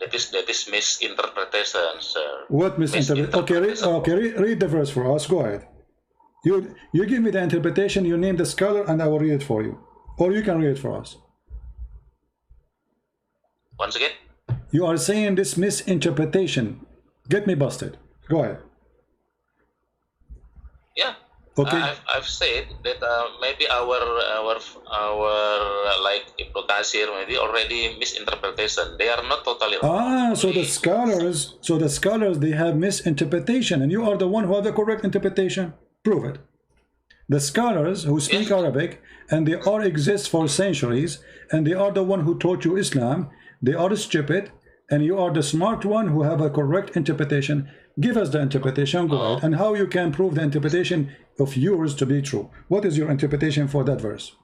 That is misinterpretation, sir. What misinterpretation? Okay, read the verse for us. Go ahead. You give me the interpretation, you name the scholar, and I will read it for you. Or you can read it for us. Once again? You are saying this misinterpretation. Get me busted. Go ahead. Yeah. Okay. I've said that maybe our like Ibnu Katsir maybe already misinterpretation. They are not totally wrong. So the scholars they have misinterpretation, and you are the one who have the correct interpretation. Prove it. The scholars who speak Arabic, and they all exist for centuries, and they are the one who taught you Islam. They are stupid, and you are the smart one who have a correct interpretation. Give us the interpretation, go ahead, and how you can prove the interpretation of yours to be true. What is your interpretation for that verse?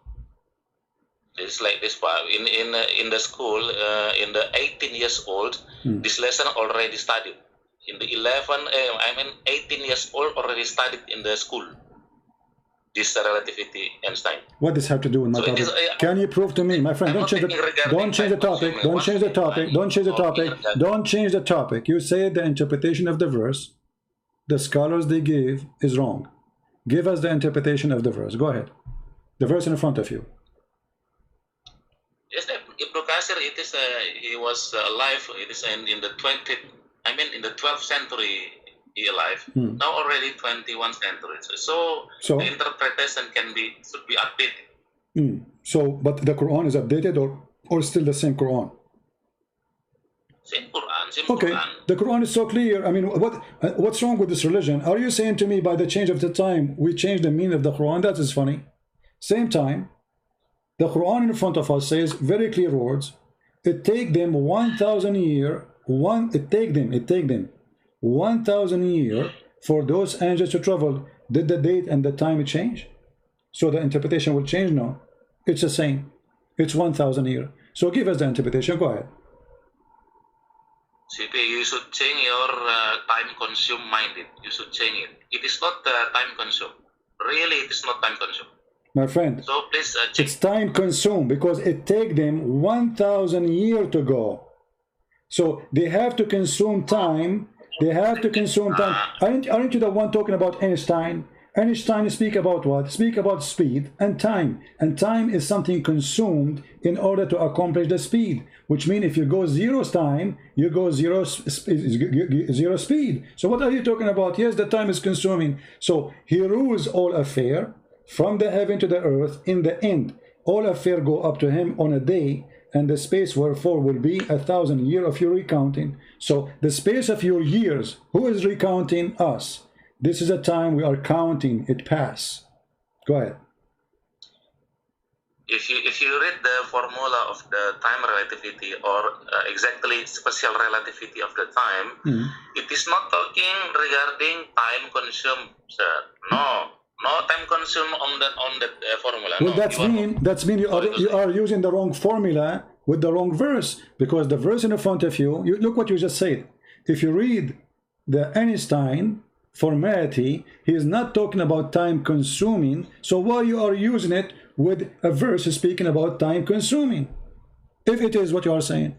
It's like this part. In the school, in the 18 years old, this lesson already studied. In the 18 years old already studied in the school. This relativity Einstein. What does have to do with my topic? Can you prove to me, my friend? Don't change the topic. Don't change the topic. Don't change the topic. Don't change the topic. You say the interpretation of the verse, the scholars they give is wrong. Give us the interpretation of the verse. Go ahead. The verse in front of you. Yes, Ibnu Katsir. It is he was alive. It is in the 12th century. He alive. Now already 21 centuries. So the interpretation should be updated. So, but the Quran is updated or still the same Quran? Same Quran. Okay, the Quran is so clear. I mean, what's wrong with this religion? Are you saying to me by the change of the time we change the meaning of the Quran? That is funny. Same time, the Quran in front of us says very clear words. It take them 1,000 years. It take them 1,000 years for those angels to travel. Did the date and the time change? So the interpretation will change? No, it's the same. It's 1,000 years. So give us the interpretation. Go ahead. CP, you should change your time consume minded. You should change it. It is not time consume. Really, it is not time consume. My friend, so please check. It's time consumed because it take them 1,000 years to go. So they have to consume time. They have to consume time. Aren't you the one talking about Einstein? Einstein speak about what? Speak about speed and time. And time is something consumed in order to accomplish the speed. Which means if you go zero time, you go zero speed. So what are you talking about? Yes, the time is consuming. So he rules all affair from the heaven to the earth. In the end, all affair go up to him on a day. And the space wherefore will be 1,000 years of your recounting. So the space of your years, who is recounting? Us. This is a time we are counting it pass. Go ahead. If you read the formula of the time relativity or exactly special relativity of the time, it is not talking regarding time consumed, sir. No time consumed on that formula. Well, that's mean you are using the wrong formula with the wrong verse, because the verse in front of you, look what you just said. If you read the Einstein formality, he is not talking about time consuming. So why you are using it with a verse speaking about time consuming, if it is what you are saying?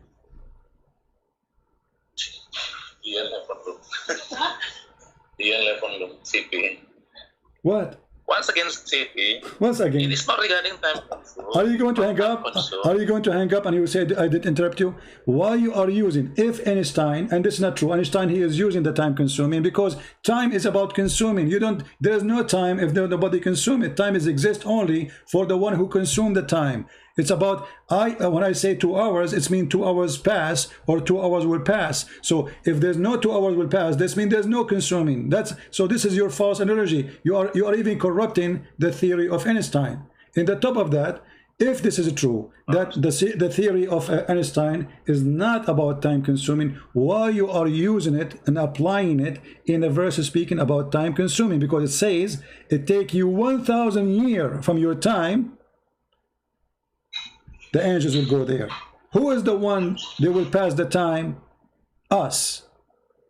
What? Once again, CP. Once again. It is not regarding time. Are you going to hang up? Are you going to hang up and you say I did interrupt you? Why you are using if Einstein, and this is not true, Einstein he is using the time consuming because time is about consuming. There is no time if nobody consume it. Time is exist only for the one who consumed the time. It's about, when I say 2 hours, it's mean 2 hours pass or 2 hours will pass. So if there's no 2 hours will pass, this means there's no consuming. So this is your false analogy. You are even corrupting the theory of Einstein. In the top of that, if this is true, that the theory of Einstein is not about time consuming, why you are using it and applying it in a verse speaking about time consuming? Because it says it take you 1,000 years from your time. The angels will go there. Who is the one that will pass the time? Us.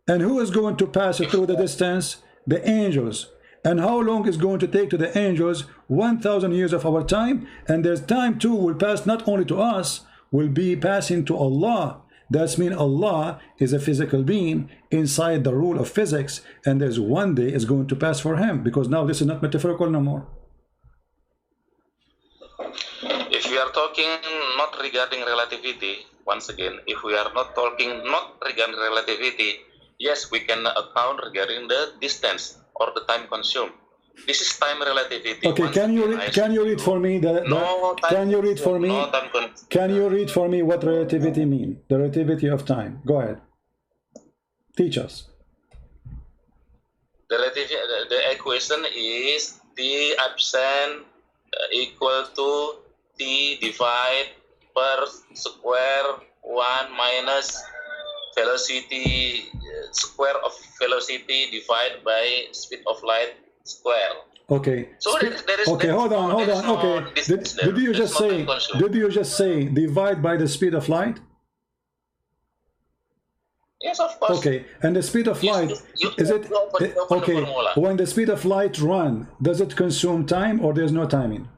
And who is going to pass through the distance? The angels. And how long is going to take to the angels? 1,000 years of our time. And there's time too will pass not only to us, will be passing to Allah. That means Allah is a physical being inside the rule of physics, and there's one day is going to pass for him, because now this is not metaphorical no more. If we are talking not regarding relativity, once again, if we are not talking not regarding relativity, yes, we can account regarding the distance or the time consumed. This is time relativity. Okay, can you read for me can you read for me what relativity mean? The relativity of time. Go ahead. Teach us. The equation is T absent equal to T divided per square 1 minus velocity square of velocity divided by speed of light square. Okay. So there is okay. Hold on. Okay. Did you just say divide by the speed of light? Yes, of course. Okay. And the speed of light is it okay? When the speed of light run, does it consume time or there's no timing?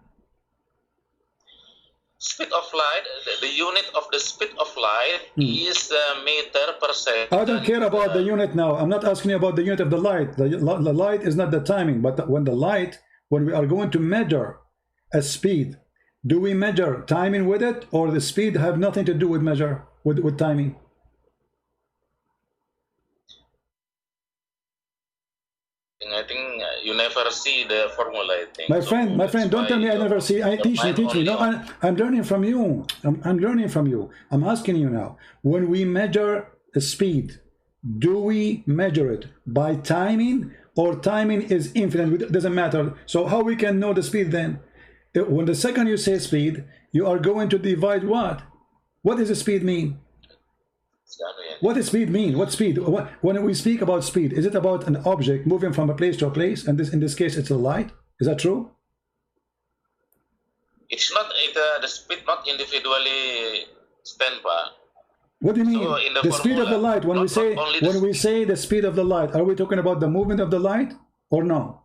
Speed of light, the unit of the speed of light is meter per second. I don't care about the unit now. I'm not asking you about the unit of the light. The light is not the timing, but when we are going to measure a speed, do we measure timing with it, or the speed have nothing to do with measure with timing? I think you never see the formula, I think. My friend, don't tell me I never see. Teach me. No, I'm learning from you. I'm learning from you. I'm asking you now. When we measure the speed, do we measure it by timing, or timing is infinite? It doesn't matter. So how we can know the speed then? When the second you say speed, you are going to divide what? What does the speed mean? What does speed mean? What speed? When we speak about speed, is it about an object moving from a place to a place? And in this case, it's a light. Is that true? It's not the speed, not individually standby. What do you mean? So the speed of the light. When we say the speed of the light, are we talking about the movement of the light or no?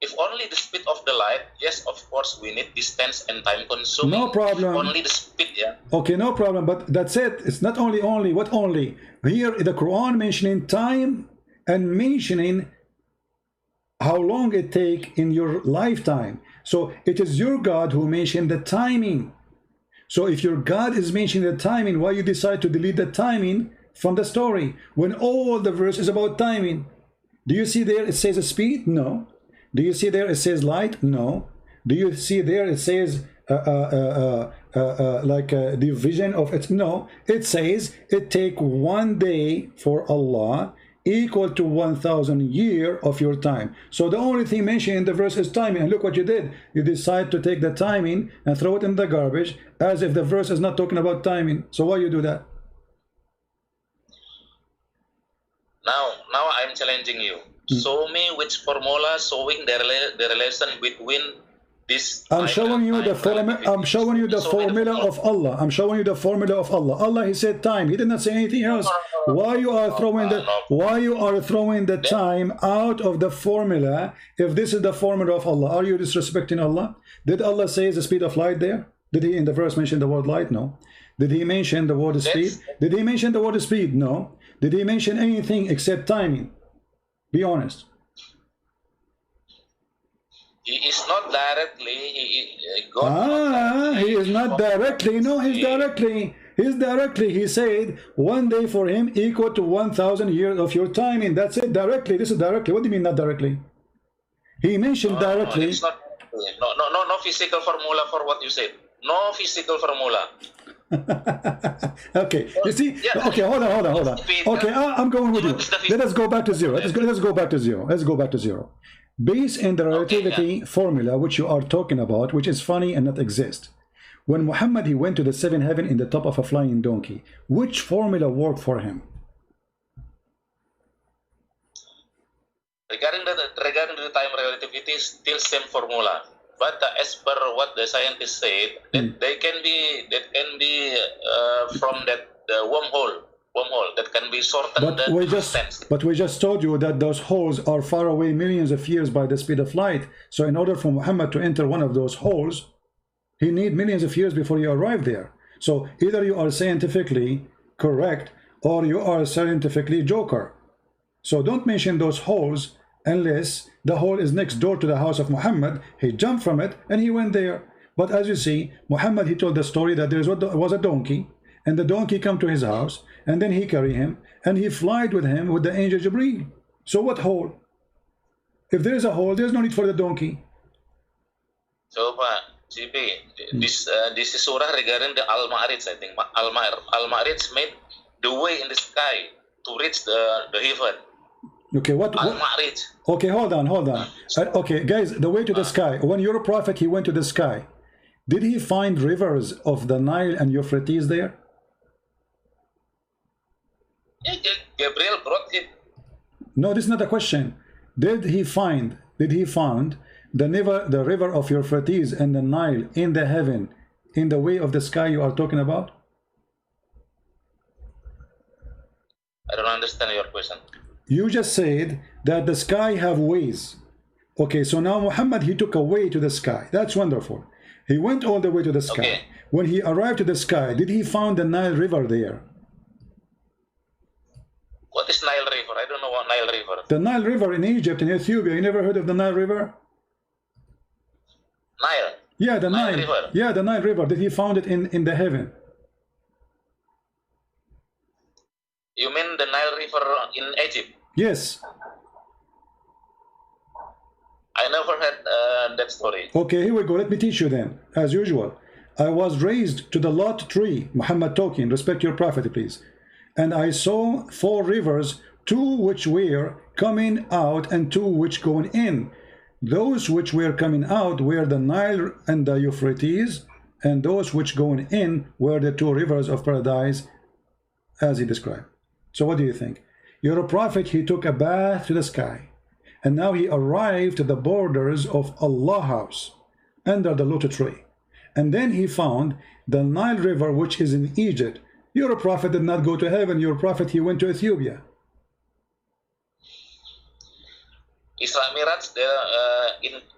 If only the speed of the light, yes, of course, we need distance and time consuming. No problem. If only the speed, yeah. Okay, no problem. But that's it. It's not only. What only? Here, the Quran mentioning time and mentioning how long it take in your lifetime. So it is your God who mentioned the timing. So if your God is mentioning the timing, why you decide to delete the timing from the story when all the verse is about timing? Do you see there it says a speed? No. Do you see there it says light? No. Do you see there it says like a division of it? No. It says it take 1 day for Allah equal to 1,000 years of your time. So the only thing mentioned in the verse is timing. And look what you did. You decide to take the timing and throw it in the garbage as if the verse is not talking about timing. So why you do that? Now I'm challenging you. Show me which formula showing the relation between this. I'm showing you the formula. I'm showing you the formula of Allah. I'm showing you the formula of Allah. Allah, He said time. He did not say anything else. Why you are throwing the time out of the formula if this is the formula of Allah? Are you disrespecting Allah? Did Allah say the speed of light there? Did He in the verse mention the word light? No. Did He mention the word speed? Did He mention the word speed? No. Did He mention anything except timing? Be honest. He is not directly. He is not directly. No, He's directly. He's directly. He said 1 day for Him equal to 1,000 years of your timing. That's it. Directly. This is directly. What do you mean not directly? He mentioned directly. It's not, no physical formula for what you said. No physical formula. Okay, you see, yeah. Okay, hold on. Okay, I'm going with you. Let us go back to zero. Let's go back to zero. Based in the relativity formula which you are talking about, which is funny and not exist. When Muhammad he went to the 7th heaven in the top of a flying donkey, which formula worked for him? Regarding the time relativity, still same formula. But as per what the scientists said, that they can be from the wormhole. wormhole that can be shortened the distance. But we just told you that those holes are far away millions of years by the speed of light. So in order for Muhammad to enter one of those holes, he needs millions of years before you arrive there. So either you are scientifically correct or you are scientifically joker. So don't mention those holes unless the hole is next door to the house of Muhammad. He jumped from it and he went there. But as you see, Muhammad, he told the story that there was a donkey, and the donkey come to his house, and then he carry him, and he flied with him with the angel Jibreel. So what hole? If there is a hole, there's no need for the donkey. So, GP, this is surah regarding the Al-Ma'arij, I think. Al-Ma'arij made the way in the sky to reach the heaven. Okay, what? Al-Ma'arij. Okay, hold on. Okay, guys, the way to the sky. When your prophet, he went to the sky, did he find rivers of the Nile and Euphrates there? Yeah, Gabriel brought it. No, this is not a question. Did he find the river of Euphrates and the Nile in the heaven, in the way of the sky you are talking about? I don't understand your question. You just said that the sky have ways. Okay, so now Muhammad, he took a way to the sky. That's wonderful. He went all the way to the sky. Okay. When he arrived to the sky, did he found the Nile River there? What is Nile River? I don't know what Nile River. The Nile River in Egypt, in Ethiopia. You never heard of the Nile River? Nile? Yeah, the Nile. River. Yeah, the Nile River. Did he found it in the heaven? You mean the Nile River in Egypt? Yes. I never heard that story. Okay, here we go. Let me teach you then, as usual. I was raised to the Lot tree, Muhammad talking, respect your prophet, please. And I saw 4 rivers, 2 which were coming out and 2 which going in. Those which were coming out were the Nile and the Euphrates, and those which going in were the 2 rivers of paradise, as he described. So what do you think? You're a prophet, he took a bath to the sky, and now he arrived to the borders of Allah's house, under the lotus tree. And then he found the Nile River, which is in Egypt. Your prophet did not go to heaven. Your prophet, he went to Ethiopia. Isra Miraj,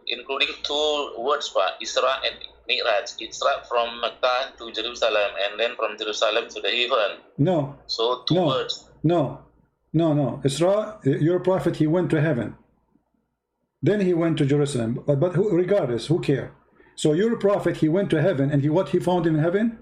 including 2 words, Isra and Miraj. Isra from Mecca to Jerusalem, and then from Jerusalem to the heaven. No. So 2 words. No. Isra, your prophet, he went to heaven. Then he went to Jerusalem. But regardless, who cares? So your prophet, he went to heaven, and what he found in heaven?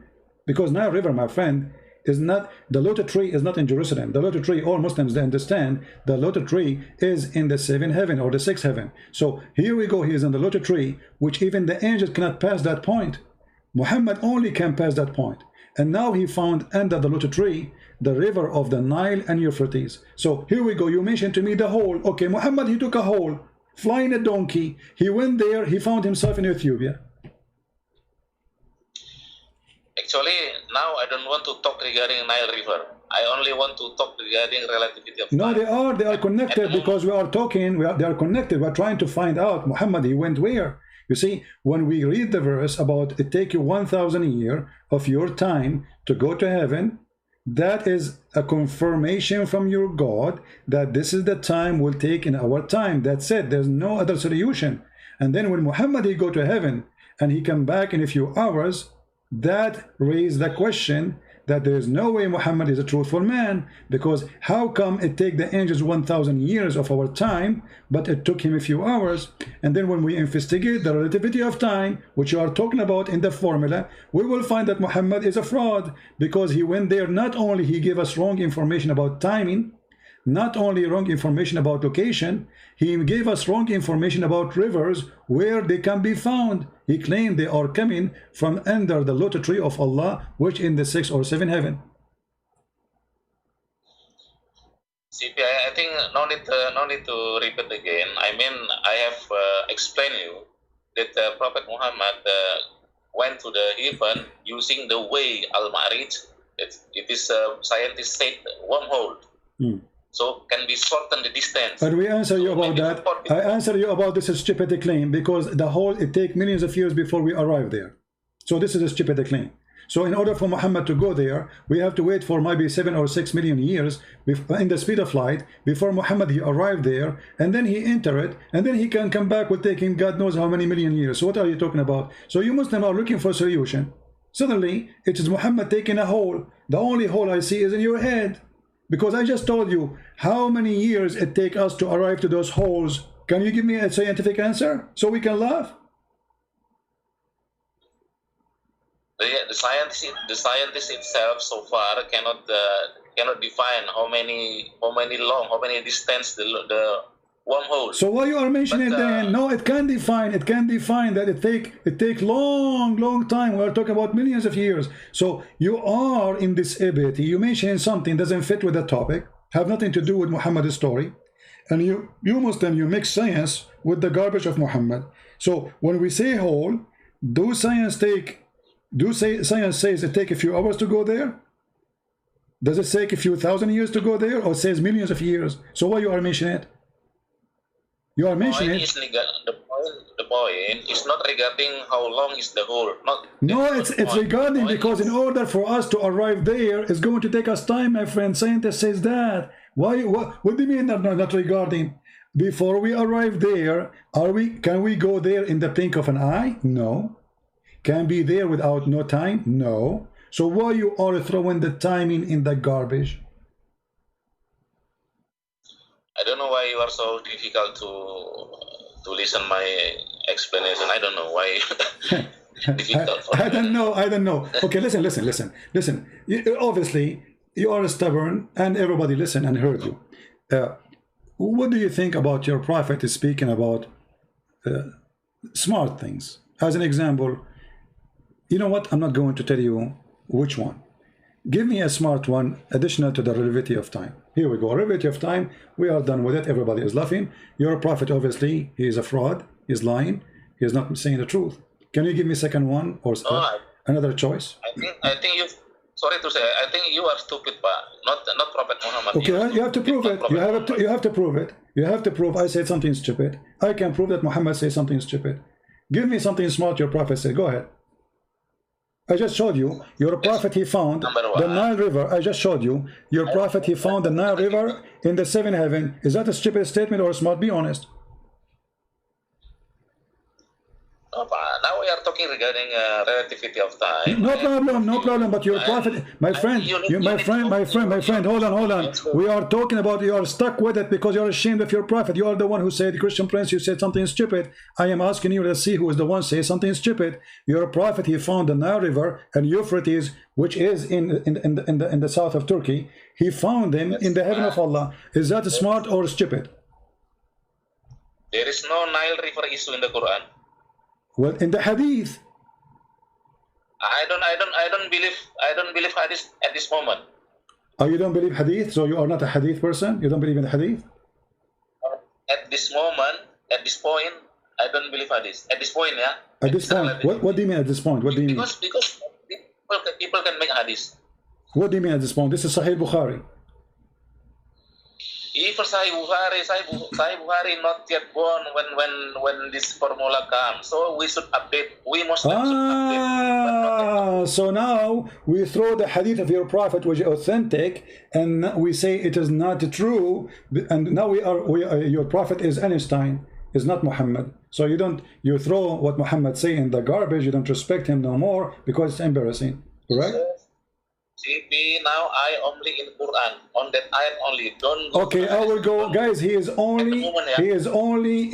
Because Nile River, my friend, is not, the lotus tree is not in Jerusalem. The lotus tree, all Muslims, they understand, the lotus tree is in the 7th heaven or the 6th heaven. So here we go, he is in the lotus tree, which even the angels cannot pass that point. Muhammad only can pass that point. And now he found under the lotus tree the river of the Nile and Euphrates. So here we go, you mentioned to me the hole. Okay, Muhammad, he took a hole, flying a donkey. He went there, he found himself in Ethiopia. Actually, now I don't want to talk regarding Nile River. I only want to talk regarding relativity of time. No, they are connected because we are talking, they are connected. We are trying to find out, Muhammad, he went where? You see, when we read the verse about it take you 1,000 years of your time to go to heaven, that is a confirmation from your God that this is the time we'll take in our time. That's it. There's no other solution. And then when Muhammad, he go to heaven and he come back in a few hours, that raised the question that there is no way Muhammad is a truthful man, because how come it take the angels 1,000 years of our time, but it took him a few hours? And then when we investigate the relativity of time, which you are talking about in the formula, we will find that Muhammad is a fraud, because he went there, not only he gave us wrong information about timing, not only wrong information about location, he gave us wrong information about rivers, where they can be found. He claimed they are coming from under the lotus tree of Allah, which in the 6th or 7th heaven. CP, I think no need to repeat again. I mean, I have explained you that Prophet Muhammad went to the heaven using the way Al-Ma'arij. It is scientists said wormhole. So can be shorten the distance. But we answer you about that. I answer you about this stupid claim, because the whole, it takes millions of years before we arrive there. So this is a stupid claim. So in order for Muhammad to go there, we have to wait for maybe 7 or 6 million years in the speed of light before Muhammad he arrived there, and then he enter it, and then he can come back with taking God knows how many million years. So what are you talking about? So you Muslims are looking for a solution. Suddenly it is Muhammad taking a hole. The only hole I see is in your head, because I just told you how many years it take us to arrive to those holes. Can you give me a scientific answer so we can laugh? The scientist itself so far cannot define how many distance the wormhole. So why you are mentioning it then? No, it can define. It can define that it take long time. We are talking about millions of years. So you are in this ability. You mentioning something doesn't fit with the topic, have nothing to do with Muhammad's story, and you Muslim, you mix science with the garbage of Muhammad. So when we say whole, science says it take a few hours to go there? Does it take a few thousand years to go there, or says millions of years? So why you are mentioning it? You are mentioning it. The point is not regarding how long is the hole. No, it's regarding, because in order for us to arrive there, it's going to take us time, my friend. Scientist says that. Why? What do you mean not regarding? Before we arrive there, can we go there in the blink of an eye? No. Can be there without no time? No. So why you are throwing the timing in the garbage? I don't know why you are so difficult to listen my explanation. I don't know why. Difficult for I don't know. Okay, listen. Obviously, you are stubborn, and everybody listened and heard you. What do you think about your prophet speaking about smart things? As an example, you know what? I'm not going to tell you which one. Give me a smart one additional to the relativity of time. Here we go. Relativity of time. We are done with it. Everybody is laughing. Your prophet, obviously, he is a fraud. He's lying. He is not saying the truth. Can you give me second one or another choice? I think you. Sorry to say, I think you are stupid, but not Prophet Muhammad. Okay, you have to prove it. You have to prove it. You have to prove I said something stupid. I can prove that Muhammad said something stupid. Give me something smart your prophet said. Go ahead. I just showed you your prophet, he found the Nile River. I just showed you your prophet, he found the Nile River in the seventh heaven. Is that a stupid statement or smart? Be honest. Now we are talking regarding relativity of time. No problem. But your prophet, my friend, hold on. We are talking about, you are stuck with it because you are ashamed of your prophet. You are the one who said, Christian Prince, you said something stupid. I am asking you to see who is the one say something stupid. Your prophet, he found the Nile River and Euphrates, which is in the south of Turkey. He found them in the heaven of Allah. Is that smart or stupid? There is no Nile River issue in the Quran. Well, in the hadith. I don't believe hadith at this moment. Oh, you don't believe hadith? So you are not a hadith person? You don't believe in hadith? At this point, I don't believe hadith. At this point, yeah. At this point, what do you mean at this point? What do you mean? Because people can make hadith. What do you mean at this point? This is Sahih Bukhari. Even Sahih Bukhari not yet born when this formula comes. So we should update. We must update. So now we throw the hadith of your prophet, which is authentic, and we say it is not true. And now your prophet is Einstein, is not Muhammad. So you throw what Muhammad say in the garbage. You don't respect him no more because it's embarrassing. Correct? See, now I only in Quran on that ayat only. Don't. Okay, I will go, guys. He is only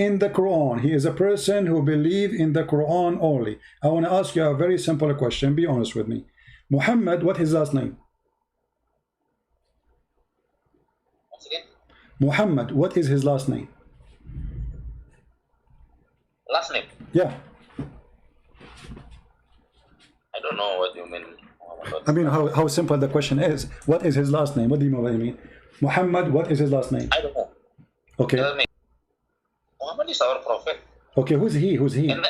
in the Quran. He is a person who believes in the Quran only. I want to ask you a very simple question. Be honest with me. Muhammad, what is his last name? Once again? Muhammad, what is his last name? Last name? Yeah. I don't know what you mean. I mean, how simple the question is. What is his last name? What do you know what I mean? Muhammad, what is his last name? I don't know. Okay. Tell me. Muhammad is our prophet. Okay, who's he? And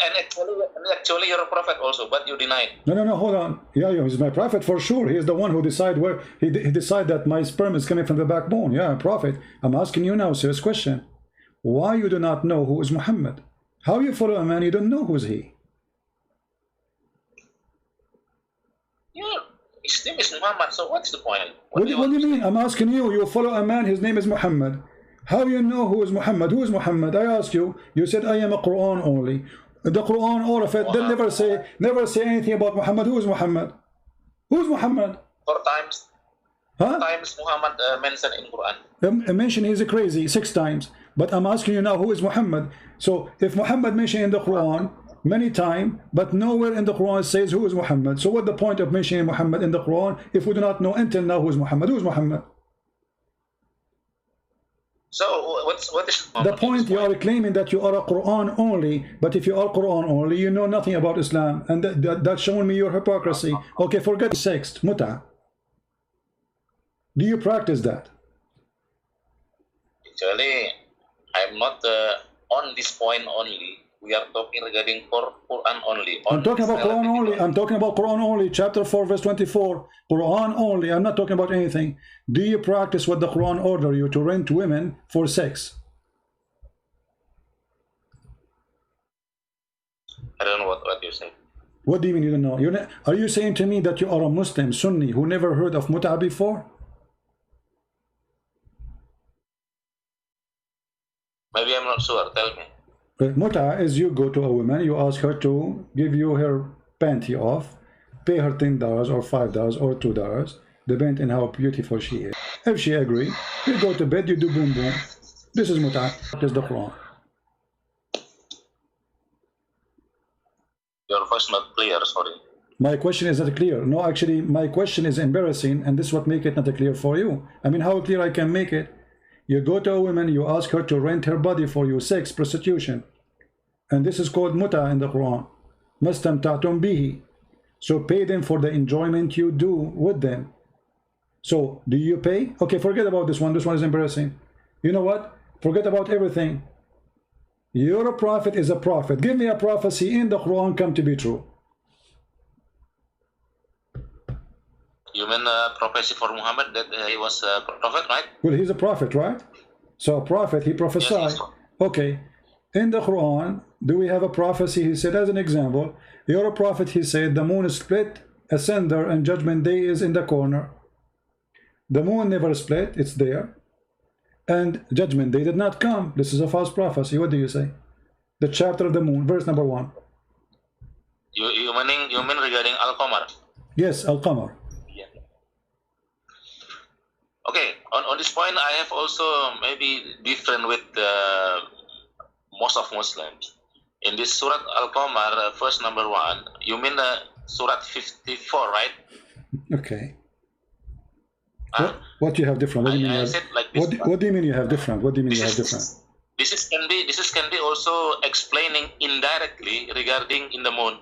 actually you're a prophet also, but you deny. No, hold on. Yeah, he's my prophet for sure. He is the one who decide where he decide that my sperm is coming from the backbone. Yeah, prophet. I'm asking you now, serious question. Why you do not know who is Muhammad? How you follow a man you don't know who's he? His name is Muhammad, so what's the point? What do you mean? I'm asking you. You follow a man, his name is Muhammad. How you know who is Muhammad? Who is Muhammad? I ask you. You said I am a Quran only. The Quran, all of it, they never say anything about Muhammad. Who is Muhammad? Who is Muhammad? 4 times. Huh? 4 times Muhammad mentioned in Quran. Mention he's crazy 6 times. But I'm asking you now, who is Muhammad? So if Muhammad mentioned in the Quran many times, but nowhere in the Quran says who is Muhammad. So what's the point of mentioning Muhammad in the Quran if we do not know until now who is Muhammad? Who is Muhammad? So what is the point? You are claiming that you are a Quran only, but if you are Quran only, you know nothing about Islam, and that's showing me your hypocrisy. Okay, forget sex, muta. Do you practice that? Actually, I'm not on this point only. We are talking regarding Quran only. I'm talking about Quran only. I'm talking about Quran only. Chapter 4, verse 24. Quran only. I'm not talking about anything. Do you practice what the Quran order you to rent women for sex? I don't know what you say. What do you mean you don't know? Are you saying to me that you are a Muslim Sunni who never heard of muta before? Maybe I'm not sure. Tell me. Muta is you go to a woman, you ask her to give you her panty off, pay her $10 or $5 or $2, depending on how beautiful she is. If she agree, you go to bed, you do boom boom. This is muta. This is the Quran. Your voice not clear, sorry. My question is not clear. No, actually, my question is embarrassing, and this is what make it not clear for you. I mean, how clear I can make it? You go to a woman, you ask her to rent her body for you, sex, prostitution. And this is called muta in the Quran. Mastamta'tum bihi. So pay them for the enjoyment you do with them. So, do you pay? Okay, forget about this one. This one is embarrassing. You know what? Forget about everything. Your prophet is a prophet. Give me a prophecy in the Quran come to be true. You mean prophecy for Muhammad that he was a prophet, right? Well, he's a prophet, right? So a prophet, he prophesied. Yes, okay. In the Quran, do we have a prophecy? He said, as an example, you're a prophet, he said, the moon is split asunder and judgment day is in the corner. The moon never split, it's there. And judgment day did not come. This is a false prophecy. What do you say? The chapter of the moon, verse number 1. You mean regarding Al-Qamar? Yes, Al-Qamar. Yeah. Okay, on this point, I have also maybe different with most of Muslims. In this Surat Al-Qamar, verse number 1, you mean Surat 54, right? Okay. What you have different? What do you mean? What do you mean you have different? What do you mean you have different? This can be also explaining indirectly regarding in the moon.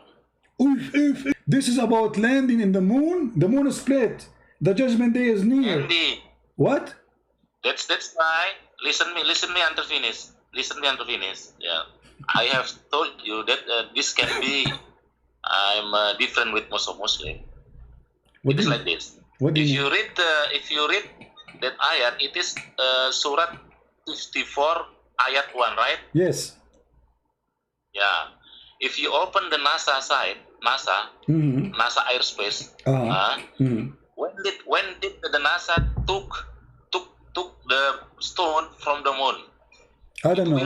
This is about landing in the moon. The moon is split. The judgment day is near. Indeed. What? That's why. Listen me until finish. Listen me until finish. Yeah. I have told you that this can be. I'm different with most of Muslim. It is like this. If you read that ayat, it is Surat 54 ayat 1, right? Yes. Yeah. If you open the NASA site, NASA airspace, when did the NASA took the stone from the moon? I don't know.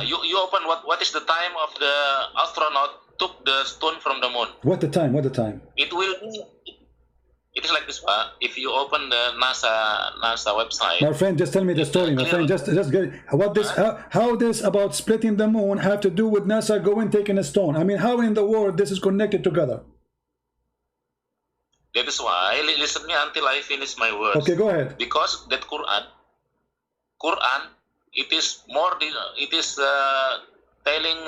You open what is the time of the astronaut took the stone from the moon? What the time? It will be. It is like this. If you open the NASA website. My friend, just tell me the story. My friend, just get how this about splitting the moon have to do with NASA going taking a stone? I mean, how in the world this is connected together? That is why listen me until I finish my words. Okay, go ahead. Because that Quran, it is more. It is telling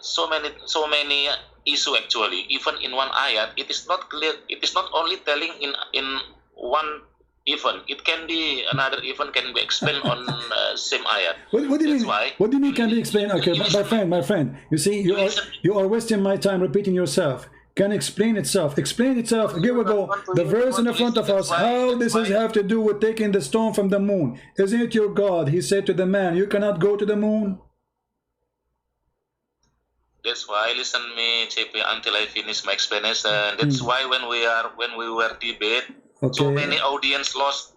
so many issue actually. Even in one ayat, it is not clear. It is not only telling in one event. It can be another event can be explained on same ayat. What do you mean? What do you mean can be explained? Okay, my friend. You see, you are wasting my time repeating yourself. Can explain itself. Explain itself. Here we go. The verse in the front of us. How this has have to do with taking the stone from the moon? Isn't it your God? He said to the man, "You cannot go to the moon." That's why listen me, JP, until I finish my explanation. That's why when we were debate, so many audience lost.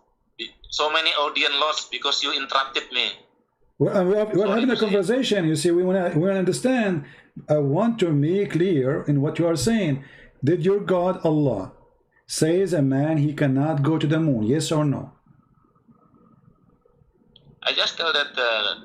So many audience lost because you interrupted me. We're having a conversation. You see, we want to understand. I want to make clear in what you are saying. Did your God Allah says a man he cannot go to the moon? Yes or no? I just tell that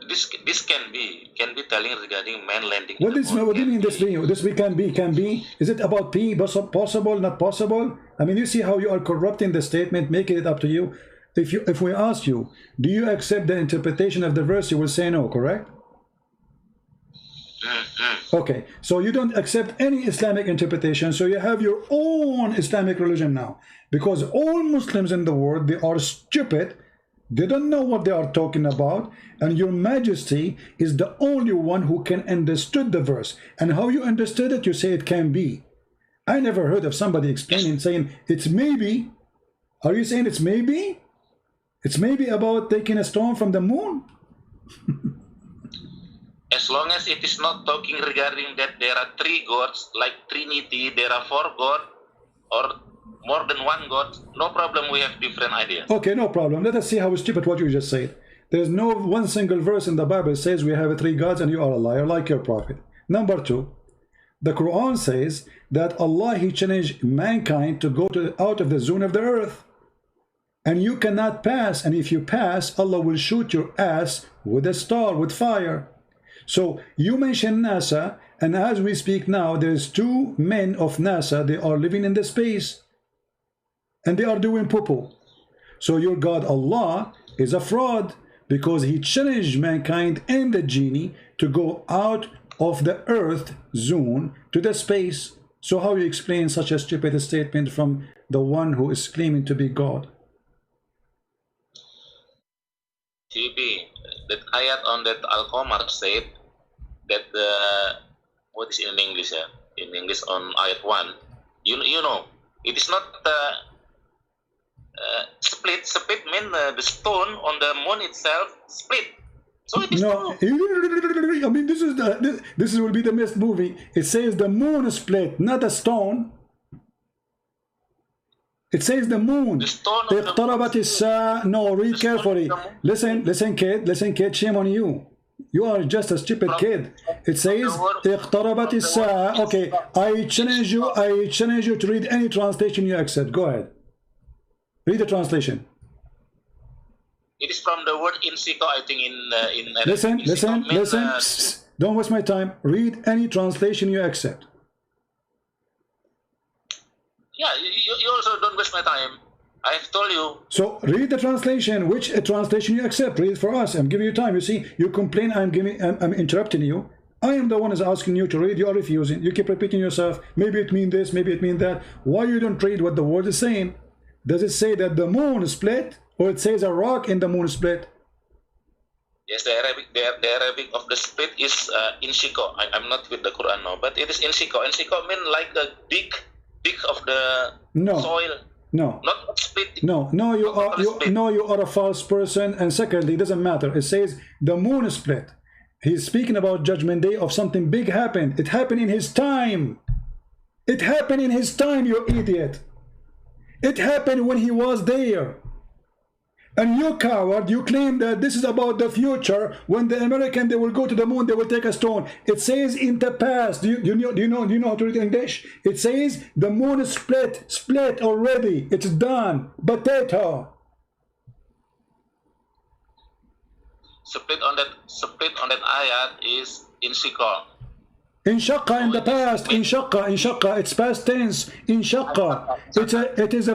this can be telling regarding man landing. What do you mean this be? This we can be? Is it about P? Possible, not possible? I mean, you see how you are corrupting the statement, making it up to you. If we ask you, do you accept the interpretation of the verse, you will say no, correct? Okay, so you don't accept any Islamic interpretation, so you have your own Islamic religion now. Because all Muslims in the world, they are stupid, they don't know what they are talking about, and your Majesty is the only one who can understood the verse. And how you understood it, you say it can be. I never heard of somebody explaining, saying it's maybe. Are you saying it's maybe? It's maybe about taking a stone from the moon? As long as it is not talking regarding that there are three gods, like Trinity, there are four gods, or more than one god, no problem, we have different ideas. Okay, no problem. Let us see how stupid what you just said. There's no one single verse in the Bible says we have three gods and you are a liar like your prophet. Number two, the Quran says that Allah, he challenged mankind to go out of the zone of the earth. And you cannot pass, and if you pass, Allah will shoot your ass with a star, with fire. So you mentioned NASA, and as we speak now, there's two men of NASA, they are living in the space, and they are doing poo-poo. So your God Allah is a fraud, because he challenged mankind and the genie to go out of the earth zone to the space. So how you explain such a stupid statement from the one who is claiming to be God? TB, that ayat on that Al-Qamar said that what is in English? In English on ayat 1, you know, it is not split. Split mean the stone on the moon itself split. So it is no. I mean, this will be the best movie. It says the moon split, not a stone. It says the moon. اقتربت الساعة. No, read carefully. Listen, kid. Shame on you. You are just a stupid kid. It says اقتربت الساعة. Okay, I challenge you to read any translation you accept. Go ahead. Read the translation. It is from the word insiko, I think in listen. Psst, don't waste my time. Read any translation you accept. Yeah, you also don't waste my time. I have told you. So read the translation. Which translation you accept? Read it for us. I'm giving you time. You see, you complain. I'm interrupting you. I am the one who's asking you to read. You are refusing. You keep repeating yourself. Maybe it means this. Maybe it means that. Why you don't read what the word is saying? Does it say that the moon is split, or it says a rock in the moon split? Yes, the Arabic of the split is insiko. I'm not with the Quran now, but it is insiko. Insiko means like a big of the soil. No. Not split. No, you are a false person. And secondly, it doesn't matter. It says the moon is split. He's speaking about Judgment Day of something big happened. It happened in his time. It happened in his time, you idiot. It happened when he was there. And you coward, you claim that this is about the future. When the American, they will go to the moon, they will take a stone. It says in the past. Do you know how to read English? It says the moon is split already. It's done. Potato. Split on that ayat is insiko. Inshaqqa in the past. Inshaqqa. It's past tense. Inshaqqa. It is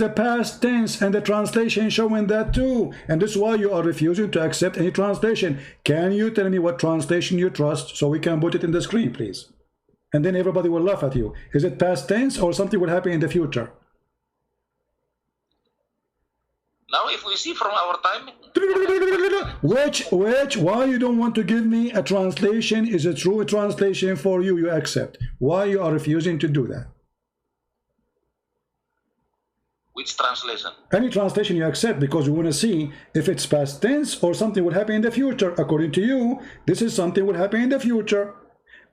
a past tense, and the translation showing that too. And this is why you are refusing to accept any translation. Can you tell me what translation you trust so we can put it in the screen, please? And then everybody will laugh at you. Is it past tense or something will happen in the future? Now, if we see from our time, why you don't want to give me a translation? Is a true translation for you? You accept. Why you are refusing to do that? Which translation? Any translation you accept, because we want to see if it's past tense or something will happen in the future. According to you, this is something will happen in the future.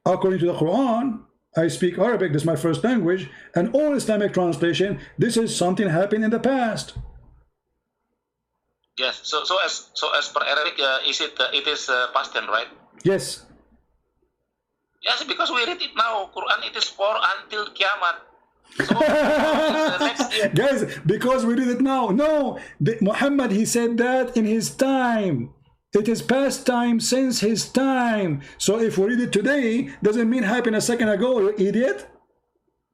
According to the Quran, I speak Arabic, this is my first language, and all Islamic translation, this is something happened in the past. Yes. So as per Arabic, it is past tense, right? Yes. Yes, because we read it now. Quran, it is for until Kiamat. So next year. Guys, because we read it now. No, Muhammad, he said that in his time. It is past time since his time. So if we read it today, doesn't mean happened a second ago, you idiot.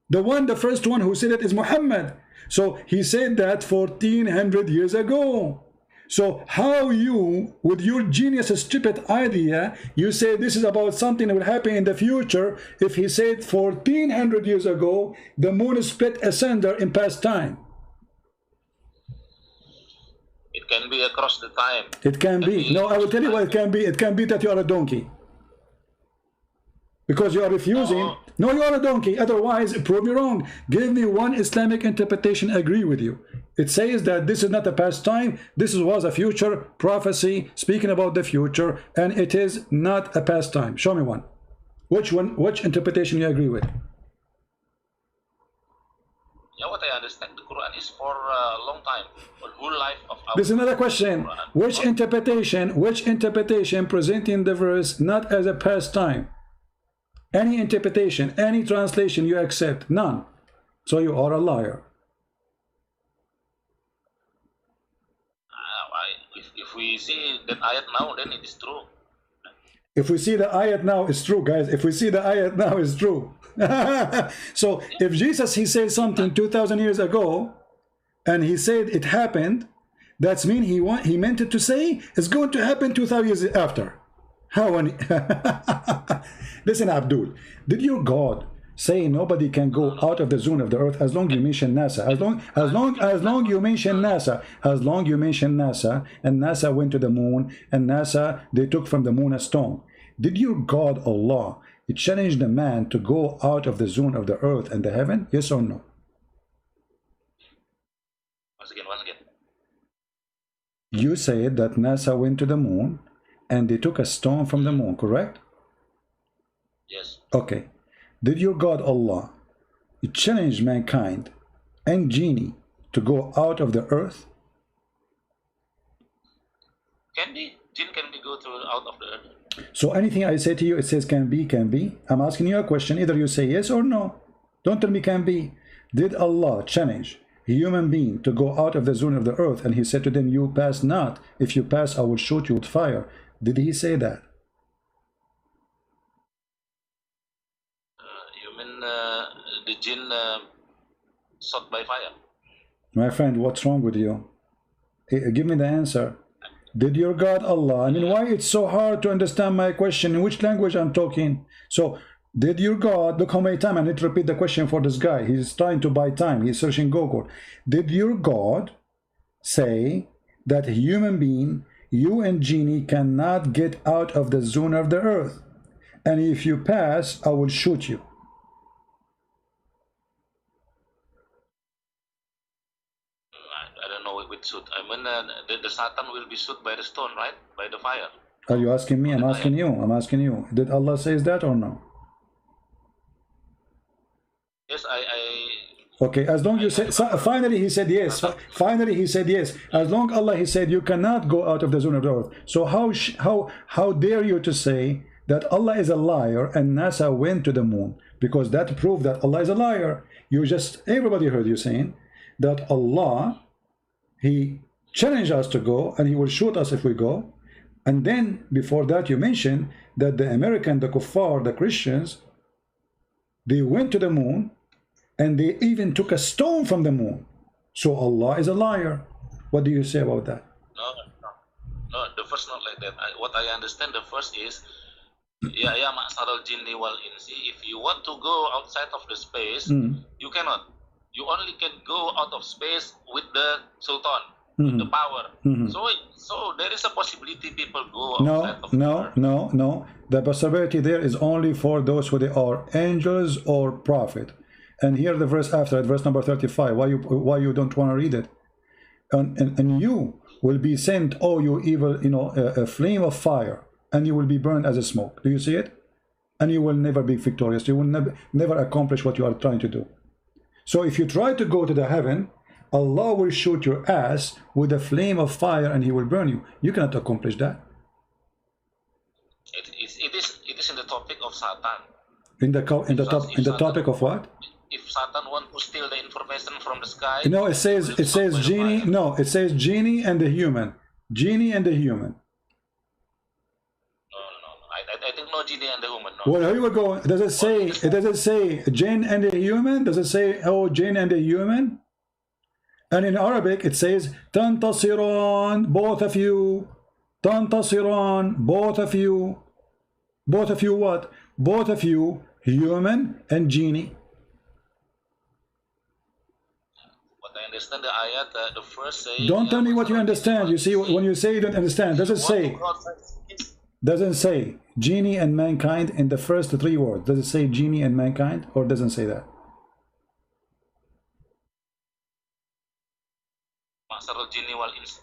The first one who said it is Muhammad. So he said that 1400 years ago. So how you, with your genius stupid idea, you say this is about something that will happen in the future, if he said 1400 years ago, the moon split asunder in past time. It can be across the time. It can be. No, I will tell you what it can be. It can be that you are a donkey. Because you are refusing. No, you are a donkey. Otherwise, prove me wrong. Give me one Islamic interpretation, agree with you. It says that this is not a past time. This was a future prophecy speaking about the future, and it is not a past time. Show me one. Which one? Which interpretation you agree with? Yeah, what I understand, the Quran is for a long time, for whole life of our. This is another question. Which interpretation presenting the verse not as a past time? Any interpretation, any translation you accept? None. So you are a liar. If we see that ayat now, then it is true. If we see the ayat now, it's true, guys. If we see the ayat now, it's true. So if Jesus, he said something 2000 years ago, and he said it happened, that's mean he meant it to say it's going to happen 2000 years after. How many? Listen, Abdul, did your God say nobody can go out of the zone of the earth as long you mention NASA? As long you mention NASA, and NASA went to the moon, and NASA, they took from the moon a stone. Did your God Allah challenge the man to go out of the zone of the earth and the heaven? Yes or no? Once again. You said that NASA went to the moon and they took a stone from the moon, correct? Yes. Okay. Did your God Allah challenge mankind and genie to go out of the earth? Can be. Jinn can be go through out of the earth. So anything I say to you, it says can be, can be. I'm asking you a question. Either you say yes or no. Don't tell me can be. Did Allah challenge a human being to go out of the zone of the earth, and he said to them, you pass not. If you pass, I will shoot you with fire. Did he say that? You mean the jinn shot by fire? My friend, what's wrong with you? Give me the answer. Did your God Allah, I mean, why it's so hard to understand my question? In which language I'm talking? So, did your God, look how many times I need to repeat the question for this guy. He's trying to buy time. He's searching Google. Did your God say that a human being, you and genie, cannot get out of the zone of the earth? And if you pass, I will shoot you. I don't know with shoot. I mean, the Satan will be shoot by the stone, right? By the fire. Are you asking me? I'm asking you. I'm asking you. Did Allah say that or no? Yes, Okay, as long as you said, so finally he said yes. Finally he said yes. As long Allah, he said you cannot go out of the zone of the earth. So how dare you to say that Allah is a liar and NASA went to the moon? Because that proved that Allah is a liar. You just, everybody heard you saying that Allah, he challenged us to go and he will shoot us if we go. And then before that you mentioned that the American, the kuffar, the Christians, they went to the moon and they even took a stone from the moon. So Allah is a liar. What do you say about that? No, the first not like that. What I understand, the first is, ya ma'saral jinni wal insi, if you want to go outside of the space, you cannot. You only can go out of space with the sultan, with the power. So there is a possibility people go outside of the earth. No. The possibility there is only for those who they are angels or prophet. And here the verse after it, verse number 35. Why you don't want to read it? And you will be sent, oh you evil, a flame of fire, and you will be burned as a smoke. Do you see it? and you will never be victorious. You will never accomplish what you are trying to do. So if you try to go to the heaven, Allah will shoot your ass with a flame of fire and he will burn you. You cannot accomplish that. It is in the topic of Satan. In the topic of what? If Satan wants to steal the information from the sky, no, it says genie. No, it says genie and the human. Genie and the human. No. I think no genie and the human. No. Well, here we go. Does it say? Does it say jinn and the human? Does it say oh jinn and the human? And in Arabic it says tantasiran, both of you. Tantasiran, both of you. Both of you what? Both of you, human and genie. What I understand the ayat, the first say. Don't tell me what you understand. You see, when you say you don't understand, does it say? Doesn't say genie and mankind in the first three words. Does it say genie and mankind, or doesn't say that?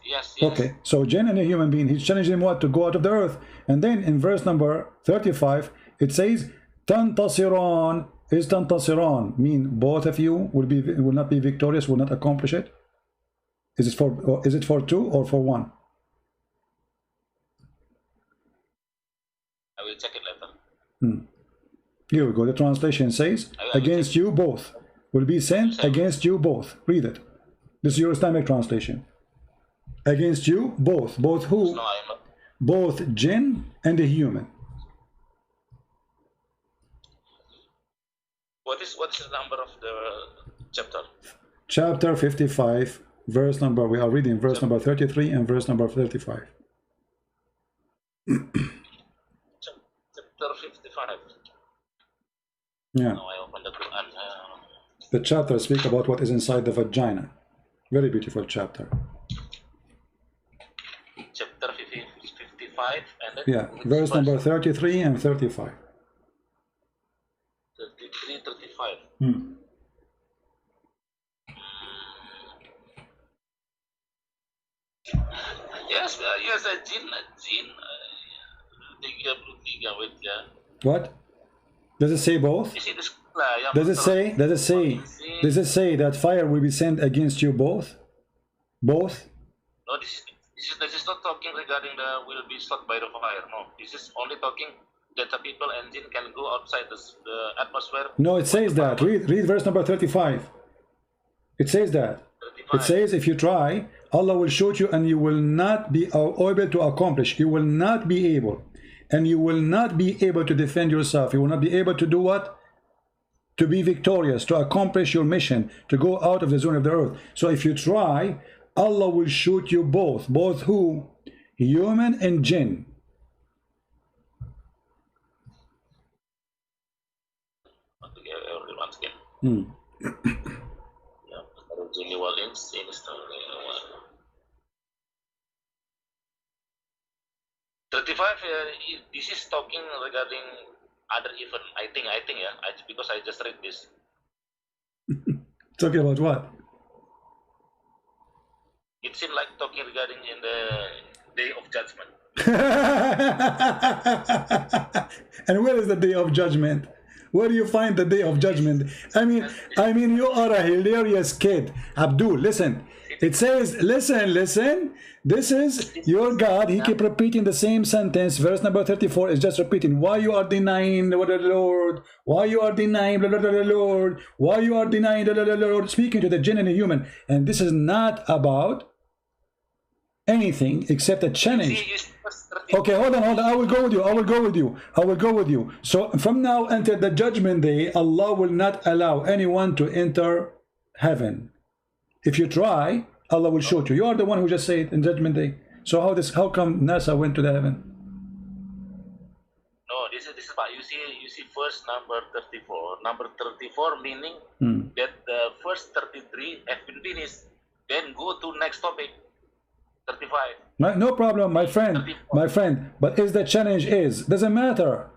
Yes. Okay, so jinn and a human being, he's challenging him what? To go out of the earth. And then in verse number 35 it says tantasiran. Is tantasiran mean both of you will not be victorious, will not accomplish it? Is it for two or for one? I will check it later. Here we go. The translation says against you both will be sent against you both. Read it. This is your Islamic translation. Against you both. Both who? No, I'm not. Both jinn and the human. What is the number of the chapter? Chapter 55, verse number, we are reading verse number 33 and verse number 35. Chapter 55. Yeah. No, I opened the Quran. The chapter speaks about what is inside the vagina. Very beautiful chapter. Chapter 55 and then Yeah, verse number 33 and 35. 33, 35. Yes, jinn, What? Does it say both? Does it say that fire will be sent against you both? Both? No, this is not talking regarding the will be struck by the fire. No, this is only talking that the people and jinn can go outside the atmosphere. No, it says that. Read verse number 35. It says that. 35. It says if you try, Allah will shoot you and you will not be able to accomplish. You will not be able. And you will not be able to defend yourself. You will not be able to do what? To be victorious, to accomplish your mission, to go out of the zone of the earth. So if you try, Allah will shoot you both. Both who? Human and jinn. Once again. Yeah, 35. This is talking regarding other event. I think, because I just read this. Talking about what? It seemed like talking regarding in the day of judgment. And where is the day of judgment? Where do you find the day of judgment? I mean, you are a hilarious kid. Abdul, listen. It says, listen. This is your God. He keep repeating the same sentence. Verse number 34 is just repeating. Why you are denying the Lord? Why you are denying the Lord? Why you are denying the Lord? Speaking to the jinn and the human. And this is not about anything except a challenge. Okay, hold on. I will go with you. So from now until the judgment day, Allah will not allow anyone to enter heaven. If you try, Allah will shoot you. You are the one who just said in judgment day. So how come NASA went to the heaven? No, this is about you see first number 34. Number 34 meaning that the first 33 have been finished. Then go to next topic. 35. No problem, my friend. But is the challenge doesn't matter.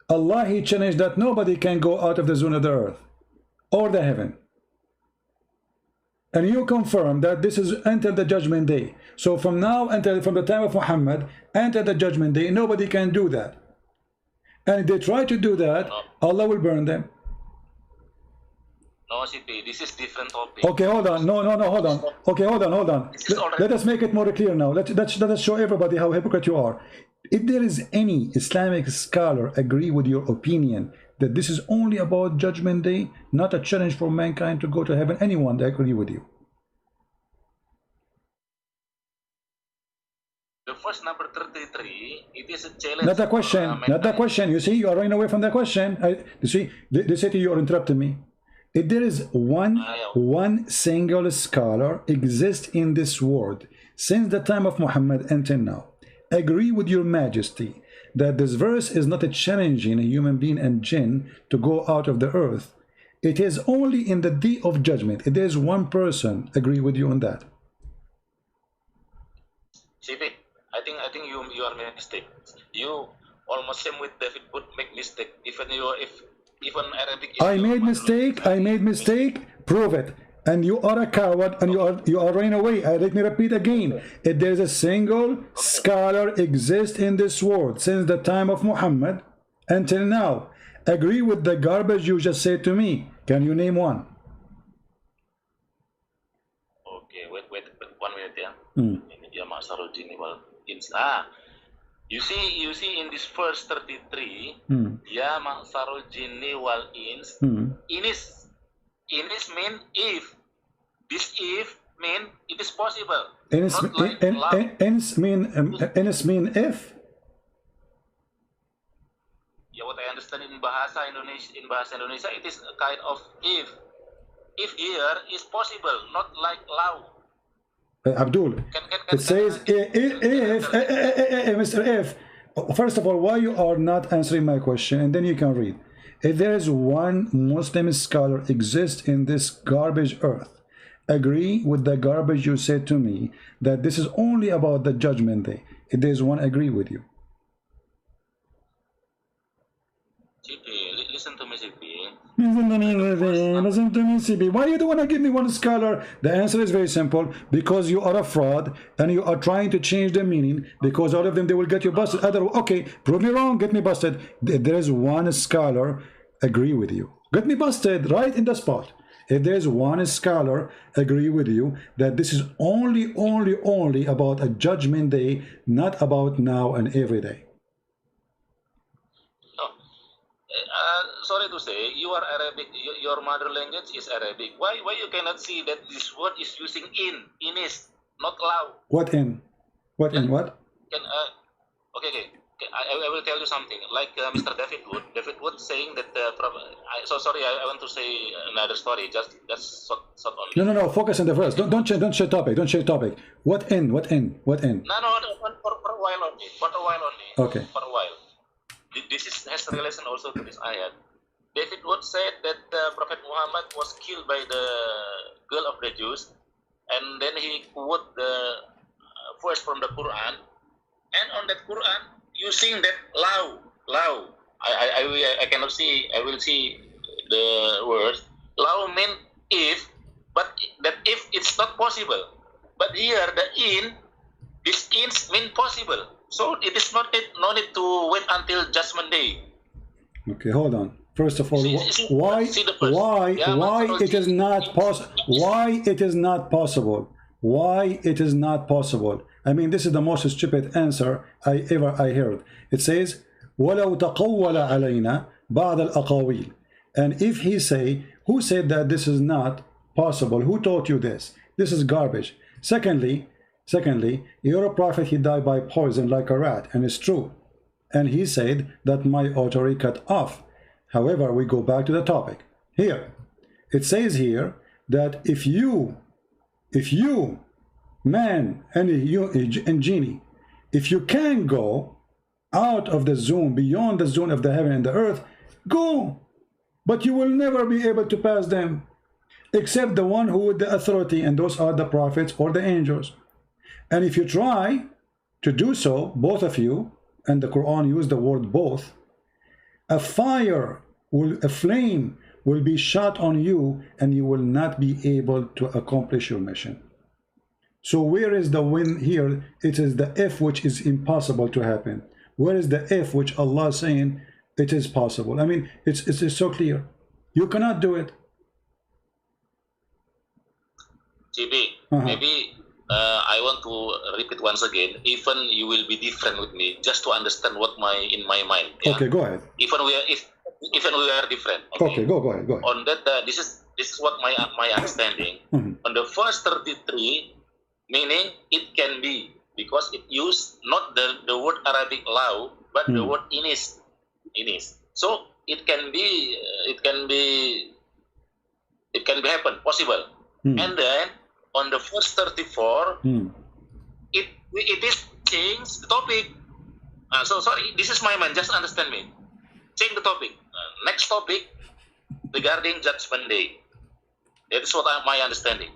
Allah, He challenged that nobody can go out of the zone of the earth or the heaven. And you confirm that this is until the judgment day. So from now until from the time of Muhammad until the judgment day, nobody can do that. And if they try to do that, Allah will burn them. No, CP, this is different topic. Okay, hold on. No, hold on. Okay, hold on. Let us make it more clear now. Let us show everybody how hypocrite you are. If there is any Islamic scholar agree with your opinion that this is only about Judgment Day, not a challenge for mankind to go to heaven, anyone that agree with you? The first number 33, it is a challenge. Not a question. Not a question. You see, you are running away from the question. You see, they say to you, you're interrupting me. If there is one single scholar exists in this world since the time of Muhammad until now, agree with your majesty that this verse is not a challenging a human being and jinn to go out of the earth. It is only in the day of judgment. If there is one person agree with you on that. CP, I think you are making mistake. You almost same with David would make mistake. Even Arabic. I made mistake. Prove it. And you are a coward, and you are running away. Let me repeat again. If there is a single scholar exists in this world since the time of Muhammad until now, agree with the garbage you just said to me. Can you name one? Okay, wait 1 minute, yeah. You see in this verse 33, Ya ma'sarul jinni wal ins, inis mean if. This if mean it is possible. Ins mean if? Yeah, what I understand in Bahasa Indonesia, it is a kind of if. If here is possible, not like law. Abdul, it says if, Mr. F. First of all, why you are not answering my question, and then you can read. If there is one Muslim scholar exists in this garbage earth, agree with the garbage you said to me that this is only about the Judgment Day. If there is one, agree with you. CP, listen to me, CP. Listen to me, CP. Why you don't want to give me one scholar? The answer is very simple. Because you are a fraud and you are trying to change the meaning. Because all of them, they will get you busted. Okay, prove me wrong, get me busted. If there is one scholar, agree with you. Get me busted right in the spot. If there's one scholar agree with you that this is only about a Judgment Day, not about now and every day. Sorry to say, you are Arabic. Your mother language is Arabic. Why you cannot see that this word is using is not law? What in? What in what? Okay. I will tell you something. Like Mr. David Wood saying that. So sorry, I want to say another story. Just short only. No. Focus on the verse. Don't change topic. Don't change topic. What in? No. For a while only. Okay. For a while. This has relation also to this ayat. David Wood said that Prophet Muhammad was killed by the girl of the Jews, and then he quote the verse from the Quran, and on that Quran using that law. I cannot see. I will see the words. Law mean if, but that if it's not possible. But here this ins mean possible. So it is no need to wait until Judgment Day. Okay, hold on. First of all, why it is not possible? Why it is not possible? Why it is not possible? I mean, this is the most stupid answer I heard. It says, وَلَوْ تَقَوَّلَ عَلَيْنَا بَعْضَ الْأَقَاوِيلِ. And if he say, who said that this is not possible? Who taught you this? This is garbage. Secondly, your prophet, he died by poison like a rat, and it's true. And he said that my artery cut off. However, we go back to the topic. Here, it says here that if you, man and genie, if you can go out of the zone, beyond the zone of the heaven and the earth, go. But you will never be able to pass them, except the one who with the authority, and those are the prophets or the angels. And if you try to do so, both of you, and the Quran used the word both, a flame will be shot on you, and you will not be able to accomplish your mission. So where is the win here? It is the if which is impossible to happen. Where is the if which Allah is saying it is possible. I mean, it's so clear. You cannot do it. GB, maybe I want to repeat once again. Even you will be different with me, just to understand what in my mind. Yeah? Okay, go ahead. Even we are different. Okay, go ahead. On that, this is what my understanding. On the first 33, meaning it can be, because it used not the word Arabic law, but the word inis. So it can be happen, possible. And then on the first 34, it is change the topic. So sorry, this is my mind. Just understand me. Change the topic. Next topic regarding Judgment Day. That is what my understanding.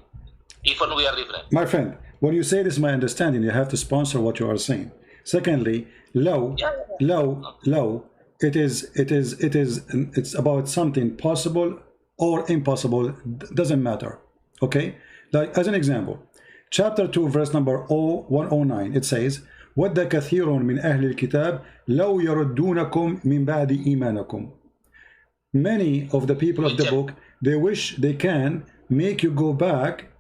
Even we are different. My friend, when you say this is my understanding, you have to sponsor what you are saying. Secondly, low. It's about something possible or impossible. Doesn't matter. Okay. Like as an example, chapter 2, verse number 109. It says, وَدَّ كَثِيرٌ مِنْ أَهْلِ الْكِتَابِ لَوْ يَرُدُّونَكُمْ مِنْ بَعْدِ إِيمَانَكُمْ. Many of the people of the book, they wish they can make you go back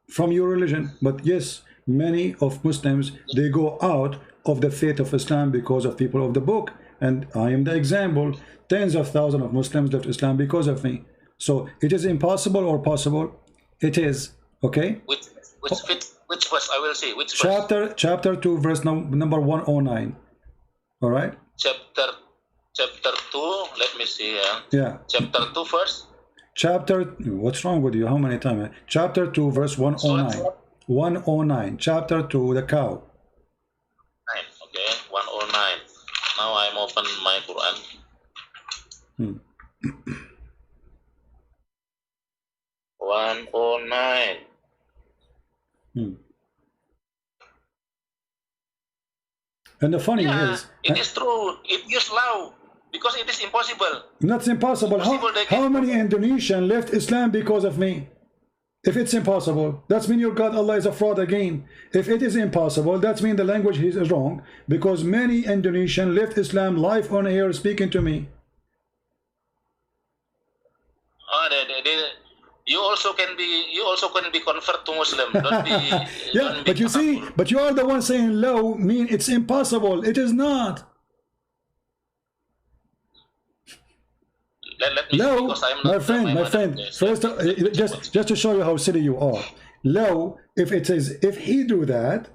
from your religion. But yes, many of Muslims, they go out of the faith of Islam because of people of the book. And I am the example. Tens of thousands of Muslims left Islam because of me. So it is impossible or possible? It is. Okay? Which verse I will say? Which verse? Chapter 2, verse number 109. All right? Chapter 2, let me see. Yeah. Chapter 2 first. What's wrong with you? How many times? Chapter 2, verse 109. 109. Chapter 2, the cow. Okay, 109. Now I'm open my Quran. 109. And the funny is, it is true. It is law because it is impossible. That's impossible. How many Indonesians left Islam because of me? If it's impossible, that's mean your God Allah is a fraud again. If it is impossible, that's mean the language is wrong, because many Indonesians left Islam live on air speaking to me. You also can be convert to Muslim. Don't be. Yeah, but you see, but you are the one saying low mean it's impossible. It is not. Let me low, because I'm not my friend. First, just to show you how silly you are. Low, if he do that,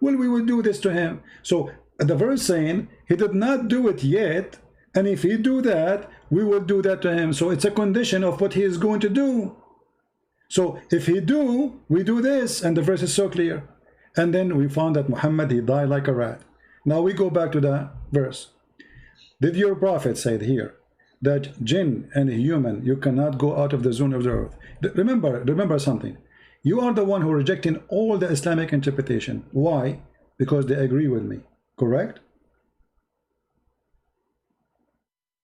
well, we will do this to him. So the verse saying he did not do it yet. And if he do that, we will do that to him. So it's a condition of what he is going to do. So if he do, we do this. And the verse is so clear. And then we found that Muhammad, he died like a rat. Now we go back to the verse. Did your prophet say here that jinn and human, you cannot go out of the zone of the earth? Remember something. You are the one who rejecting all the Islamic interpretation. Why? Because they agree with me. Correct?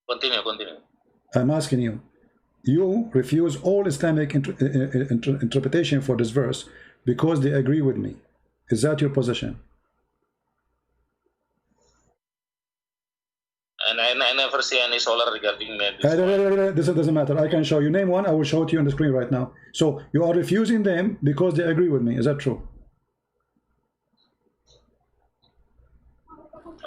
Continue. I'm asking you. You refuse all Islamic interpretation for this verse because they agree with me. Is that your position? And I never see any solar regarding this. This doesn't matter. I can show you. Name one. I will show it to you on the screen right now. So you are refusing them because they agree with me. Is that true?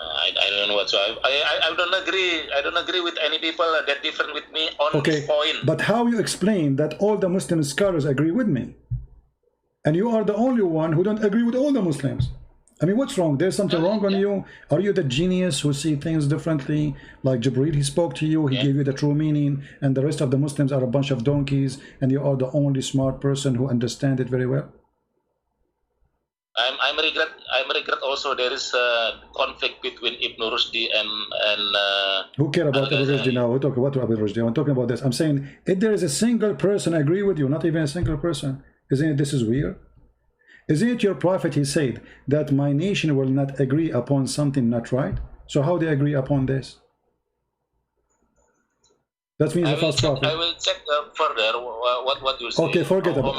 I don't know what. So I don't agree. I don't agree with any people that different with me on this point. But how you explain that all the Muslim scholars agree with me, and you are the only one who don't agree with all the Muslims? I mean, what's wrong? There's something wrong on you? Are you the genius who see things differently? Like Jibreel, he spoke to you, he gave you the true meaning, and the rest of the Muslims are a bunch of donkeys, and you are the only smart person who understands it very well? I regret also there is a conflict between Ibn Rushdi and who care about Ibn Rushdi now? We talk about Ibn Rushdi. I'm talking about this. I'm saying if there is a single person agree with you, not even a single person, isn't it this is weird? Isn't it your prophet, he said that my nation will not agree upon something not right? So how they agree upon this? That means the false prophet. I will check further what you say. Okay, forget about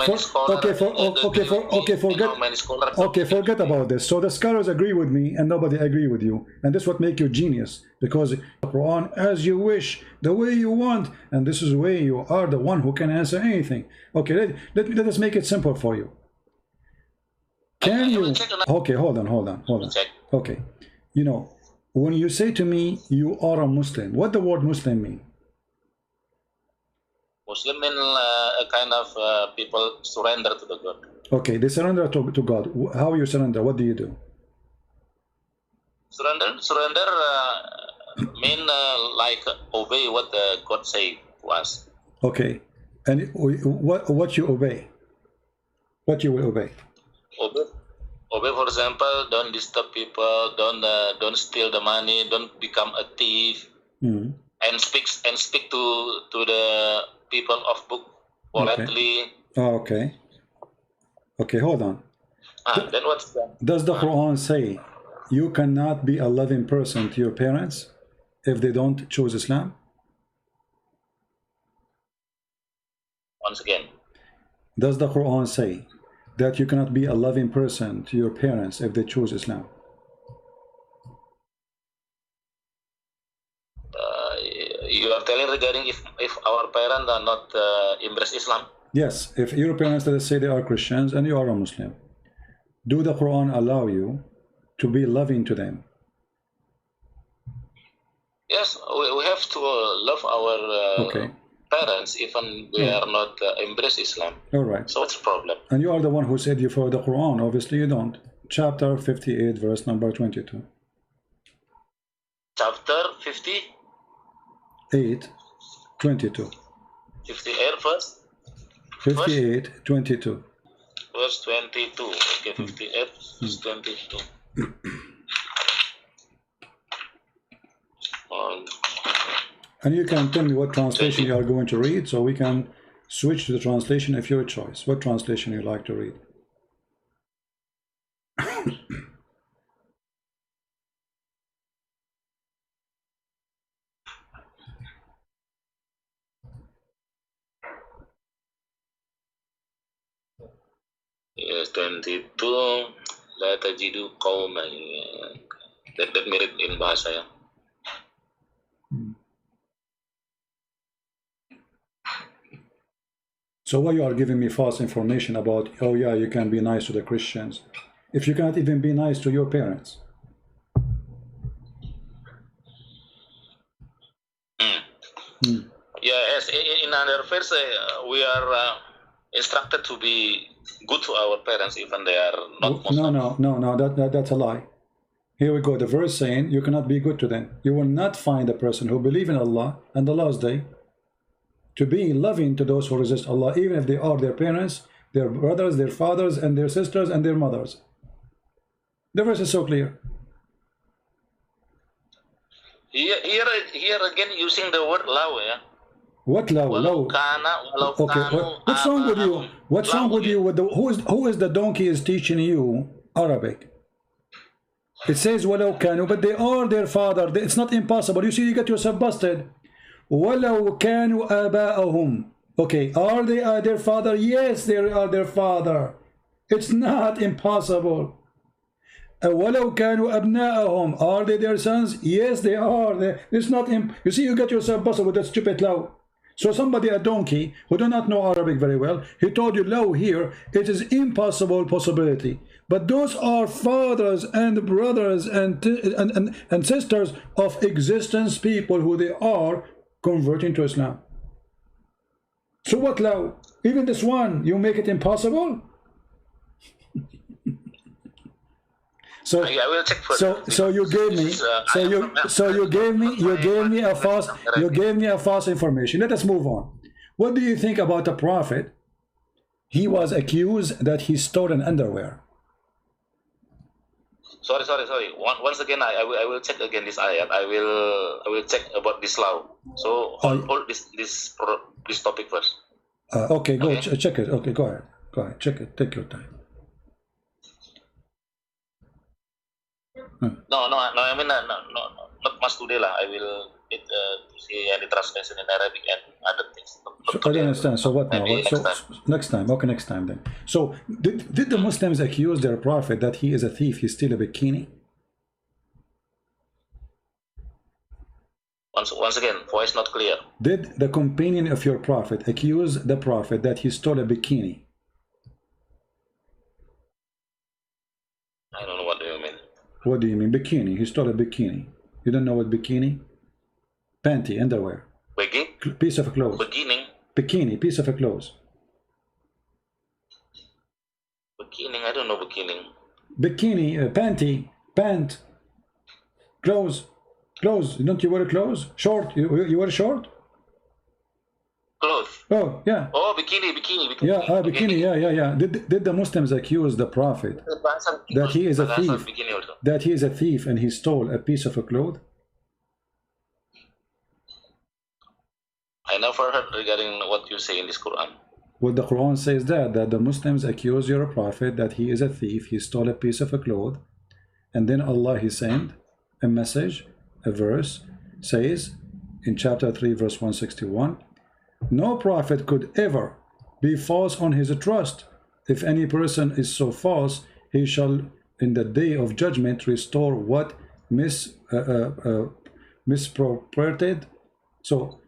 forget about this. So the scholars agree with me and nobody agree with you, and this is what make you genius, because the Quran as you wish, the way you want, and this is the way you are the one who can answer anything. Okay, let us make it simple for you. Can you? Okay, hold on. Okay, you know, when you say to me you are a Muslim, what the word Muslim mean? Muslim mean a kind of people surrender to the God. Okay, they surrender to God. How you surrender? What do you do? Surrender mean like obey what God say to us. Okay, and what you obey? What you will obey? Obey, for example, don't disturb people, don't steal the money, don't become a thief, and speak to the people of book politely. Okay. Okay, hold on. Then what's that? Does the Quran say you cannot be a loving person to your parents if they don't choose Islam? Once again. Does the Quran say that you cannot be a loving person to your parents if they choose Islam? You are telling regarding if our parents are not embrace Islam? Yes, if your parents, let's say they are Christians and you are a Muslim, do the Quran allow you to be loving to them? Yes, we have to love our parents even they are not embrace Islam. All right. So what's the problem? And you are the one who said you follow the Quran. Obviously you don't. Chapter 58, verse number 22. Chapter 50? 8, 22. 58 verse? 58, 22. Verse 22. Okay, 58, verse 22. And you can tell me what translation you are going to read, so we can switch to the translation of your choice. What translation you like to read? Yes, 22. La tajidu qawman. That mirip in bahasa ya. So why you are giving me false information about, oh yeah, you can be nice to the Christians, if you cannot even be nice to your parents? Yes, in another verse, we are instructed to be good to our parents even they are not Muslim. No, that's a lie. Here we go, the verse saying you cannot be good to them. You will not find a person who believes in Allah and the last day to be loving to those who resist Allah, even if they are their parents, their brothers, their fathers, and their sisters, and their mothers. The verse is so clear. Here again using the word law, yeah? What law? Okay, what's wrong with you? What's wrong with you? With who is the donkey is teaching you Arabic? It says walau kanu, but they are their father. It's not impossible. You see, you get yourself busted. Walau kanu aba'ahum. Okay, are they their father? Yes, they are their father. It's not impossible. Walau kanu abna'ahum. Are they their sons? Yes, they are. It's not. You see, you get yourself busted with that stupid law. So somebody, a donkey, who do not know Arabic very well, he told you law here, it is impossible possibility. But those are fathers and brothers and sisters of existence people who they are converting to Islam. So what law? Even this one, you make it impossible? So I will check for so you gave me you gave me a false information. Let us move on. What do you think about the Prophet? He was accused that he stole an underwear. Sorry. Once again, I will check again this ayat. I will check about this law. So hold this topic first. Okay, go check it. Okay, go ahead, check it. Take your time. No. I mean, no. not much today lah. I will need to see any translation in Arabic and other things. So I don't understand. So what now? Maybe So next time. next time. Okay, next time then. So did the Muslims accuse their prophet that he is a thief? He steal a bikini? Once again, voice not clear. Did the companion of your prophet accuse the prophet that he stole a bikini? I don't know what do you mean. What do you mean bikini? He stole a bikini. You don't know what bikini? Panty, underwear, piece of clothes. Beginning. Bikini, piece of a clothes. Beginning. I don't know beginning. Bikini, panty, pant, clothes, clothes. Don't you wear clothes? Short. You wear short? Clothes. Oh yeah. Oh, bikini. Yeah, bikini. Yeah. Did the Muslims accuse the prophet that he is a thief? That he is a thief and he stole a piece of a cloth? I never heard regarding what you say in this Quran. Well, the Quran says that the Muslims accuse your prophet that he is a thief, he stole a piece of a cloth, and then Allah he sent a message, a verse, says in chapter 3 verse 161, no prophet could ever be false on his trust. If any person is so false, he shall in the day of judgment restore what misappropriated. So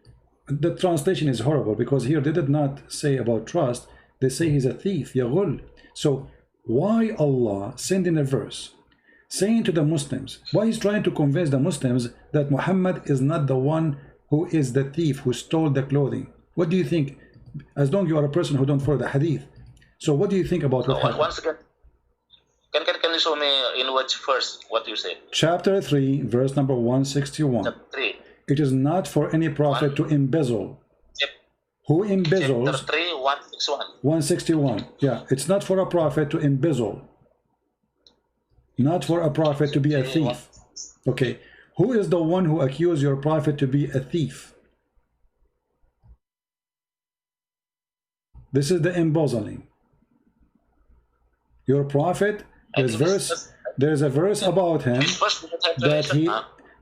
the translation is horrible because here they did not say about trust, they say he's a thief, yaghul. So why Allah sending a verse saying to the Muslims, why he's trying to convince the Muslims that Muhammad is not the one who is the thief who stole the clothing? What do you think? As long as you are a person who don't follow the hadith, so what do you think about what happened? Once again, can you show me in which verse what you said? Chapter 3 verse number 161. Chapter 3. It is not for any prophet to embezzle. Yep. Who embezzles? Chapter 3, 161. 161. Yeah, it's not for a prophet to embezzle. Not for a prophet to be a thief. Okay. Who is the one who accused your prophet to be a thief? This is the embezzling. Your prophet, there's a verse about him that he.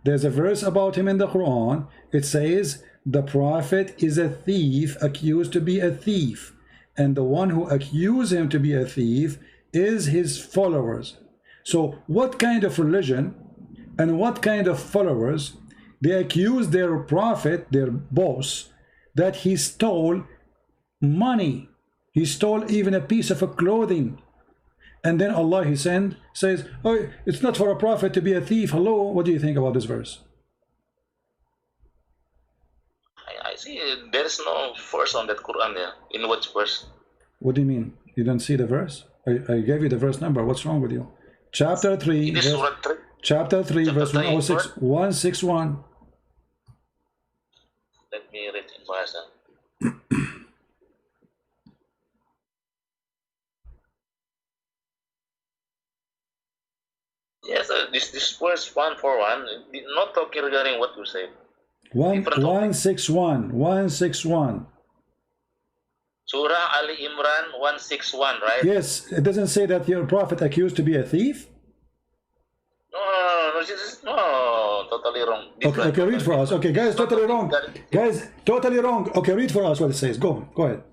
There's a verse about him in the Quran. It says the prophet is a thief, accused to be a thief, and the one who accused him to be a thief is his followers. So what kind of religion and what kind of followers, they accuse their prophet, their boss, that he stole money, he stole even a piece of a clothing, and then Allah he says, oh, it's not for a prophet to be a thief. Hello, what do you think about this verse? I see there is no verse on that Quran there. In which verse? What do you mean? You don't see the verse? I gave you the verse number. What's wrong with you? Chapter 3, chapter 3 verse 106, 161. Let me read in verse. Yes, this verse 141 not talking regarding what you said. 161, 161. Surah Ali Imran 161, right? Yes, it doesn't say that your prophet accused to be a thief. No, this is totally wrong. Okay, read for us. Okay, guys, totally wrong. Guys, totally wrong. Okay, read for us what it says. Go ahead.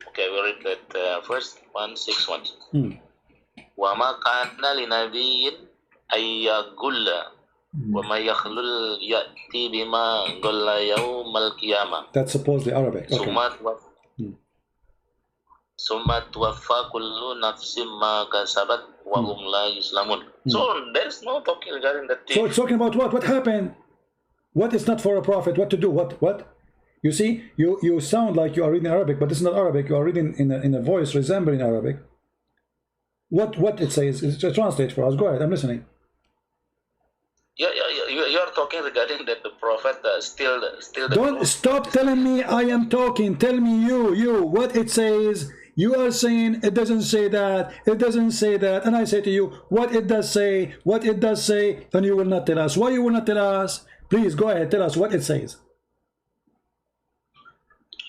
Okay, we read that first 161. وما كان لنبي أن يغل وما يخلل يأتي بما غل يوم القيامة. That's supposedly Arabic. Okay. ثم توفى كل نفس ما كسبت وهم لا يظلمون. So there is no talking regarding that thing. So it's talking about what? What happened? What is not for a prophet? What to do? What? You see, you sound like you are reading Arabic, but this is not Arabic. You are reading in a voice resembling Arabic. What it says is just translate for us. Go ahead, I'm listening. You are talking regarding that the prophet still. Don't stop telling me I am talking. Tell me you what it says. You are saying it doesn't say that. It doesn't say that, and I say to you what it does say. What it does say, and you will not tell us. Why you will not tell us? Please go ahead, tell us what it says.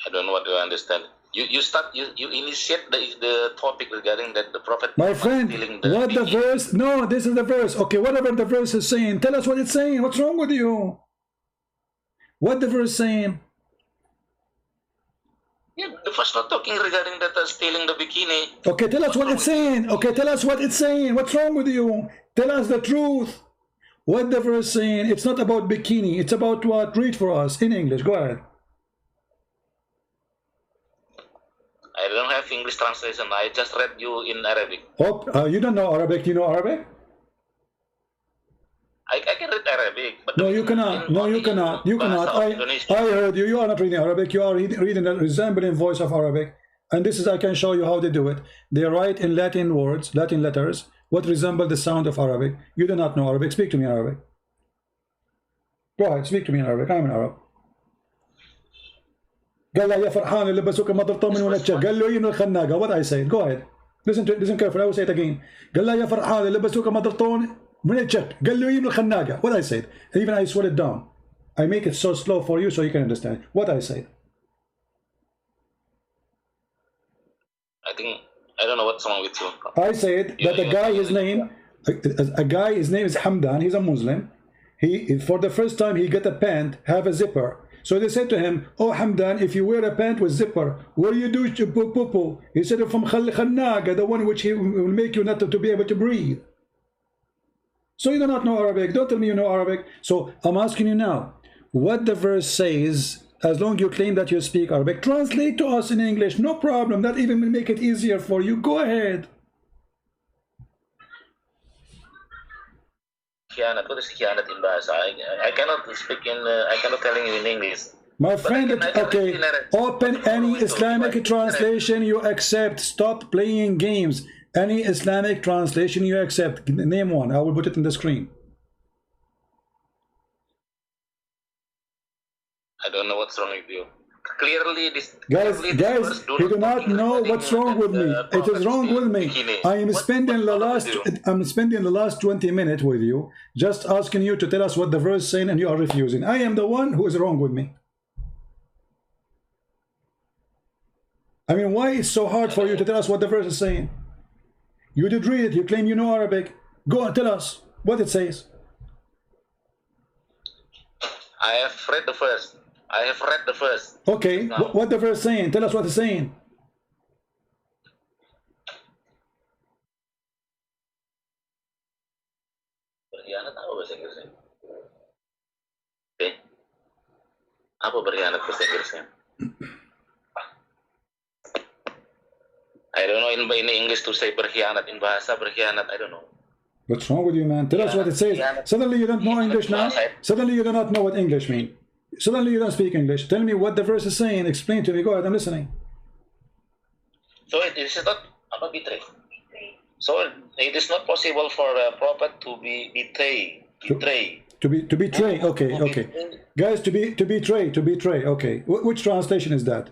I don't know what you understand. You initiate the topic regarding that the Prophet My Muhammad friend, stealing what the bikini. verse? No, this is the verse. Okay, whatever the verse is saying, tell us what it's saying. What's wrong with you? What the verse saying? Yeah, the first not talking regarding that stealing the bikini. Okay, tell us what it's saying. Okay, tell us what it's saying. What's wrong with you? Tell us the truth. What the verse saying? It's not about bikini. It's about what? Read for us in English. Go ahead. I don't have English translation. I just read you in Arabic. Oh, you don't know Arabic. Do you know Arabic? I can read Arabic, but No, you cannot. No, you cannot. You cannot. I heard you. You are not reading Arabic. You are reading the resembling voice of Arabic. And this is, I can show you how they do it. They write in Latin words, Latin letters, what resemble the sound of Arabic. You do not know Arabic. Speak to me in Arabic. Go ahead. Speak to me in Arabic. I'm an Arab. قال له يا فرحان اللي لبسوك مضرطه من ونتشا قال له ينو الخناقه. What I said. Go ahead. Listen carefully. I will say it again. قال له يا فرحان اللي لبسوك مضرطون من الشك قال له ينو الخناقه. What I said. Even I slow it down. I make it so slow for you so you can understand what I said. I don't know what's wrong with you. I said that a guy, his name is Hamdan. He's a Muslim. He, for the first time, he got a pant, have a zipper. So they said to him, "Oh Hamdan, if you wear a pant with zipper, what do you do to poo?" He said, "From khannaga, the one which he will make you not to be able to breathe." So you do not know Arabic. Don't tell me you know Arabic. So I'm asking you now, what the verse says. As long as you claim that you speak Arabic, translate to us in English. No problem. That even will make it easier for you. Go ahead. What is khianat in bahasa? I cannot speak in. I cannot telling you in English. My friend, okay. Open any Islamic translation you accept. Stop playing games. Any Islamic translation you accept. Name one. I will put it in the screen. I don't know what's wrong with you. Clearly, guys, you do not know what's wrong with me. It is wrong with me. I'm spending the last 20 minutes with you, just asking you to tell us what the verse is saying, and you are refusing. I am the one who is wrong with me. I mean, why it's so hard for you to tell us what the verse is saying? You did read it. You claim you know Arabic. Go and tell us what it says. I have read the verse. Okay, what the verse saying? Tell us what it's saying. Berkhianat apa bahasa Inggrisnya? Okay. Apa berkhianat bahasa Inggrisnya? I don't know in English to say berkhianat. In bahasa berkhianat, I don't know. What's wrong with you, man? Tell us what it says. Suddenly you don't know English now? Suddenly you do not know what English means. Suddenly you don't speak English. Tell me what the verse is saying. Explain to me. Go ahead, I'm listening. So it is not betray. So it is not possible for a prophet to be betray. To betray. Okay. Guys, to betray. Okay. Which translation is that?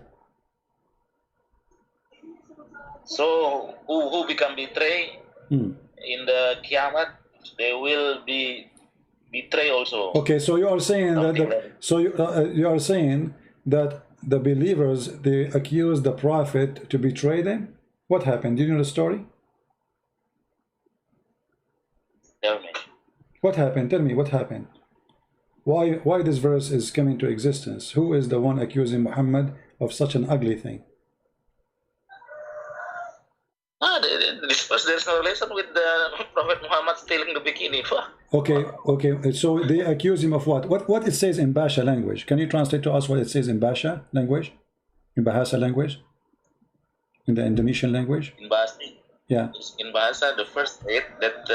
So who become betray in the Kiamat, they will be betray also. Okay, so you are saying you are saying that the believers, they accuse the prophet to betray them. What happened? Do you know the story? Tell me. What happened? Tell me what happened. Why this verse is coming to existence? Who is the one accusing Muhammad of such an ugly thing? This verse, there's no relation with the Prophet Muhammad stealing the bikini. Okay. So they accuse him of what? What it says in Basha language? Can you translate to us what it says in Basha language? In Bahasa language? In the Indonesian language? In Bahasa. Yeah. In Bahasa, the first state that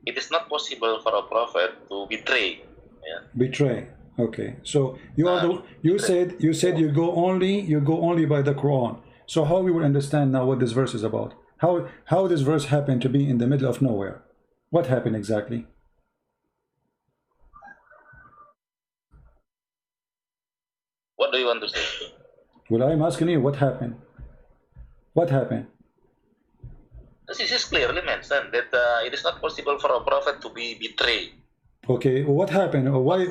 it is not possible for a prophet to betray. Yeah. Betray. Okay. So you said you go only by the Quran. So how we will understand now what this verse is about? How this verse happened to be in the middle of nowhere? What happened exactly? What do you want to say? Well, I'm asking you, what happened? What happened? This is clearly mentioned that it is not possible for a prophet to be betrayed. Okay, what happened? Why?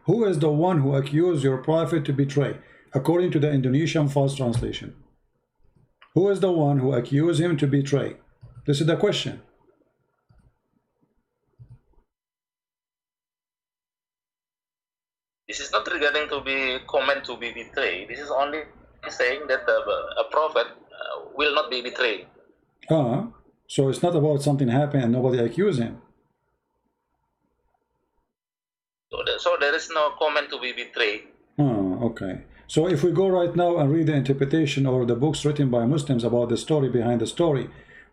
Who is the one who accused your prophet to betray? according to the Indonesian false translation? Who is the one who accused him to betray? This is the question. This is not regarding to be comment to be betrayed. This is only saying that a prophet will not be betrayed. So it's not about something happened and nobody accused him. So there is no comment to be betrayed. Okay. So if we go right now and read the interpretation or the books written by Muslims about the story behind the story,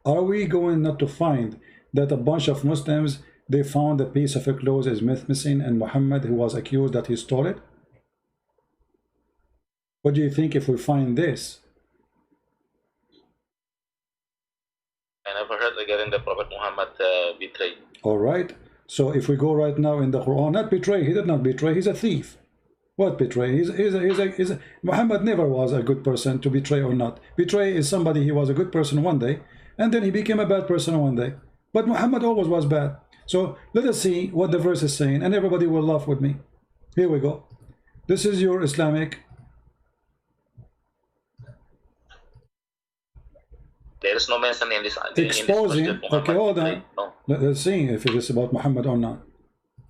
are we going not to find that a bunch of Muslims, they found a piece of a clothes is missing and Muhammad, who was accused that he stole it? What do you think if we find this? I never heard regarding the Prophet Muhammad betrayed. All right. So if we go right now in the Quran, not betray, he did not betray, he's a thief. What betray? Muhammad never was a good person to betray or not. Betray is somebody, he was a good person one day, and then he became a bad person one day. But Muhammad always was bad. So let us see what the verse is saying, and everybody will laugh with me. Here we go. This is your Islamic. There is no mention in this. Exposing. In this Okay, hold on. No. Let's see if it is about Muhammad or not.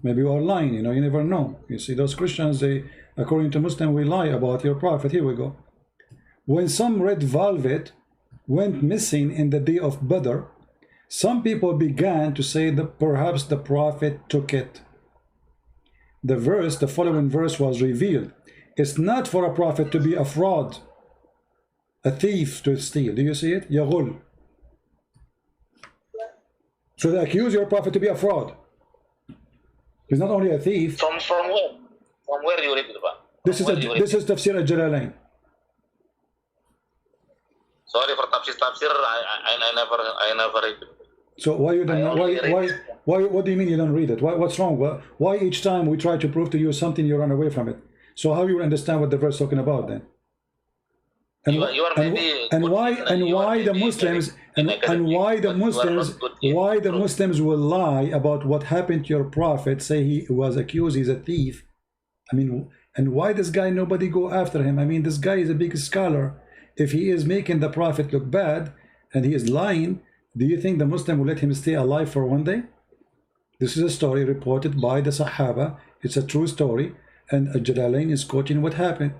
Maybe you are lying, you know, you never know. You see, those Christians, they, according to Muslim, we lie about your prophet. Here we go. When some red velvet went missing in the day of Badr, some people began to say that perhaps the prophet took it. The following verse was revealed. It's not for a prophet to be a fraud, a thief to steal. Do you see it? Yaghul. So they accuse your prophet to be a fraud. He's not only a thief. From where? From where you read it? This is Tafsir al-Jalalain. Sorry for tafsir. I never read it. So why you don't? Why? What do you mean you don't read it? What's wrong? Why each time we try to prove to you something you run away from it? So how you understand what the verse is talking about then? And why the Muslims will lie about what happened to your prophet, say he was accused, he's a thief. I mean, and why this guy, nobody go after him? I mean, this guy is a big scholar. If he is making the prophet look bad and he is lying, do you think the Muslim will let him stay alive for one day? This is a story reported by the Sahaba. It's a true story, and Jalalain is quoting what happened.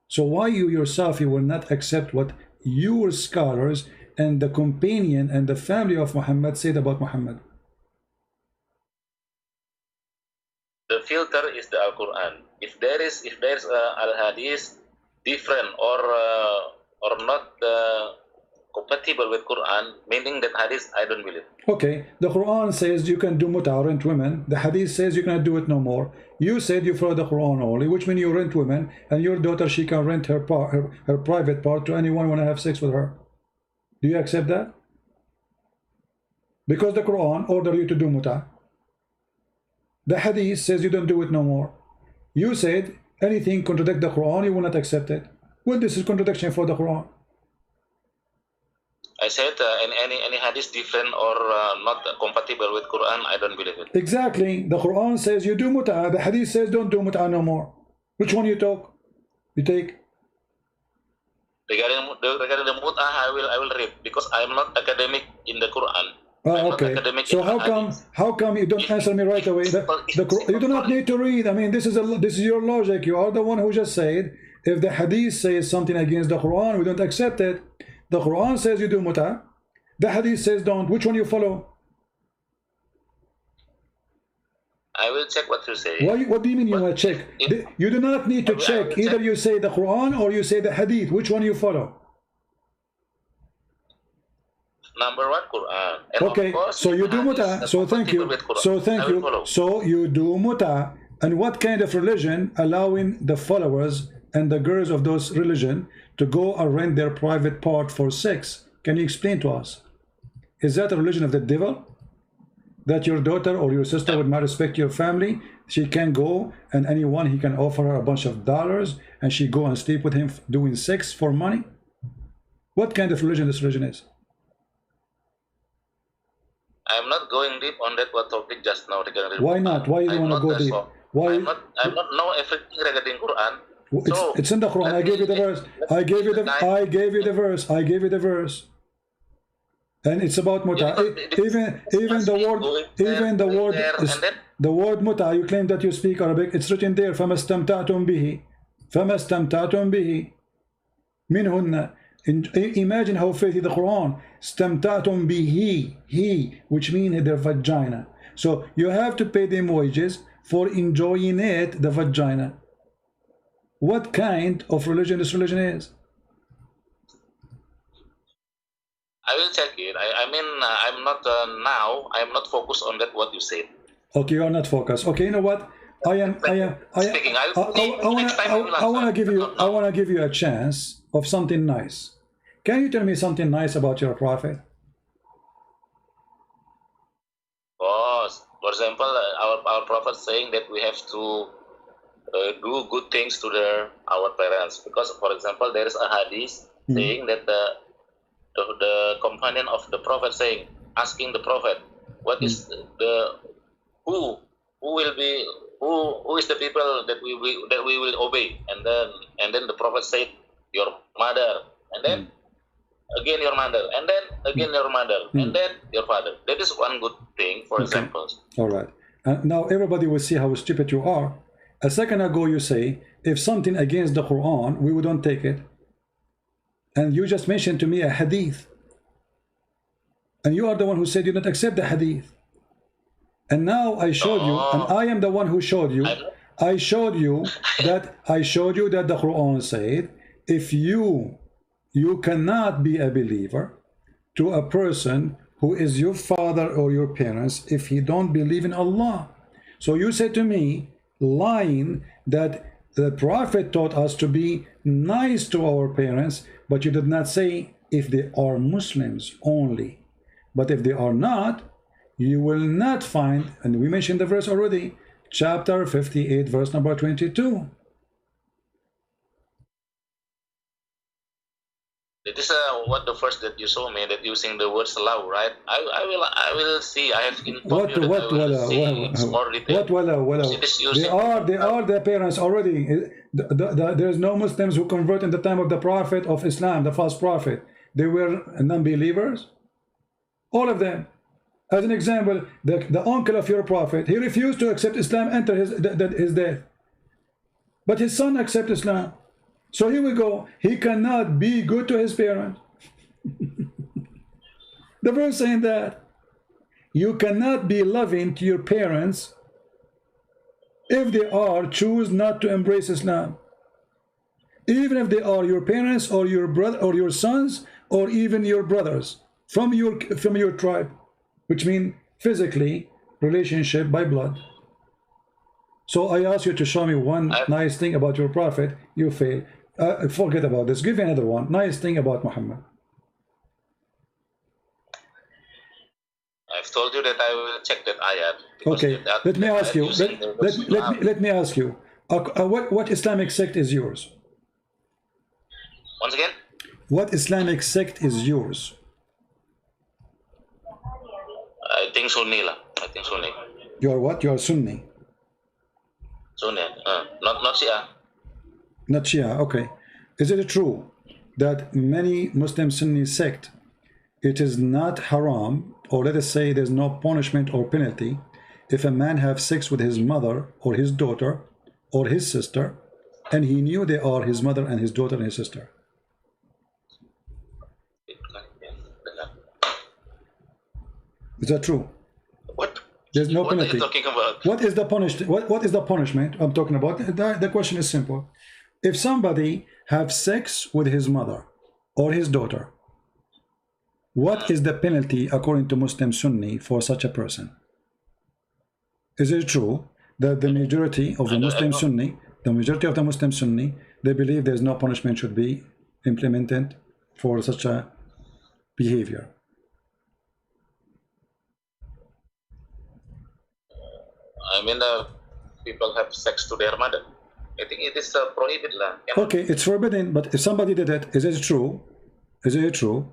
So why you yourself, you will not accept what your scholars and the companion and the family of Muhammad said about Muhammad? The filter is the Al-Quran. If there's Al-Hadith different or not compatible with Quran, meaning that Hadith I don't believe. Okay, the Quran says you can do muta, rent women. The Hadith says you cannot do it no more. You said you follow the Quran only, which means you rent women, and your daughter, she can rent her private part to anyone who want to have sex with her. Do you accept that? Because the Quran order you to do muta. The Hadith says you don't do it no more. You said anything contradict the Quran, you will not accept it. Well, this is contradiction for the Quran. I said any hadith different or not compatible with Quran, I don't believe it. Exactly. The Quran says you do mut'ah. The hadith says don't do mut'ah no more. Which one you take? Regarding the mut'ah, I will read because I am not academic in the Quran. Okay. So how come you don't answer me right away? You do not need to read. I mean, this is your logic. You are the one who just said if the hadith says something against the Quran, we don't accept it. The Quran says you do muta. The Hadith says don't. Which one you follow? I will check what you say. What do you mean you want to check? You do not need to check. Either you say the Quran or you say the Hadith. Which one you follow? Number one, Quran. And okay, course, so you do muta. So thank you. So thank you. So you do muta. And what kind of religion allowing the followers and the girls of those religion to go and rent their private part for sex? Can you explain to us? Is that a religion of the devil? That your daughter or your sister would not respect your family? She can go and anyone, he can offer her a bunch of dollars and she go and sleep with him doing sex for money? What kind of religion this religion is? I'm not going deep on that topic just now. Why not? Why you don't want to go deep? Why? I'm not know everything regarding Quran. It's in the Quran. I gave you the verse. I gave you the verse. I gave you the verse. And it's about muta. Even the word muta. You claim that you speak Arabic. It's written there. فَمَسْتَمْتَعْتُمْ بِهِ فَمَسْتَمْتَعْتُمْ بِهِ مِنْهُنَّ. Imagine how faith is the Quran. Stamtatum bihi, he, which means their vagina. So you have to pay them wages for enjoying it, the vagina. What kind of religion this religion is? I will check it. I mean, I'm not now. I'm not focused on that. What you said. Okay, you are not focused. Okay, you know what? I want to give you a chance of something nice. Can you tell me something nice about your prophet? For example, our prophet saying that we have to do good things to our parents, because, for example, there is a hadith saying that the companion of the prophet saying, asking the prophet, what is who is the people that we will obey, and then the prophet said, your mother, and then again your mother, and then again your mother, and then your father. That is one good thing, for example. All right. Now everybody will see how stupid you are. A second ago you say, if something against the Quran, we wouldn't take it. And you just mentioned to me a hadith. And you are the one who said you don't accept the hadith. And now I showed you, and I am the one who showed you. I showed you that the Quran said, if you cannot be a believer to a person who is your father or your parents if he don't believe in Allah. So you said to me, lying, that the prophet taught us to be nice to our parents, but you did not say if they are Muslims only. But if they are not, you will not find, and we mentioned the verse already, chapter 58, verse number 22. It is what the first that you saw me, that using the word love, right? I will see. I have informed you that I will see more detail. They are the parents already. There's no Muslims who convert in the time of the Prophet of Islam, the false prophet. They were non-believers. All of them. As an example, the uncle of your prophet, he refused to accept Islam until his death. But his son accepted Islam. So here we go. He cannot be good to his parents. The verse saying that you cannot be loving to your parents if they choose not to embrace Islam. Even if they are your parents or your brother or your sons or even your brothers from your tribe, which means physically relationship by blood. So I ask you to show me one nice thing about your prophet. You fail. Forget about this. Give me another one. Nice thing about Muhammad. I've told you that I will check that ayat. Okay. Let me ask you. Let me ask you. What Islamic sect is yours? Once again. What Islamic sect is yours? I think Sunni lah. I think Sunni. You are what? You are Sunni. Sunni. Not Shia. Not Shia, okay. Is it true that many Muslim Sunni sect, it is not haram, or let us say there's no punishment or penalty, if a man have sex with his mother or his daughter or his sister, and he knew they are his mother and his daughter and his sister? Is that true? What? There's no penalty. What are you talking about? What is the what is the punishment I'm talking about? The question is simple. If somebody have sex with his mother or his daughter, what is the penalty according to Muslim Sunni for such a person? Is it true that the majority of the Muslim Sunni, they believe there's no punishment should be implemented for such a behavior? I mean, people have sex to their mother. I think it is prohibited. Okay, it's forbidden, but if somebody did it, is it true? Is it true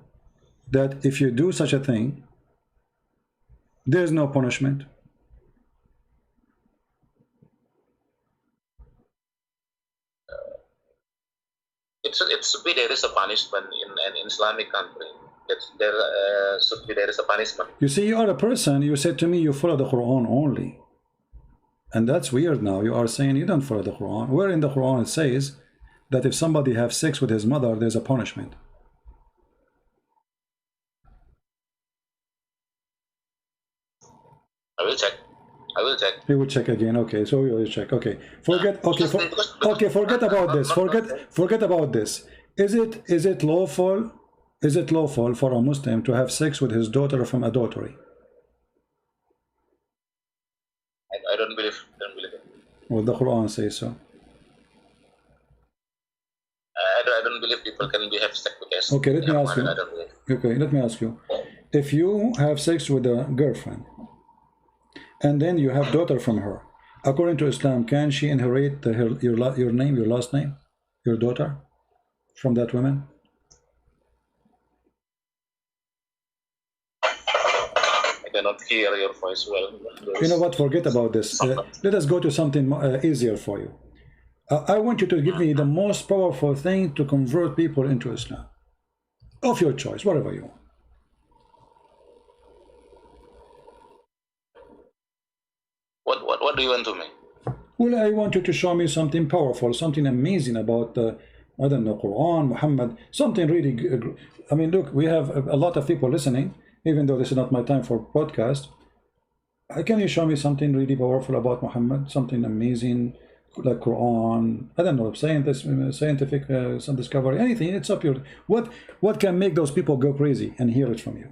that if you do such a thing, there's no punishment? it should be there is a punishment in an Islamic country. There should be there is a punishment. You see, you are a person, you said to me you follow the Quran only. And that's weird now. You are saying you don't follow the Quran. Where in the Quran it says that if somebody has sex with his mother, there's a punishment. I will check. I will check. You will check again. Okay, so you will check. Okay, forget. Okay, forget about this. Forget about this. Is it lawful? Is it lawful for a Muslim to have sex with his daughter from adultery? I don't believe. It. Well, the Quran says so. I don't believe people can have sex with us. Okay, let me ask you. I don't believe. Okay, let me ask you. If you have sex with a girlfriend, and then you have daughter from her, according to Islam, can she inherit your name, your last name, your daughter, from that woman? I cannot hear your voice well. You know what? Forget about this. Let us go to something easier for you. I want you to give me the most powerful thing to convert people into Islam, of your choice, whatever you want. What do you want to me? Well, I want you to show me something powerful, something amazing about I don't know, Quran, Muhammad, something really good. I mean, look, we have a lot of people listening, even though this is not my time for podcast. Can you show me something really powerful about Muhammad, something amazing, like Quran, I don't know, scientific, some discovery, anything? It's up your, what can make those people go crazy and hear it from you?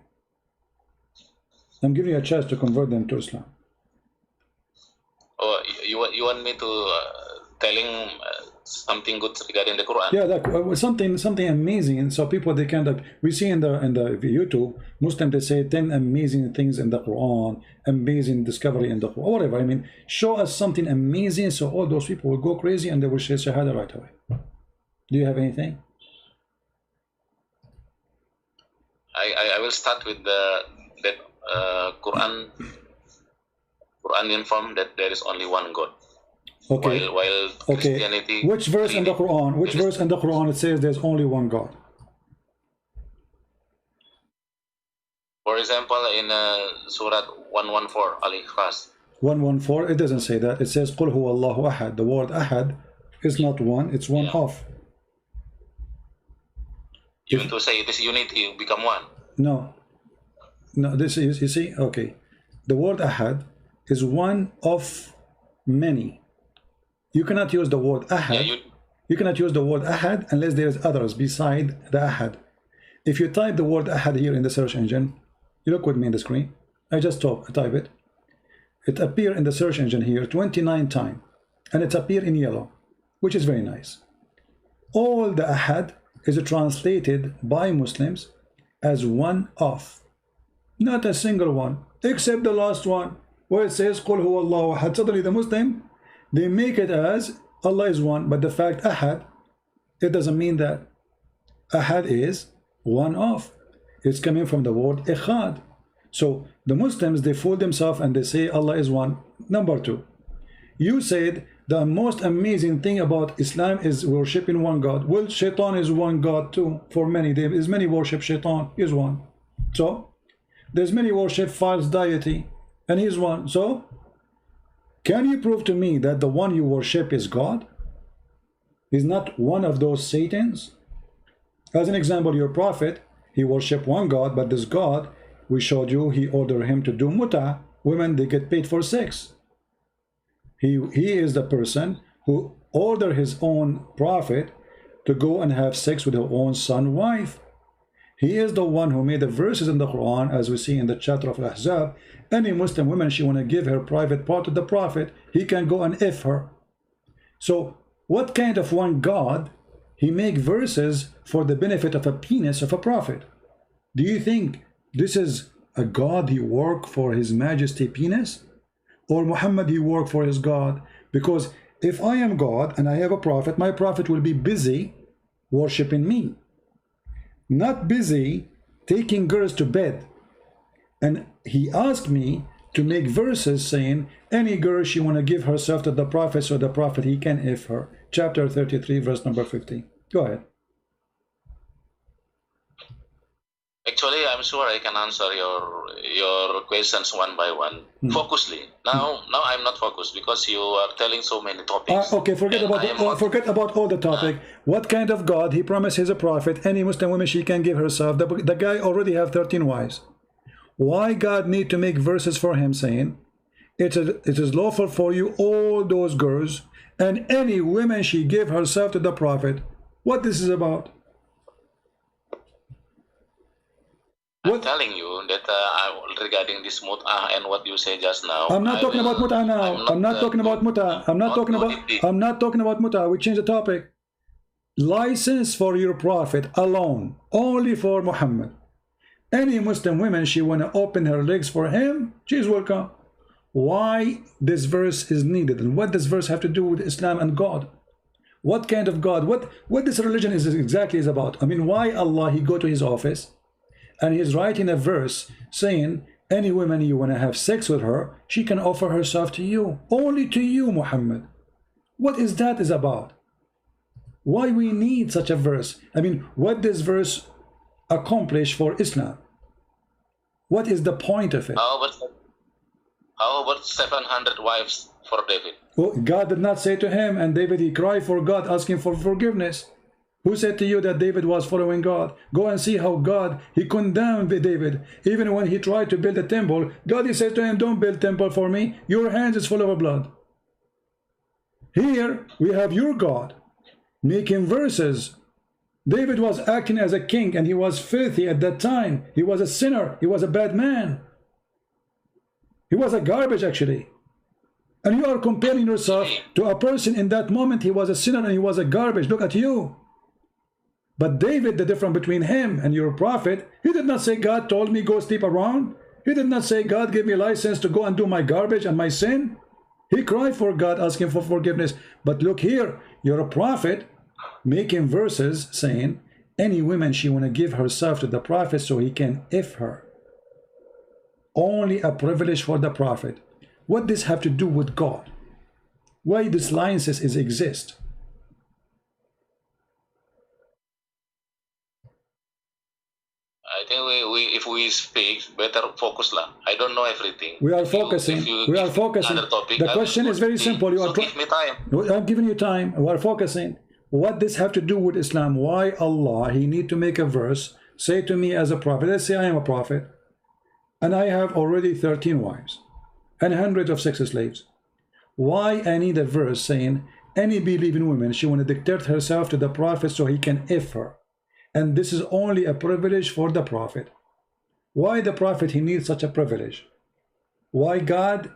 I'm giving you a chance to convert them to Islam. Oh, you want me to telling something good regarding the Quran? Yeah, something amazing, and so people they can we see in the YouTube Muslim they say 10 amazing things in the Quran, amazing discovery in the Quran, whatever. I mean, show us something amazing so all those people will go crazy and they will say Shahada right away. Do you have anything? I will start with that Quran informed that there is only one God. Okay. While Christianity. Which verse in the Quran? Which verse in the Quran it says there's only one God? For example, in Surah 114, Al-Ikhlas. 114. It doesn't say that. It says Qul huwa Allahu ahad. The word ahad is not one. It's one of. You want to say it is unity, you become one? No. This is, you see, okay. The word ahad is one of many. You cannot use the word ahad. Yeah, you cannot use the word ahad unless there is others beside the ahad. If you type the word ahad here in the search engine, you look with me in the screen. I just type it. It appears in the search engine here 29 times, and it appears in yellow, which is very nice. All the ahad is translated by Muslims as one of, not a single one, except the last one where it says Qul huwa Allahu ahad. Suddenly the Muslim, they make it as Allah is one, but the fact ahad, it doesn't mean that. Ahad is one of. It's coming from the word ikhad. So the Muslims, they fool themselves and they say Allah is one. Number two, you said the most amazing thing about Islam is worshiping one God. Well, Shaitan is one God too. For many, there is many worship Shaitan, he is one. So there's many worship false deity, and he is one. So can you prove to me that the one you worship is God? Is not one of those Satans? As an example, your prophet, he worshiped one God, but this God, we showed you, he ordered him to do muta. Women, they get paid for sex. He is the person who ordered his own prophet to go and have sex with her own son wife. He is the one who made the verses in the Quran, as we see in the chapter of Al-Ahzab. Any Muslim woman, she want to give her private part to the prophet, he can go and F her. So what kind of one God he make verses for the benefit of a penis of a prophet? Do you think this is a God he work for his majesty penis? Or Muhammad he work for his God? Because if I am God and I have a prophet, my prophet will be busy worshiping me, not busy taking girls to bed. And he asked me to make verses saying any girl she want to give herself to the prophet, so the prophet he can F her. Chapter 33 verse number 15. Go ahead. Actually, I'm sure I can answer your questions one by one, focusly. Now I'm not focused because you are telling so many topics. Okay, forget about all the topic. What kind of God? He promised he's a prophet. Any Muslim woman she can give herself. The guy already have 13 wives. Why God need to make verses for him saying, it is lawful for you all those girls and any woman she give herself to the prophet? What this is about? I'm telling you that regarding this mut'ah and what you say just now. I'm not talking about mut'ah now. I'm not talking about mut'ah. I'm not talking about mut'ah. We change the topic. License for your prophet alone, only for Muhammad. Any Muslim woman she want to open her legs for him, she's welcome. Why this verse is needed, and what does verse have to do with Islam and God? What kind of God? What this religion is exactly is about? I mean, why Allah he go to his office and he's writing a verse saying any woman you want to have sex with her, she can offer herself to you, only to you, Muhammad. What is that is about? Why we need such a verse? I mean, what does verse accomplish for Islam? What is the point of it? How about 700 wives for David? Well, God did not say to him, and David he cried for God, asking for forgiveness. Who said to you that David was following God? Go and see how God, he condemned David. Even when he tried to build a temple, God he said to him, don't build temple for me. Your hands is full of blood. Here we have your God making verses. David was acting as a king and he was filthy at that time. He was a sinner. He was a bad man. He was a garbage actually. And you are comparing yourself to a person in that moment. He was a sinner and he was a garbage. Look at you. But David, the difference between him and your prophet, he did not say God told me go sleep around. He did not say God gave me license to go and do my garbage and my sin. He cried for God, asking for forgiveness. But look here, you're a prophet making verses saying any woman she want to give herself to the prophet so he can if her. Only a privilege for the prophet. What does this have to do with God? Why this licenses exist? I think if we speak, better focus lah. I don't know everything. We are focusing. We are focusing. The question is very simple. You are give me time. I'm giving you time. We are focusing. What does have to do with Islam? Why Allah he need to make a verse say to me as a prophet? Let's say I am a prophet, and I have already 13 wives and hundreds of sex slaves. Why I need a verse saying any believing woman she want to dictate herself to the prophet so he can if her? And this is only a privilege for the prophet. Why the prophet he needs such a privilege? Why God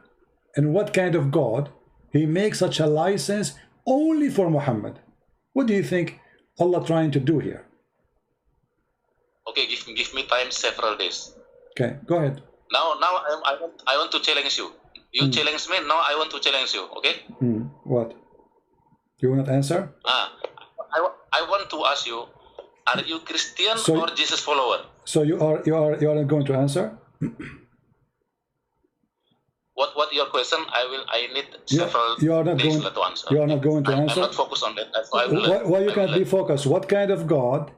and what kind of God he makes such a license only for Muhammad? What do you think Allah trying to do here? Okay, give me time several days. Okay, go ahead. Now I want to challenge you. You challenge me, now I want to challenge you, okay? What? You will not answer? I want to ask you, are you Christian or Jesus follower? So you are not going to answer? What your question? I need several days to answer. You are not going to answer? I'm not focused on that. Why you can't be focused? What kind of God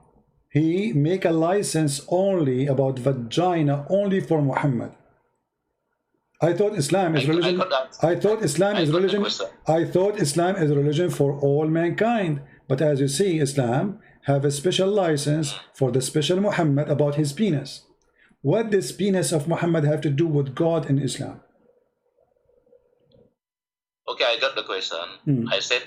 he make a license only about vagina only for Muhammad? I thought Islam is religion. I thought Islam is religion. I thought Islam is a religion for all mankind. But as you see, Islam have a special license for the special Muhammad about his penis. What does penis of Muhammad have to do with God in Islam? Okay, I got the question. I said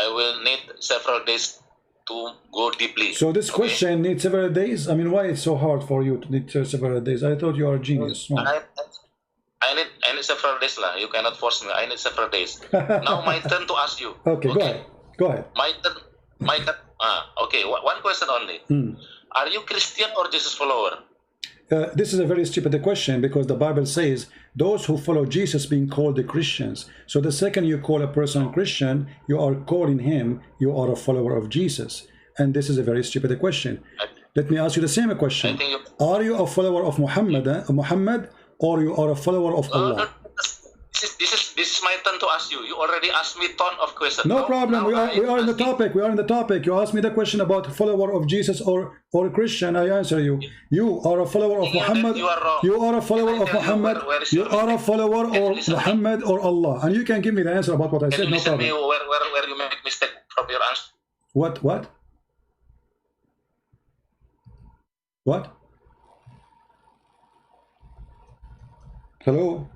I will need several days to go deeply. So this question needs several days? I mean, why it's so hard for you to need several days? I thought you are a genius. I need several days lah. You cannot force me. I need several days. Now my turn to ask you. Okay, go ahead. My turn. Okay, one question only. Are you Christian or Jesus follower? This is a very stupid question because the Bible says those who follow Jesus being called the Christians. So the second you call a person Christian, you are calling him, you are a follower of Jesus. And this is a very stupid question. Let me ask you the same question. Are you a follower of Muhammad or you are a follower of Allah? This is my turn to ask you. You already asked me ton of questions. No problem. We are in the topic. We are in the topic. You asked me the question about follower of Jesus or Christian. I answer you. You are a follower of Muhammad. You are a follower of Muhammad. You are a follower of Muhammad or Allah, and you can give me the answer about what I said. No problem. Where you make mistake from your answer. What? Hello?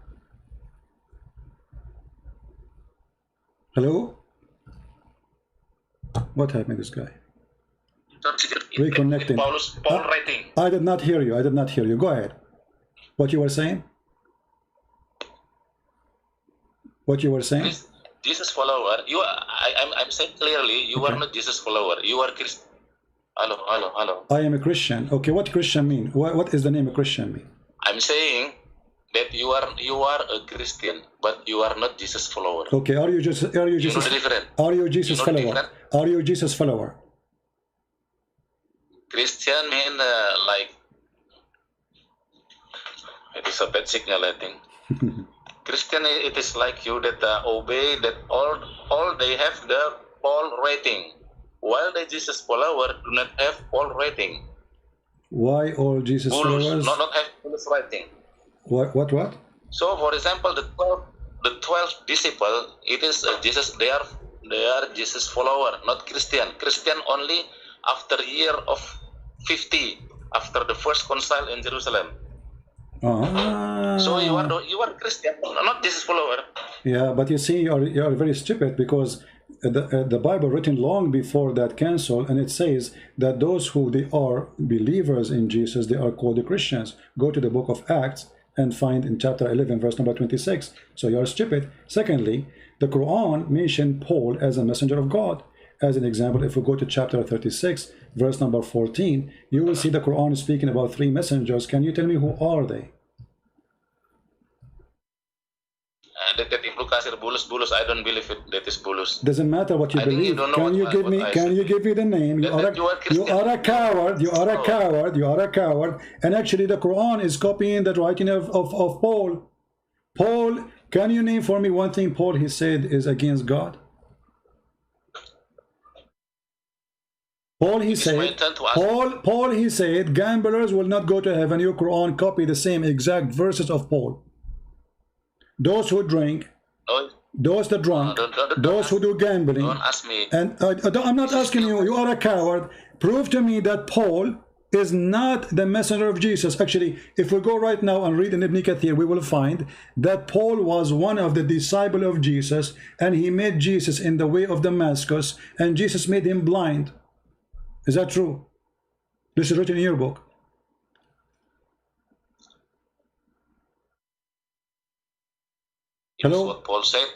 Hello? What happened to this guy? Reconnecting. Paul writing. I did not hear you. I did not hear you. Go ahead. What you were saying? What you were saying? Jesus follower. I'm saying clearly, you are not Jesus follower. You are Christian. Hello. I am a Christian. Okay, what Christian mean? What is the name of Christian mean? I'm saying that you are a Christian, but you are not Jesus follower. Okay, are you Jesus different. Are you Jesus follower? Different. Are you Jesus follower? Christian mean like it is a bad signal, I think. Christian, it is like you that obey that all they have the Paul rating, while the Jesus follower do not have Paul rating. Why all Jesus followers not have Paul's rating? What? So, for example, the 12 disciple, it is Jesus. They are Jesus follower, not Christian. Christian only after year of 50, after the first council in Jerusalem. So you are Christian, not Jesus follower. Yeah, but you see, you are very stupid, because the Bible written long before that council, and it says that those who they are believers in Jesus, they are called the Christians. Go to the book of Acts and find in chapter 11 verse number 26. So you are stupid. Secondly, the Quran mentioned Paul as a messenger of God. As an example, if we go to chapter 36 verse number 14, you will see the Quran is speaking about 3 messengers. Can you tell me who are they? That Ibnu Kasir bulus. I don't believe it. That is bulus. Doesn't matter what you believe. Can you give me the name? You are a coward. You are a coward. You are a coward. And actually, the Quran is copying the writing of Paul. Paul, can you name for me one thing Paul he said is against God? Paul he said gamblers will not go to heaven. Your Quran copy the same exact verses of Paul. Those who drink, those that drunk, those who do gambling. Don't ask me. And I'm not asking you. You are a coward. Prove to me that Paul is not the messenger of Jesus. Actually, if we go right now and read in Ibn Kathir, we will find that Paul was one of the disciples of Jesus, and he met Jesus in the way of Damascus, and Jesus made him blind. Is that true? This is written in your book. Hello? What Paul said.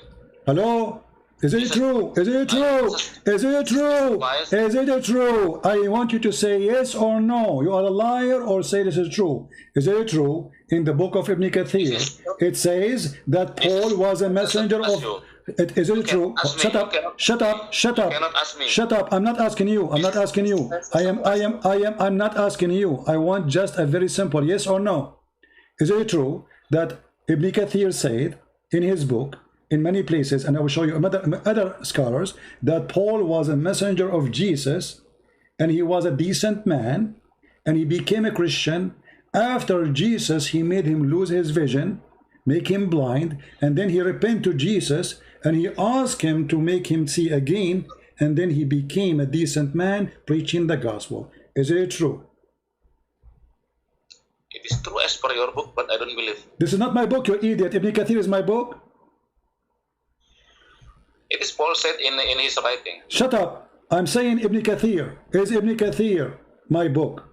Hello? Is it true? Is it true? Is it true? Is it true? I want you to say yes or no. You are a liar, or say this is true. Is it true? In the book of Ibn Kathir, it says that Paul was a messenger of... Is it true? Shut up. Shut up. Shut up. Shut up. I'm not asking you. I'm not asking you. I'm not asking you. I want just a very simple yes or no. Is it true that Ibn Kathir said in his book, in many places, and I will show you other scholars, that Paul was a messenger of Jesus, and he was a decent man, and he became a Christian. After Jesus, he made him lose his vision, make him blind, and then he repented to Jesus, and he asked him to make him see again, and then he became a decent man preaching the gospel. Is it true? It is true as per your book, but I don't believe. This is not my book, you idiot. Ibn Kathir is my book. It is Paul said in his writing. Shut up. I'm saying Ibn Kathir. Is Ibn Kathir my book?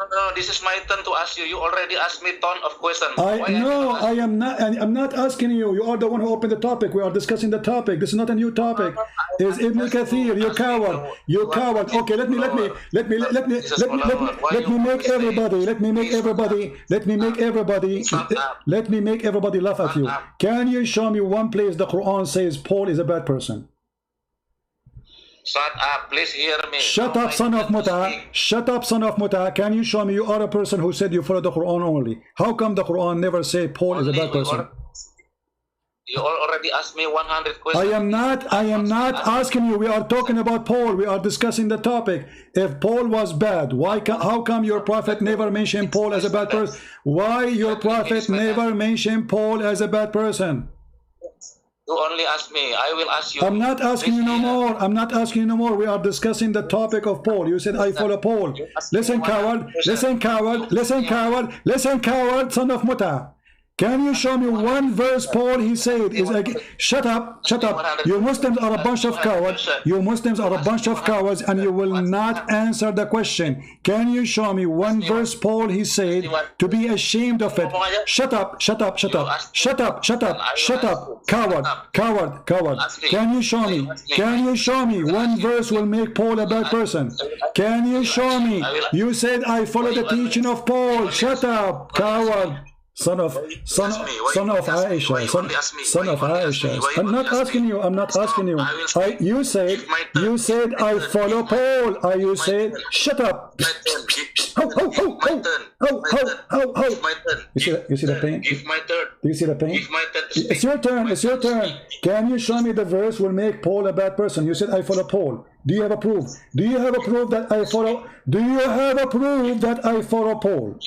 No, this is my turn to ask you. You already asked me a ton of questions. I'm not asking you. You are the one who opened the topic. We are discussing the topic. This is not a new topic. Is Ibn Kathir? You coward. You coward. Okay, let me make everybody laugh at you. Can you show me one place the Quran says Paul is a bad person? Shut up, please hear me. Shut up, son of Muta. Shut up, son of Muta. Can you show me you are a person who said you follow the Quran only? How come the Quran never say Paul is a bad person? You already asked me 100 questions. I am not asking you. We are talking about Paul. We are discussing the topic. If Paul was bad, how come your prophet never mentioned Paul as a bad person? Why your prophet never mentioned Paul as a bad person? You only ask me. I will ask you. I'm not asking you no more. I'm not asking you no more. We are discussing the topic of Paul. You said I follow Paul. Listen, coward. Listen, coward. Listen, coward. Listen, coward, son of Muta. Can you show me one verse Paul he said is like, shut up, shut up. You Muslims are a bunch of cowards. You Muslims are a bunch of cowards and you will not answer the question. Can you show me one verse Paul he said to be ashamed of it? Shut up, shut up, shut up, shut up, shut up, shut up, coward, coward, coward. Can you show me? Can you show me one verse will make Paul a bad person? Can you show me? You said I follow the teaching of Paul. Shut up, coward. Son of Aisha, son of Aisha. I'm not asking you. I'm not asking you. You said I follow Paul. You said shut up. You see the pain? Do you see the pain? It's your turn. It's your turn. Can you show me the verse will make Paul a bad person? You said I follow Paul. Do you have a proof? Do you have a proof that I follow? Do you have a proof that I follow Paul?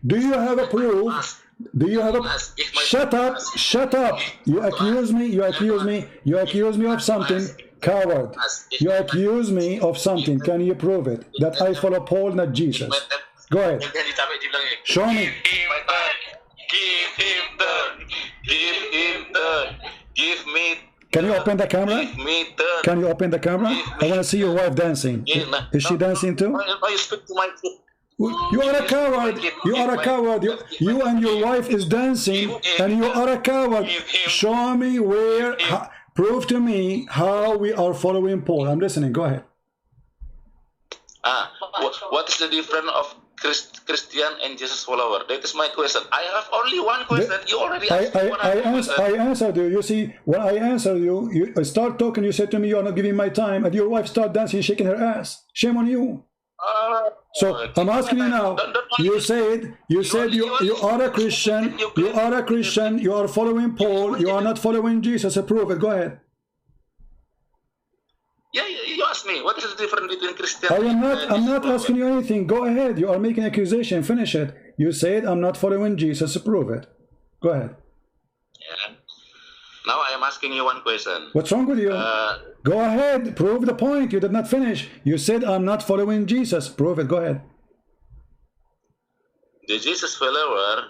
Do you have a proof? Do you have a... Shut up, shut up. You accuse me, you accuse me, you accuse me of something. Coward. You accuse me of something. Can you prove it? That I follow Paul, not Jesus. Go ahead. Show me. Give him the... Give him the... Give me... Can you open the camera? Give me the... Can you open the camera? I want to see your wife dancing. Is she dancing too? You speak to my... You are a coward. You are a coward. You and your wife is dancing, and you are a coward. Show me where. Prove to me how we are following Paul. I'm listening. Go ahead. What is the difference of Christian and Jesus follower? That is my question. I have only one question. You already asked me I answered you. You see, when I answered you, you start talking. You said to me, "You are not giving my time," and your wife start dancing, shaking her ass. Shame on you. So I'm asking you now. You said you are a Christian. You are a Christian. You are following Paul. You are not following Jesus. Prove it. Go ahead. Yeah, you asked me. What is the difference between Christian? I'm not asking you anything. Go ahead. You are making accusation. Finish it. You said I'm not following Jesus. Prove it. Go ahead. Yeah. Now I am asking you one question. What's wrong with you? Go ahead. Prove the point. You did not finish. You said I'm not following Jesus. Prove it. Go ahead. The Jesus follower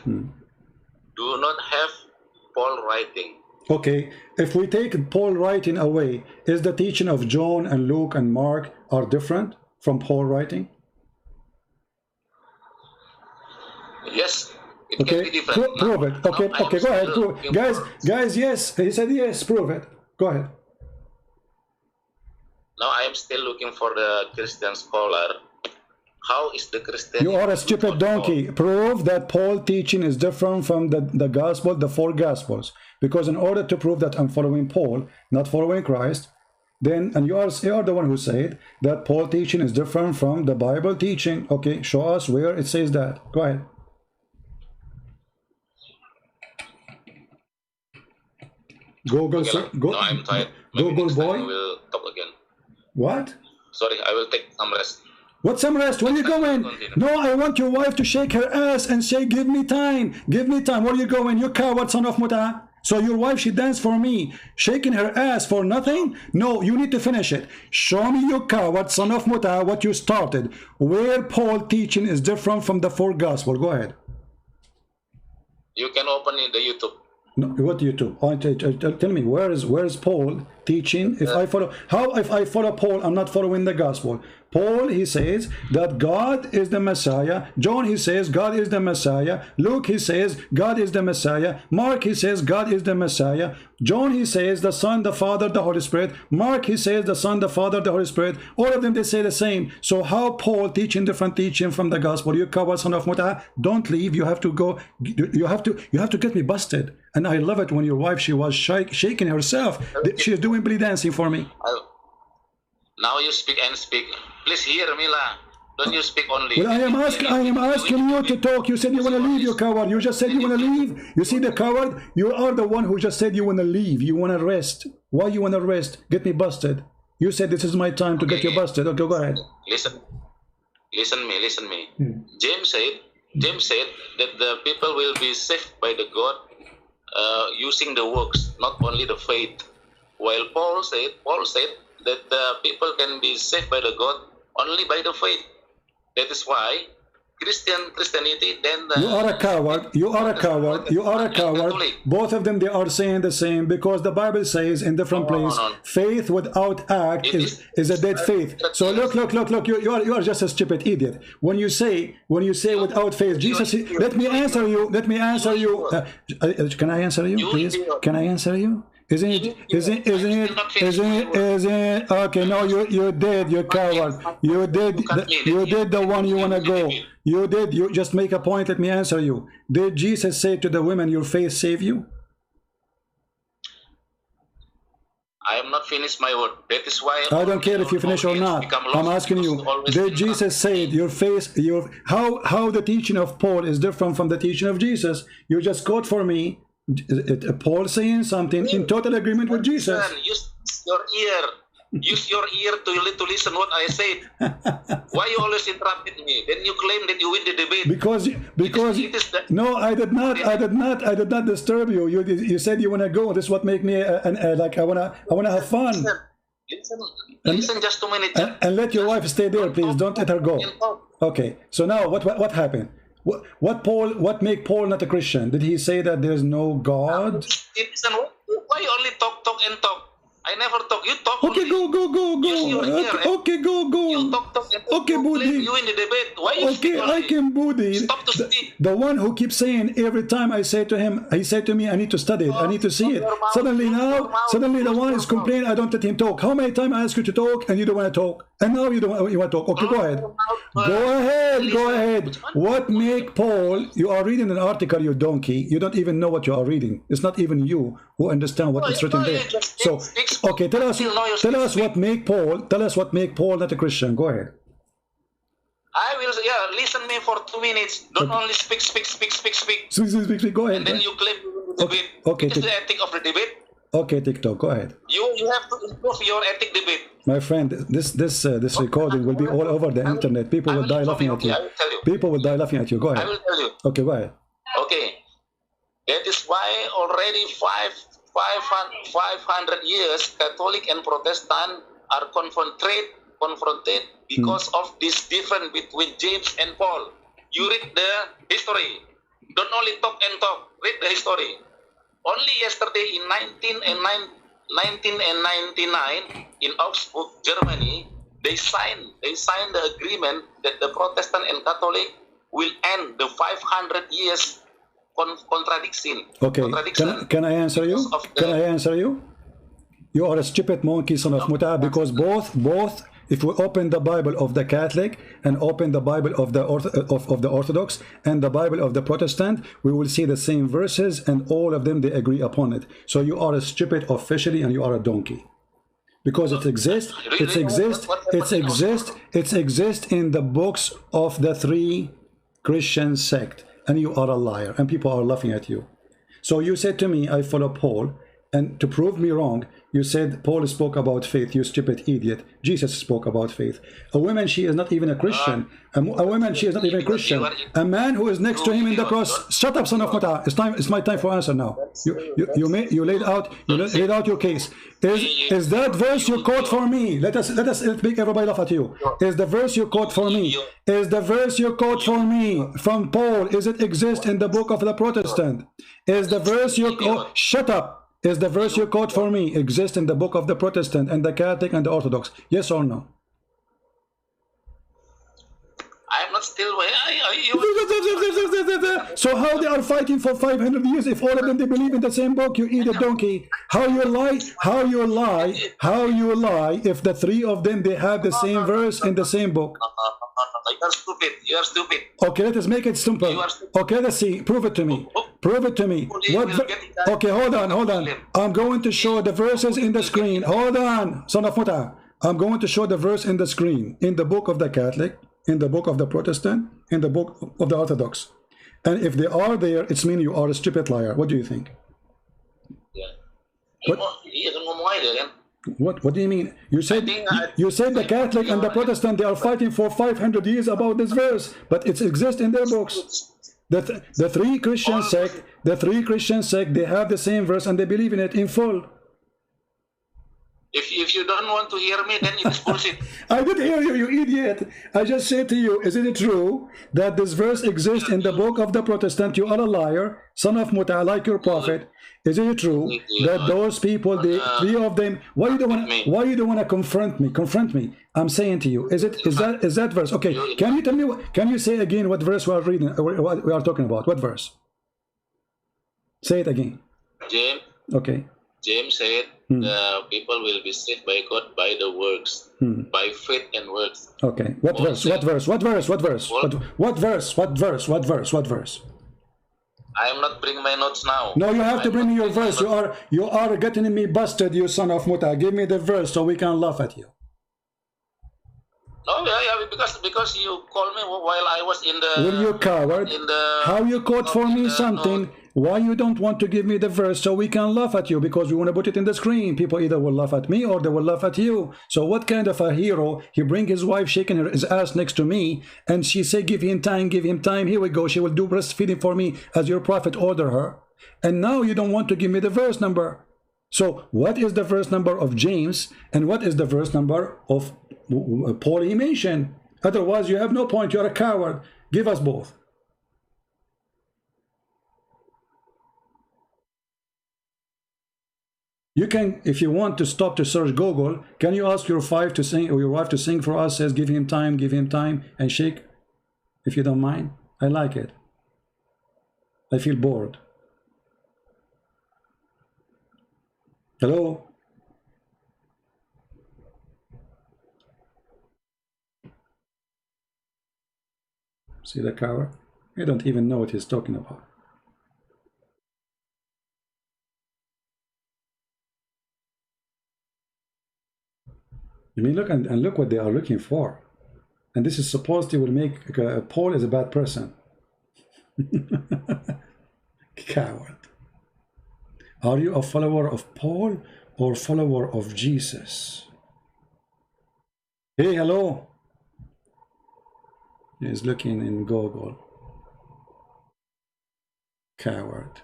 do not have Paul writing. Okay. If we take Paul writing away, is the teaching of John and Luke and Mark are different from Paul writing? Yes. Okay, prove it. Okay, okay, go ahead. Prove it. Guys, yes. He said yes. Prove it. Go ahead. Now I am still looking for the Christian scholar. How is the Christian? You are a stupid donkey. Prove that Paul teaching is different from the gospel, the four gospels. Because in order to prove that I'm following Paul, not following Christ, then, and you are the one who said that Paul teaching is different from the Bible teaching. Okay, show us where it says that. Go ahead. Google, okay, no, I'm tired. Google boy. I will talk again. What? Sorry, I will take some rest. What some rest? Where are you going? No, I want your wife to shake her ass and say, "Give me time, give me time." Where are you going? You coward son of Muta. So your wife, she danced for me, shaking her ass for nothing? No, you need to finish it. Show me, you coward son of Muta, what you started. Where Paul teaching is different from the four gospel. Go ahead. You can open in the YouTube. No, what YouTube? Tell me, where is Paul teaching? If I follow Paul, I'm not following the gospel. Paul, he says that God is the Messiah. John, he says God is the Messiah. Luke, he says God is the Messiah. Mark, he says God is the Messiah. John, he says the Son, the Father, the Holy Spirit. Mark, he says the Son, the Father, the Holy Spirit. All of them, they say the same. So how Paul teaching different teaching from the gospel? You coward son of Muta, don't leave. You have to go. You have to get me busted. And I love it when your wife, she was shaking herself. She is doing belly dancing for me. Now you speak and speak. Please hear me, lah. Don't you speak only? Well, I am asking you to talk. You said you want to leave, you coward. You just said you want to leave. You see the coward? You are the one who just said you want to leave. You want to rest. Why you want to rest? Get me busted. You said this is my time to get you busted. Okay, go ahead. Listen me. James said that the people will be saved by the God using the works, not only the faith. While Paul said that the people can be saved by the God only by the faith. That is why Christianity, then you are a coward. You are a coward. You are a coward. Both of them, they are saying the same, because the Bible says in different places, faith without act is a dead faith. So look. You are just a stupid idiot. When you say without faith, Jesus. Let me answer you. Can I answer you, please? Can I answer you? Isn't it? Okay, no, you did, you coward. You did the one you want to go. You did. You just make a point. Let me answer you. Did Jesus say to the women, your faith save you? I am not finished my word. That is why I don't care if you finish or not. I'm asking you, did Jesus say your faith, how the teaching of Paul is different from the teaching of Jesus? You just quote for me Paul saying something in total agreement with Jesus. Use your ear to listen what I said. Why you always interrupted me? Then you claim that you win the debate. Because no, I did not disturb you. You said you want to go. This is what make me like I wanna have fun. Listen just 2 minutes. And let your wife stay there, please. Don't let her go. Okay. So now what happened? What make Paul not a Christian? Did he say that there's no God? Listen, why you only talk and talk? I never talk. You talk. Okay, only. go. Okay, go. You talk. Okay, Budi. You in the debate. Why you okay, I can Budi. Stop to speak. The one who keeps saying every time I say to him, he said to me, I need to study it. I need to see it. Suddenly the one is complaining. I don't let him talk. How many times I ask you to talk and you don't want to talk? And now you want to talk. Okay, go ahead. Go ahead. What make Paul? You are reading an article, you donkey. You don't even know what you are reading. It's not even you who understand what is written there. So, okay, tell us what make Paul. Tell us what make Paul not a Christian. Go ahead. I will. Listen me for 2 minutes. Don't only speak. Speak. Go ahead. And then you claim debate. Okay. This is the ethic of the debate. Okay, TikTok. Go ahead. You have to improve your ethic debate. My friend, this recording will be all over the internet. People will die laughing at you. I will tell you. People will die laughing at you. Go ahead. I will tell you. Okay, go ahead. Okay. That is why already 500 years Catholic and Protestant are confronted because of this difference between James and Paul. You read the history. Don't only talk and talk. Read the history. Only yesterday in 1999 in Augsburg, Germany, they signed the agreement that the Protestant and Catholic will end the 500 years contradiction. Okay, can I answer you? Can I answer you? You are a stupid monkey, son of Muta, because both, if we open the Bible of the Catholic and open the Bible of the Orthodox and the Bible of the Protestant, we will see the same verses, and all of them, they agree upon it. So you are a stupid officially, and you are a donkey. Because it exists in the books of the three Christian sect, and you are a liar, and people are laughing at you. So you said to me, I follow Paul, and to prove me wrong, you said Paul spoke about faith, you stupid idiot. Jesus spoke about faith. A woman, she is not even a Christian. A woman, she is not even a Christian. A man who is next to him in the cross. Shut up, son of Mata. It's my time for answer now. You laid out your case. Is that verse you quote for me? Let's make everybody laugh at you. Is the verse you quote for me? Is the verse you quote for me from Paul? Is it exist in the book of the Protestant? Is the verse you quote? Shut up. Is the verse you quote for me exist in the book of the Protestant and the Catholic and the Orthodox? Yes or no? I'm not still where So how they are fighting for 500 years if all of them they believe in the same book? You idiot donkey. How you lie if the three of them they have the same verse in the same book? You are stupid. Okay, let us make it simple. Okay, let's see. Prove it to me. Okay, hold on. I'm going to show the verses in the screen. Hold on, son of Muta. I'm going to show the verse in the screen in the book of the Catholic in the book of the Protestant, in the book of the Orthodox? And if they are there, it's mean you are a stupid liar. What do you think? Yeah. What? Iya kan ngomong aja kan. What do you mean? You said the Catholic and the Protestant, they are fighting for 500 years about this verse, but it exists in their books. The three Christian sect, they have the same verse and they believe in it in full. If you don't want to hear me, then it's bullshit. I did hear you, you idiot. I just said to you, isn't it true that this verse exists in the book of the Protestant? You are a liar, son of Muta, like your prophet. Isn't it true that those people, the three of them, why you don't want to confront me? Confront me. I'm saying to you, is that verse? Okay, can you tell me? Can you say again what verse we are reading? What we are talking about? What verse? Say it again. James. Okay. James said the people will be saved by God by the works, by faith and works. Okay. What verse? What verse? What verse? What verse? What verse? What verse? What verse? What verse? I am not bringing my notes now. No, you have to bring me your verse. You are getting me busted, you son of Muta. Give me the verse so we can laugh at you. No, yeah, because you called me while I was in the. Will you coward? How you quote for me something? Why you don't want to give me the verse so we can laugh at you? Because we want to put it in the screen. People either will laugh at me or they will laugh at you. So what kind of a hero? He bring his wife shaking his ass next to me, and she say, "Give him time, give him time." Here we go. She will do breastfeeding for me as your prophet order her. And now you don't want to give me the verse number. So what is the verse number of James and what is the verse number of Paul he mentioned? Otherwise you have no point. You're a coward. Give us both. You can, if you want to stop to search Google, can you ask your wife to sing, or your wife to sing for us? Says, give him time, and shake, if you don't mind. I like it. I feel bored. Hello? See the coward? I don't even know what he's talking about. I mean, look and look what they are looking for. And this is supposed to will make Paul is a bad person. Coward. Are you a follower of Paul or follower of Jesus? Hey, hello. He's looking in Google. Coward.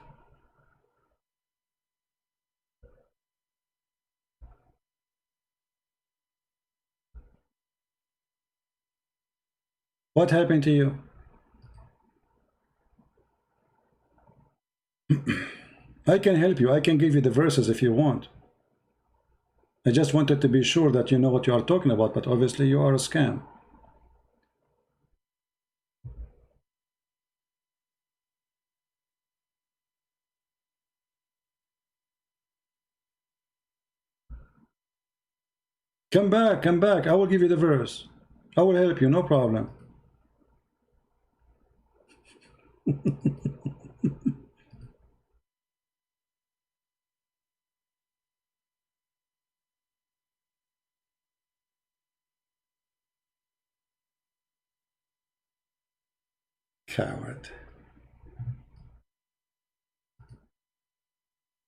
What happened to you? I can help you. I can give you the verses if you want. I just wanted to be sure that you know what you are talking about, but obviously you are a scam. Come back, come back. I will give you the verse. I will help you, no problem. Coward.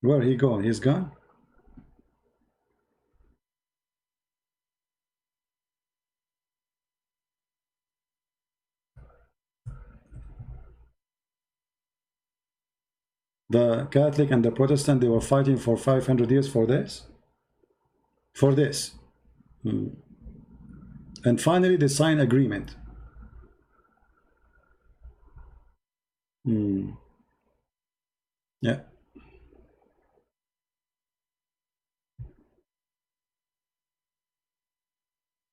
Where he gone? He's gone? The Catholic and the Protestant, they were fighting for 500 years for this? For this. And finally they signed agreement. Yeah.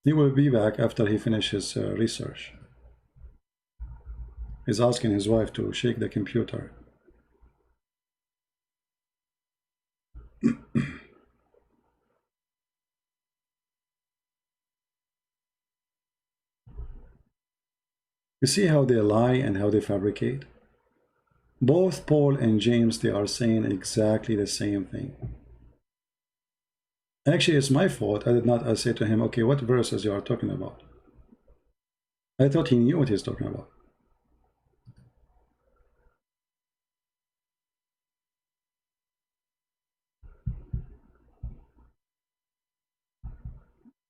He will be back after he finishes research. He's asking his wife to shake the computer. You see how they lie and how they fabricate? Both Paul and James, they are saying exactly the same thing. Actually, it's my fault. I did not say to him, okay, what verses you are talking about? I thought he knew what he's talking about.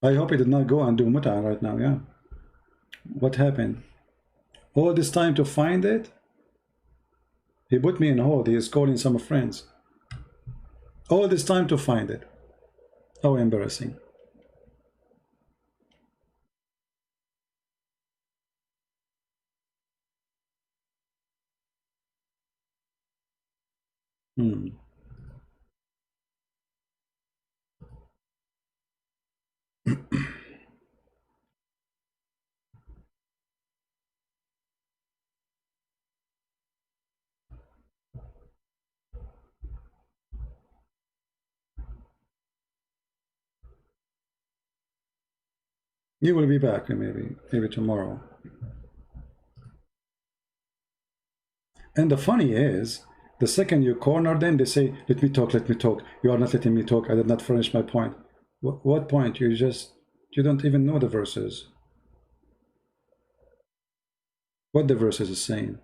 I hope he did not go and do muta right now, yeah. What happened? All this time to find it? He put me in hold. He is calling some friends. All this time to find it. How embarrassing. You will be back maybe tomorrow. And the funny is, the second you corner them, they say, let me talk, let me talk. You are not letting me talk. I did not finish my point. What point? You don't even know the verses. What the verses is saying.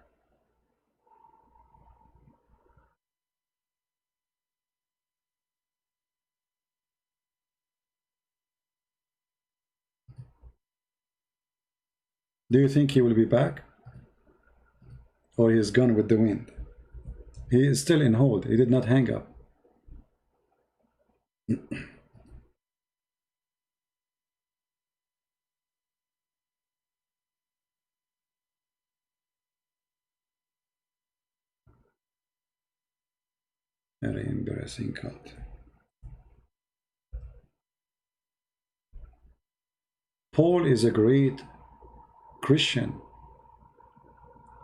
Do you think he will be back? Or he is gone with the wind? He is still in hold. He did not hang up. Very embarrassing cult. Paul is a great Christian,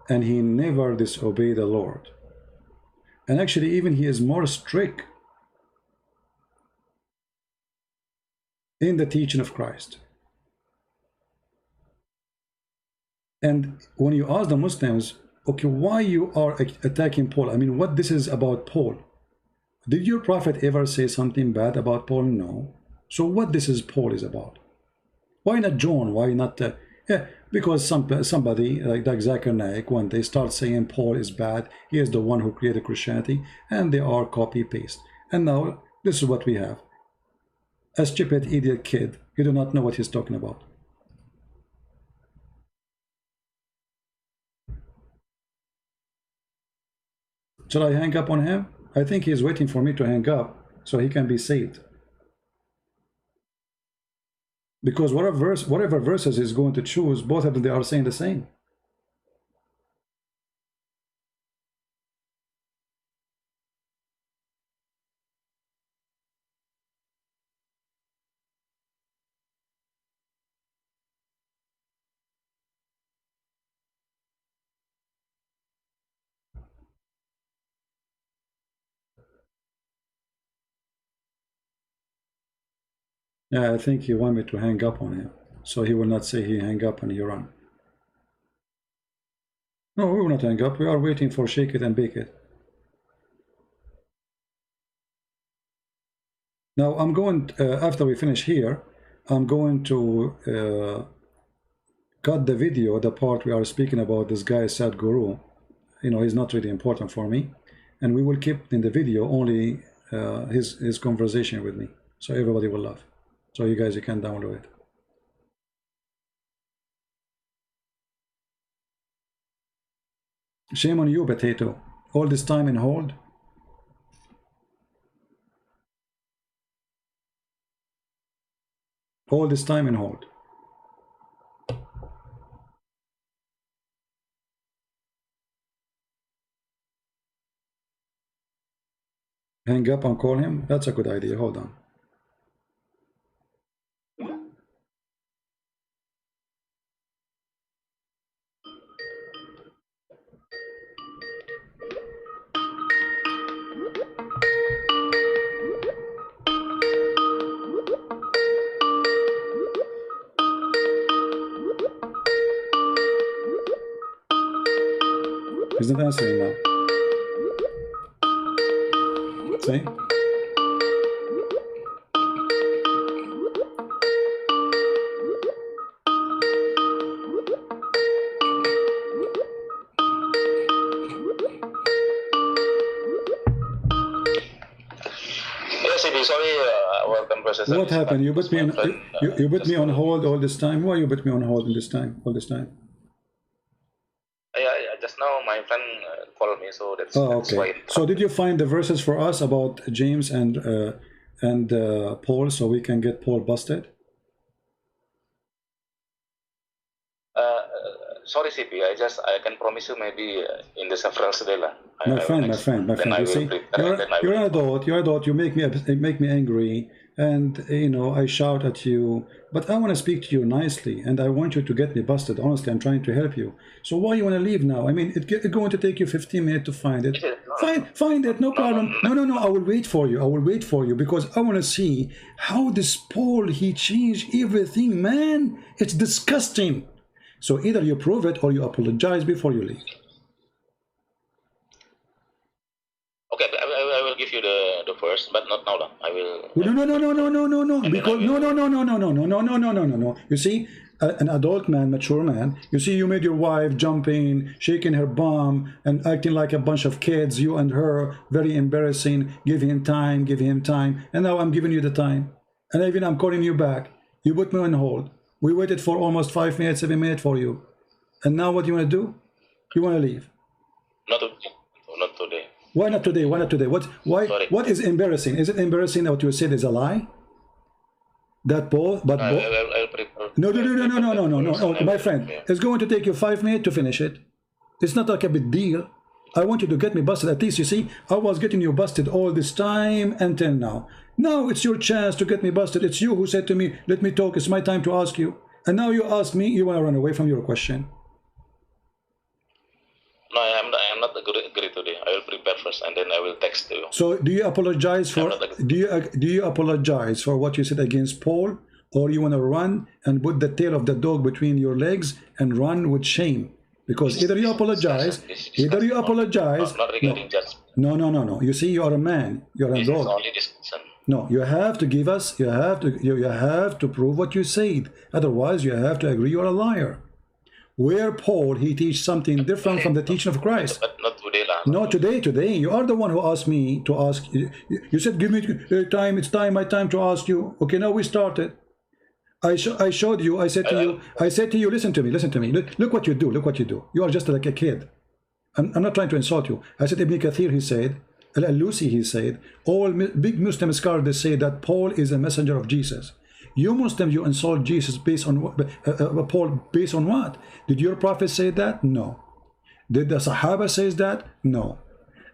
and he never disobeyed the Lord. And actually, even he is more strict in the teaching of Christ. And when you ask the Muslims, okay, why you are attacking Paul? I mean, what this is about Paul? Did your prophet ever say something bad about Paul? No. So what this is Paul is about? Why not John? Why not? Yeah, because somebody like Zakir Naik, when they start saying Paul is bad, he is the one who created Christianity, and they are copy paste. And now this is what we have: a stupid idiot kid. You do not know what he's talking about. Shall I hang up on him? I think he's waiting for me to hang up so he can be saved. Because whatever verses he's going to choose, both of them, they are saying the same. Yeah, I think he want me to hang up on him, so he will not say he hang up and he run. No, we will not hang up. We are waiting for Shake It and Bake It. Now I'm going, after we finish here, I'm going to cut the video, the part we are speaking about this guy Sadhguru. You know, he's not really important for me, and we will keep in the video only his conversation with me, so everybody will laugh. So you guys, you can download it. Shame on you, Potato. All this time in hold. All this time in hold. Hang up and call him. That's a good idea. Hold on. He's not answering now. See? CB, sorry, our conversation. What happened? You put me on you put me on hold all this time. Why you put me on hold all this time? Yeah, just now my friend called me, so that's okay. why. So did you find the verses for us about James and Paul, so we can get Paul busted? Sorry, CP. I can promise you maybe in the several day lah. My friend. You see, you're an adult. You're an adult. You make me angry, and you know I shout at you. But I want to speak to you nicely, and I want you to get me busted. Honestly, I'm trying to help you. So why you want to leave now? I mean, it's going to take you 15 minutes to find it. Find it, no problem. No. I will wait for you. Because I want to see how this Paul, he changed everything, man. It's disgusting. So either you prove it or you apologize before you leave. Okay, I will give you the first, but not now. I will. No. Because no. You see, an adult man, mature man. You see, you made your wife jumping, shaking her bum, and acting like a bunch of kids. You and her, very embarrassing. Give him time. And now I'm giving you the time, and even I'm calling you back. You put me on hold. We waited for almost 5 minutes, 7 minutes for you. And now what you want to do? You want to leave? Not today. Why not today? Why? What is embarrassing? Is it embarrassing that what you said is a lie? That Paul, but I'll prepare. No, my friend. It's going to take you 5 minutes to finish it. It's not like a big deal. I want you to get me busted. At least, you see, I was getting you busted all this time until now. Now it's your chance to get me busted. It's you who said to me, let me talk, it's my time to ask you. And now you ask me, you want to run away from your question. No, I am not agree today. I will prepare first and then I will text you. So do you apologize for do you apologize for what you said against Paul, or you want to run and put the tail of the dog between your legs and run with shame? Because either you apologize. Not regarding judgment. No. You see, you are a man. You're a dog. Only discussion. No, you have to give us. You have to prove what you said. Otherwise, you have to agree you're a liar. Where Paul, he teaches something different from the teaching of Christ. But not today, lah. No, today. You are the one who asked me to ask. You said, give me time. It's my time to ask you. Okay, now we started. I showed you. I said to you. Listen to me. Look what you do. You are just like a kid. I'm not trying to insult you. I said Ibn Kathir, he said, Al-Alusi, he said, all big Muslim scholars, they say that Paul is a messenger of Jesus. You Muslims, you insult Jesus based on what? Paul based on what? Did your prophet say that? No. Did the Sahaba says that? No.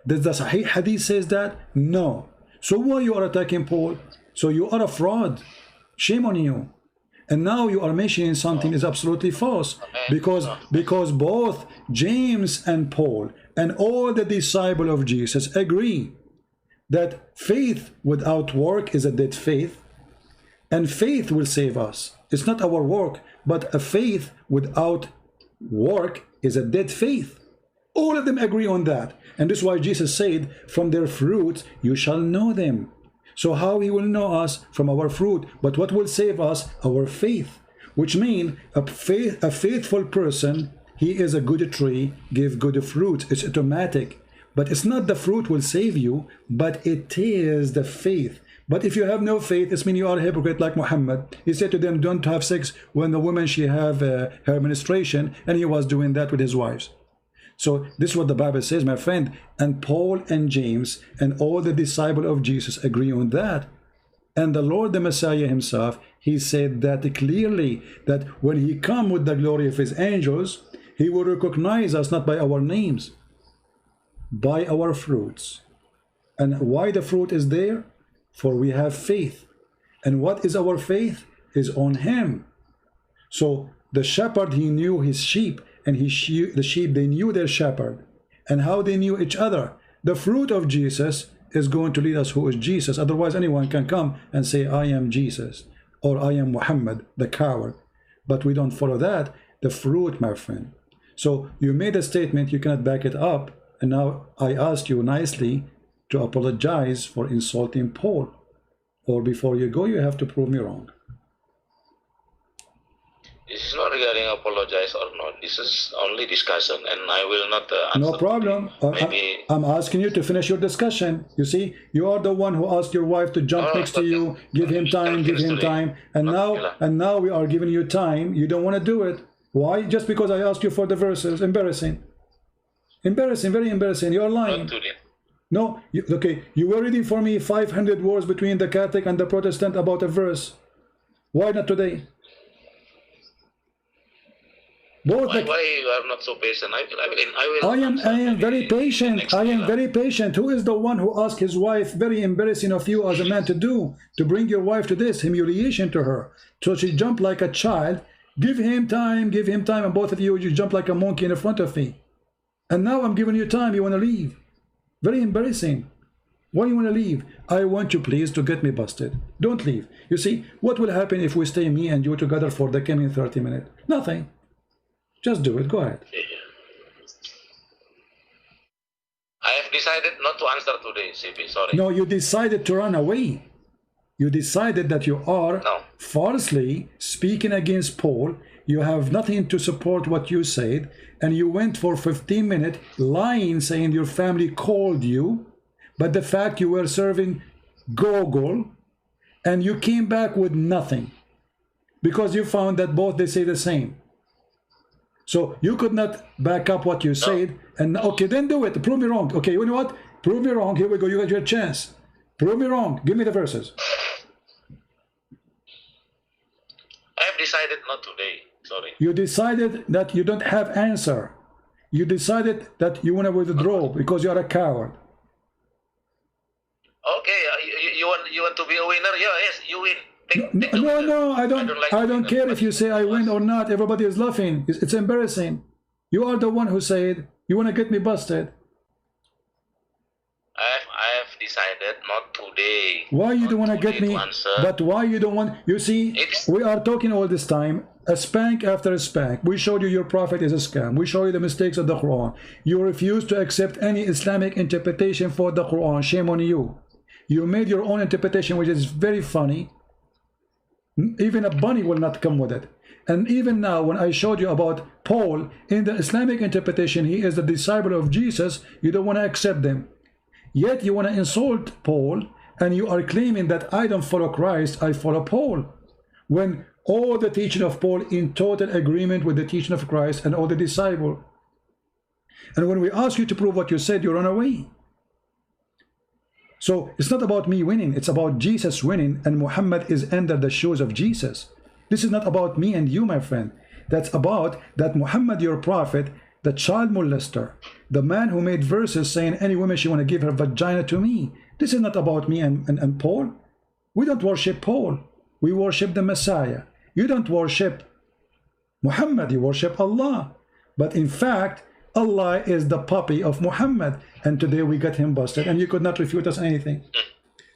Did the Sahih Hadith says that? No. So why you are attacking Paul? So you are a fraud. Shame on you. And now you are mentioning something is absolutely false, because both James and Paul and all the disciples of Jesus agree that faith without work is a dead faith, and faith will save us. It's not our work, but a faith without work is a dead faith. All of them agree on that, and this is why Jesus said, "From their fruits you shall know them." So how he will know us? From our fruit. But what will save us? Our faith. Which means a faithful person, he is a good tree, give good fruit. It's automatic. But it's not the fruit will save you, but it is the faith. But if you have no faith, it means you are a hypocrite like Muhammad. He said to them, don't have sex when the woman, she have her menstruation, and he was doing that with his wives. So this is what the Bible says, my friend. And Paul and James and all the disciples of Jesus agree on that. And the Lord, the Messiah himself, he said that clearly, that when he come with the glory of his angels, he will recognize us not by our names, by our fruits. And why the fruit is there? For we have faith. And what is our faith? Is on him. So the shepherd, he knew his sheep, and the sheep, they knew their shepherd. And how they knew each other? The fruit of Jesus is going to lead us who is Jesus. Otherwise, anyone can come and say, I am Jesus, or I am Muhammad, the coward. But we don't follow that. The fruit, my friend. So you made a statement, you cannot back it up. And now I ask you nicely to apologize for insulting Paul. Or before you go, you have to prove me wrong. This is not regarding apologize or not. This is only discussion, and I will not answer. No problem. Maybe I'm asking you to finish your discussion. You see, you are the one who asked your wife to jump next to you, give him time, and now we are giving you time. You don't want to do it. Why? Just because I asked you for the verses. Embarrassing. Embarrassing, very embarrassing. You are lying. not today. No, okay. You were reading for me 500 words between the Catholic and the Protestant about a verse. Why not today? Both Why you are not so patient? I am very patient. I am very patient. Who is the one who asked his wife, very embarrassing of you as a man to do, to bring your wife to this humiliation to her? So she jumped like a child. Give him time, and both of you jump like a monkey in front of me. And now I'm giving you time, you want to leave. Very embarrassing. Why you want to leave? I want you please to get me busted. Don't leave. You see, what will happen if we stay me and you together for the coming 30 minutes? Nothing. Just do it. Go ahead. I have decided not to answer today, CP. Sorry. No, you decided to run away. You decided that you are falsely speaking against Paul. You have nothing to support what you said. And you went for 15 minutes lying, saying your family called you. But the fact you were serving Gogol. And you came back with nothing. Because you found that both they say the same. So you could not back up what you said, and okay, then do it. Prove me wrong. Okay, you know what? Prove me wrong. Here we go. You got your chance. Prove me wrong. Give me the verses. I have decided not today. Sorry. You decided that you don't have answer. You decided that you want to withdraw because you are a coward. Okay, you want to be a winner? Yeah, yes, you win. No, I don't care if you say I win or not. Everybody is laughing. It's embarrassing. You are the one who said you want to get me busted. I have decided not today. Why you don't want to get me? But why you don't want? You see, we are talking all this time, a spank after a spank. We showed you your prophet is a scam. We show you the mistakes of the Quran. You refuse to accept any Islamic interpretation for the Quran. Shame on you. You made your own interpretation, which is very funny. Even a bunny will not come with it. And even now, when I showed you about Paul, in the Islamic interpretation, he is the disciple of Jesus, you don't want to accept them. Yet you want to insult Paul, and you are claiming that I don't follow Christ, I follow Paul. When all the teaching of Paul in total agreement with the teaching of Christ and all the disciple. And when we ask you to prove what you said, you run away. So it's not about me winning, it's about Jesus winning, and Muhammad is under the shoes of Jesus. This is not about me and you, my friend. That's about that Muhammad, your prophet, the child molester, the man who made verses saying any woman she want to give her vagina to me. This is not about me and Paul. We don't worship Paul. We worship the Messiah. You don't worship Muhammad, you worship Allah. But in fact, Allah is the puppy of Muhammad, and today we got him busted, and you could not refute us anything.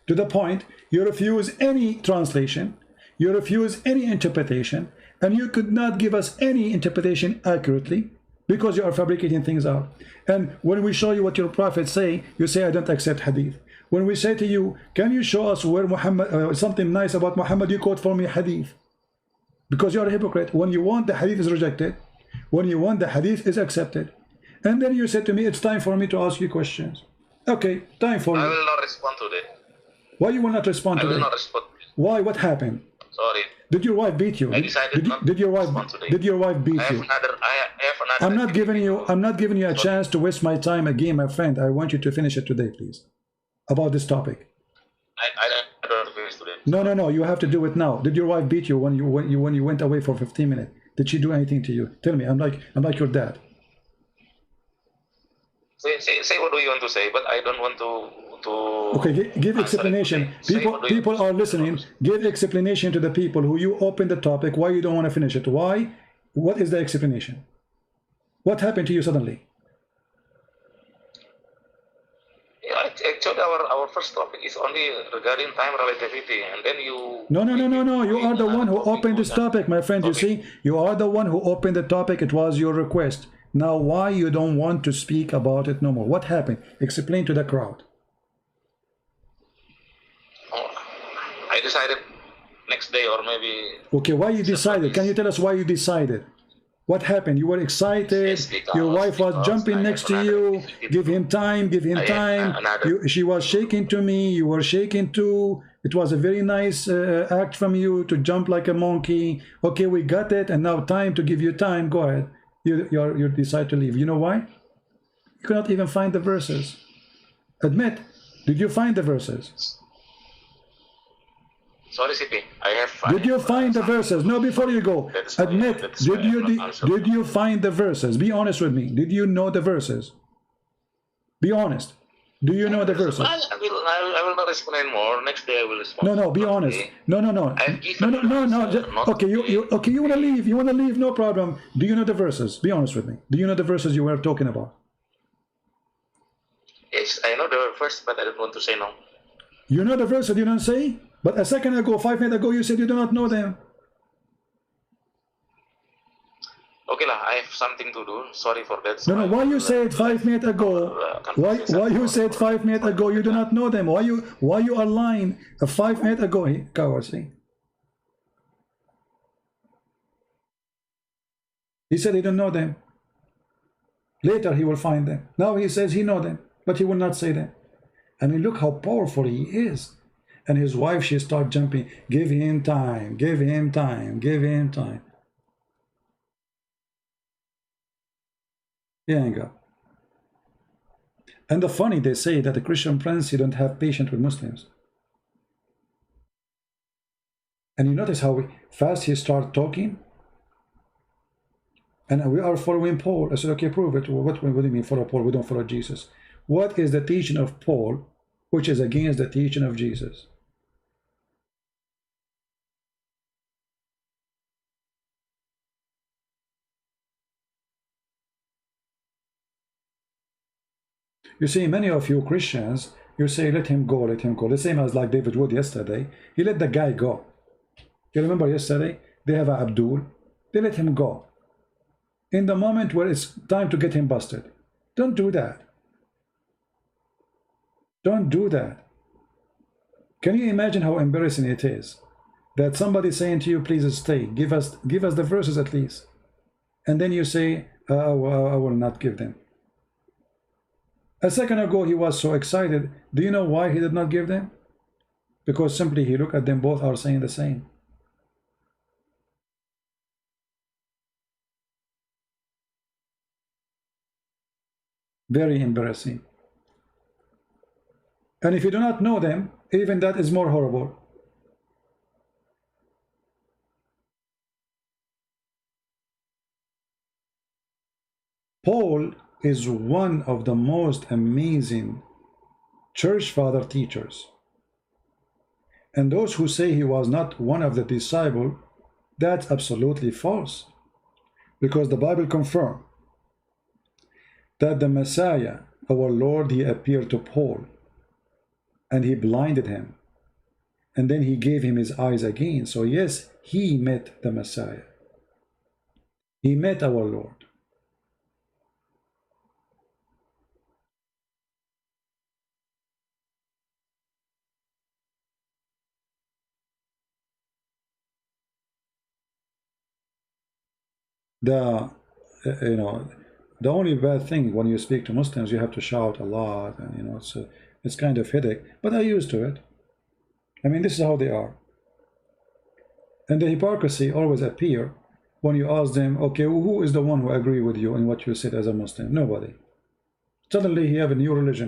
To the point, you refuse any translation, you refuse any interpretation, and you could not give us any interpretation accurately because you are fabricating things out. And when we show you what your prophets say, you say, I don't accept hadith. When we say to you, can you show us where Muhammad, something nice about Muhammad, you quote for me hadith. Because you are a hypocrite. When you want, the hadith is rejected. When you want, the hadith is accepted. And then you said to me, it's time for me to ask you questions. Okay, time for you. I will not respond today. Why you will not respond today? I will not respond. Why? What happened? Sorry. Did your wife beat you? I decided did your wife beat you? I'm not giving you a chance to waste my time again, my friend. I want you to finish it today, please. About this topic. I don't finish today. No. You have to do it now. Did your wife beat you when you went away for 15 minutes? Did she do anything to you? Tell me. I'm like your dad. Say what do you want to say, but I don't want to okay, give explanation. People are listening. Give explanation to the people who you opened the topic. Why you don't want to finish it? Why? What is the explanation? What happened to you suddenly? Yeah, actually, our first topic is only regarding time relativity, and then you. No. You are the one who opened this topic, my friend. You see, you are the one who opened the topic. It was your request. Now, why you don't want to speak about it no more? What happened? Explain to the crowd. I decided next day or maybe. Okay, why you decided? Can you tell us why you decided? What happened? You were excited. Yes, Your wife was jumping next to you. Give him time. Give him time. She was shaking to me. You were shaking too. It was a very nice act from you to jump like a monkey. Okay, we got it, and now time to give you time. Go ahead. You decide to leave. You know why? You cannot even find the verses. Admit. Did you find the verses? Sorry, CP. Did you find the verses? No, before you go, admit. Did you find the verses? Be honest with me. Did you know the verses? Be honest. Do you know the verses? I will not explain more. Next day I will respond. No, be honest. No. Okay, you want to leave. You want to leave, no problem. Do you know the verses? Be honest with me. Do you know the verses you were talking about? Yes, I know the verse, but I don't want to say no. You know the verses, you don't say? But a second ago, 5 minutes ago, you said you do not know them. Okay lah, I have something to do. Sorry for that. No, why you said 5 minutes ago? Why you said 5 minutes ago you do not know them? Why you are lying? 5 minutes ago, coward, see? He said he don't know them. Later he will find them. Now he says he know them, but he will not say them. I mean, look how powerful he is. And his wife, she start jumping. Give him time. Give him time. Give him time. Yeah, go. And the funny, they say that the Christian prince, he don't have patience with Muslims. And you notice how fast he start talking. And we are following Paul. I said, okay, prove it. What do you mean follow Paul? We don't follow Jesus. What is the teaching of Paul, which is against the teaching of Jesus? You see, many of you Christians, you say, let him go, let him go. The same as like David Wood yesterday. He let the guy go. You remember yesterday? They have Abdul. They let him go. In the moment where it's time to get him busted. Don't do that. Don't do that. Can you imagine how embarrassing it is? That somebody saying to you, please stay. Give us the verses at least. And then you say, I will not give them. A second ago, he was so excited. Do you know why he did not give them? Because simply he looked at them, both are saying the same. Very embarrassing. And if you do not know them, even that is more horrible. Paul is one of the most amazing church father teachers. And those who say he was not one of the disciples, that's absolutely false. Because the Bible confirms that the Messiah, our Lord, he appeared to Paul and he blinded him. And then he gave him his eyes again. So yes, he met the Messiah. He met our Lord. The only bad thing when you speak to Muslims, you have to shout a lot, and it's kind of headache. But I'm used to it. I mean, this is how they are. And the hypocrisy always appear when you ask them, okay, who is the one who agree with you in what you said as a Muslim? Nobody. Suddenly he have a new religion.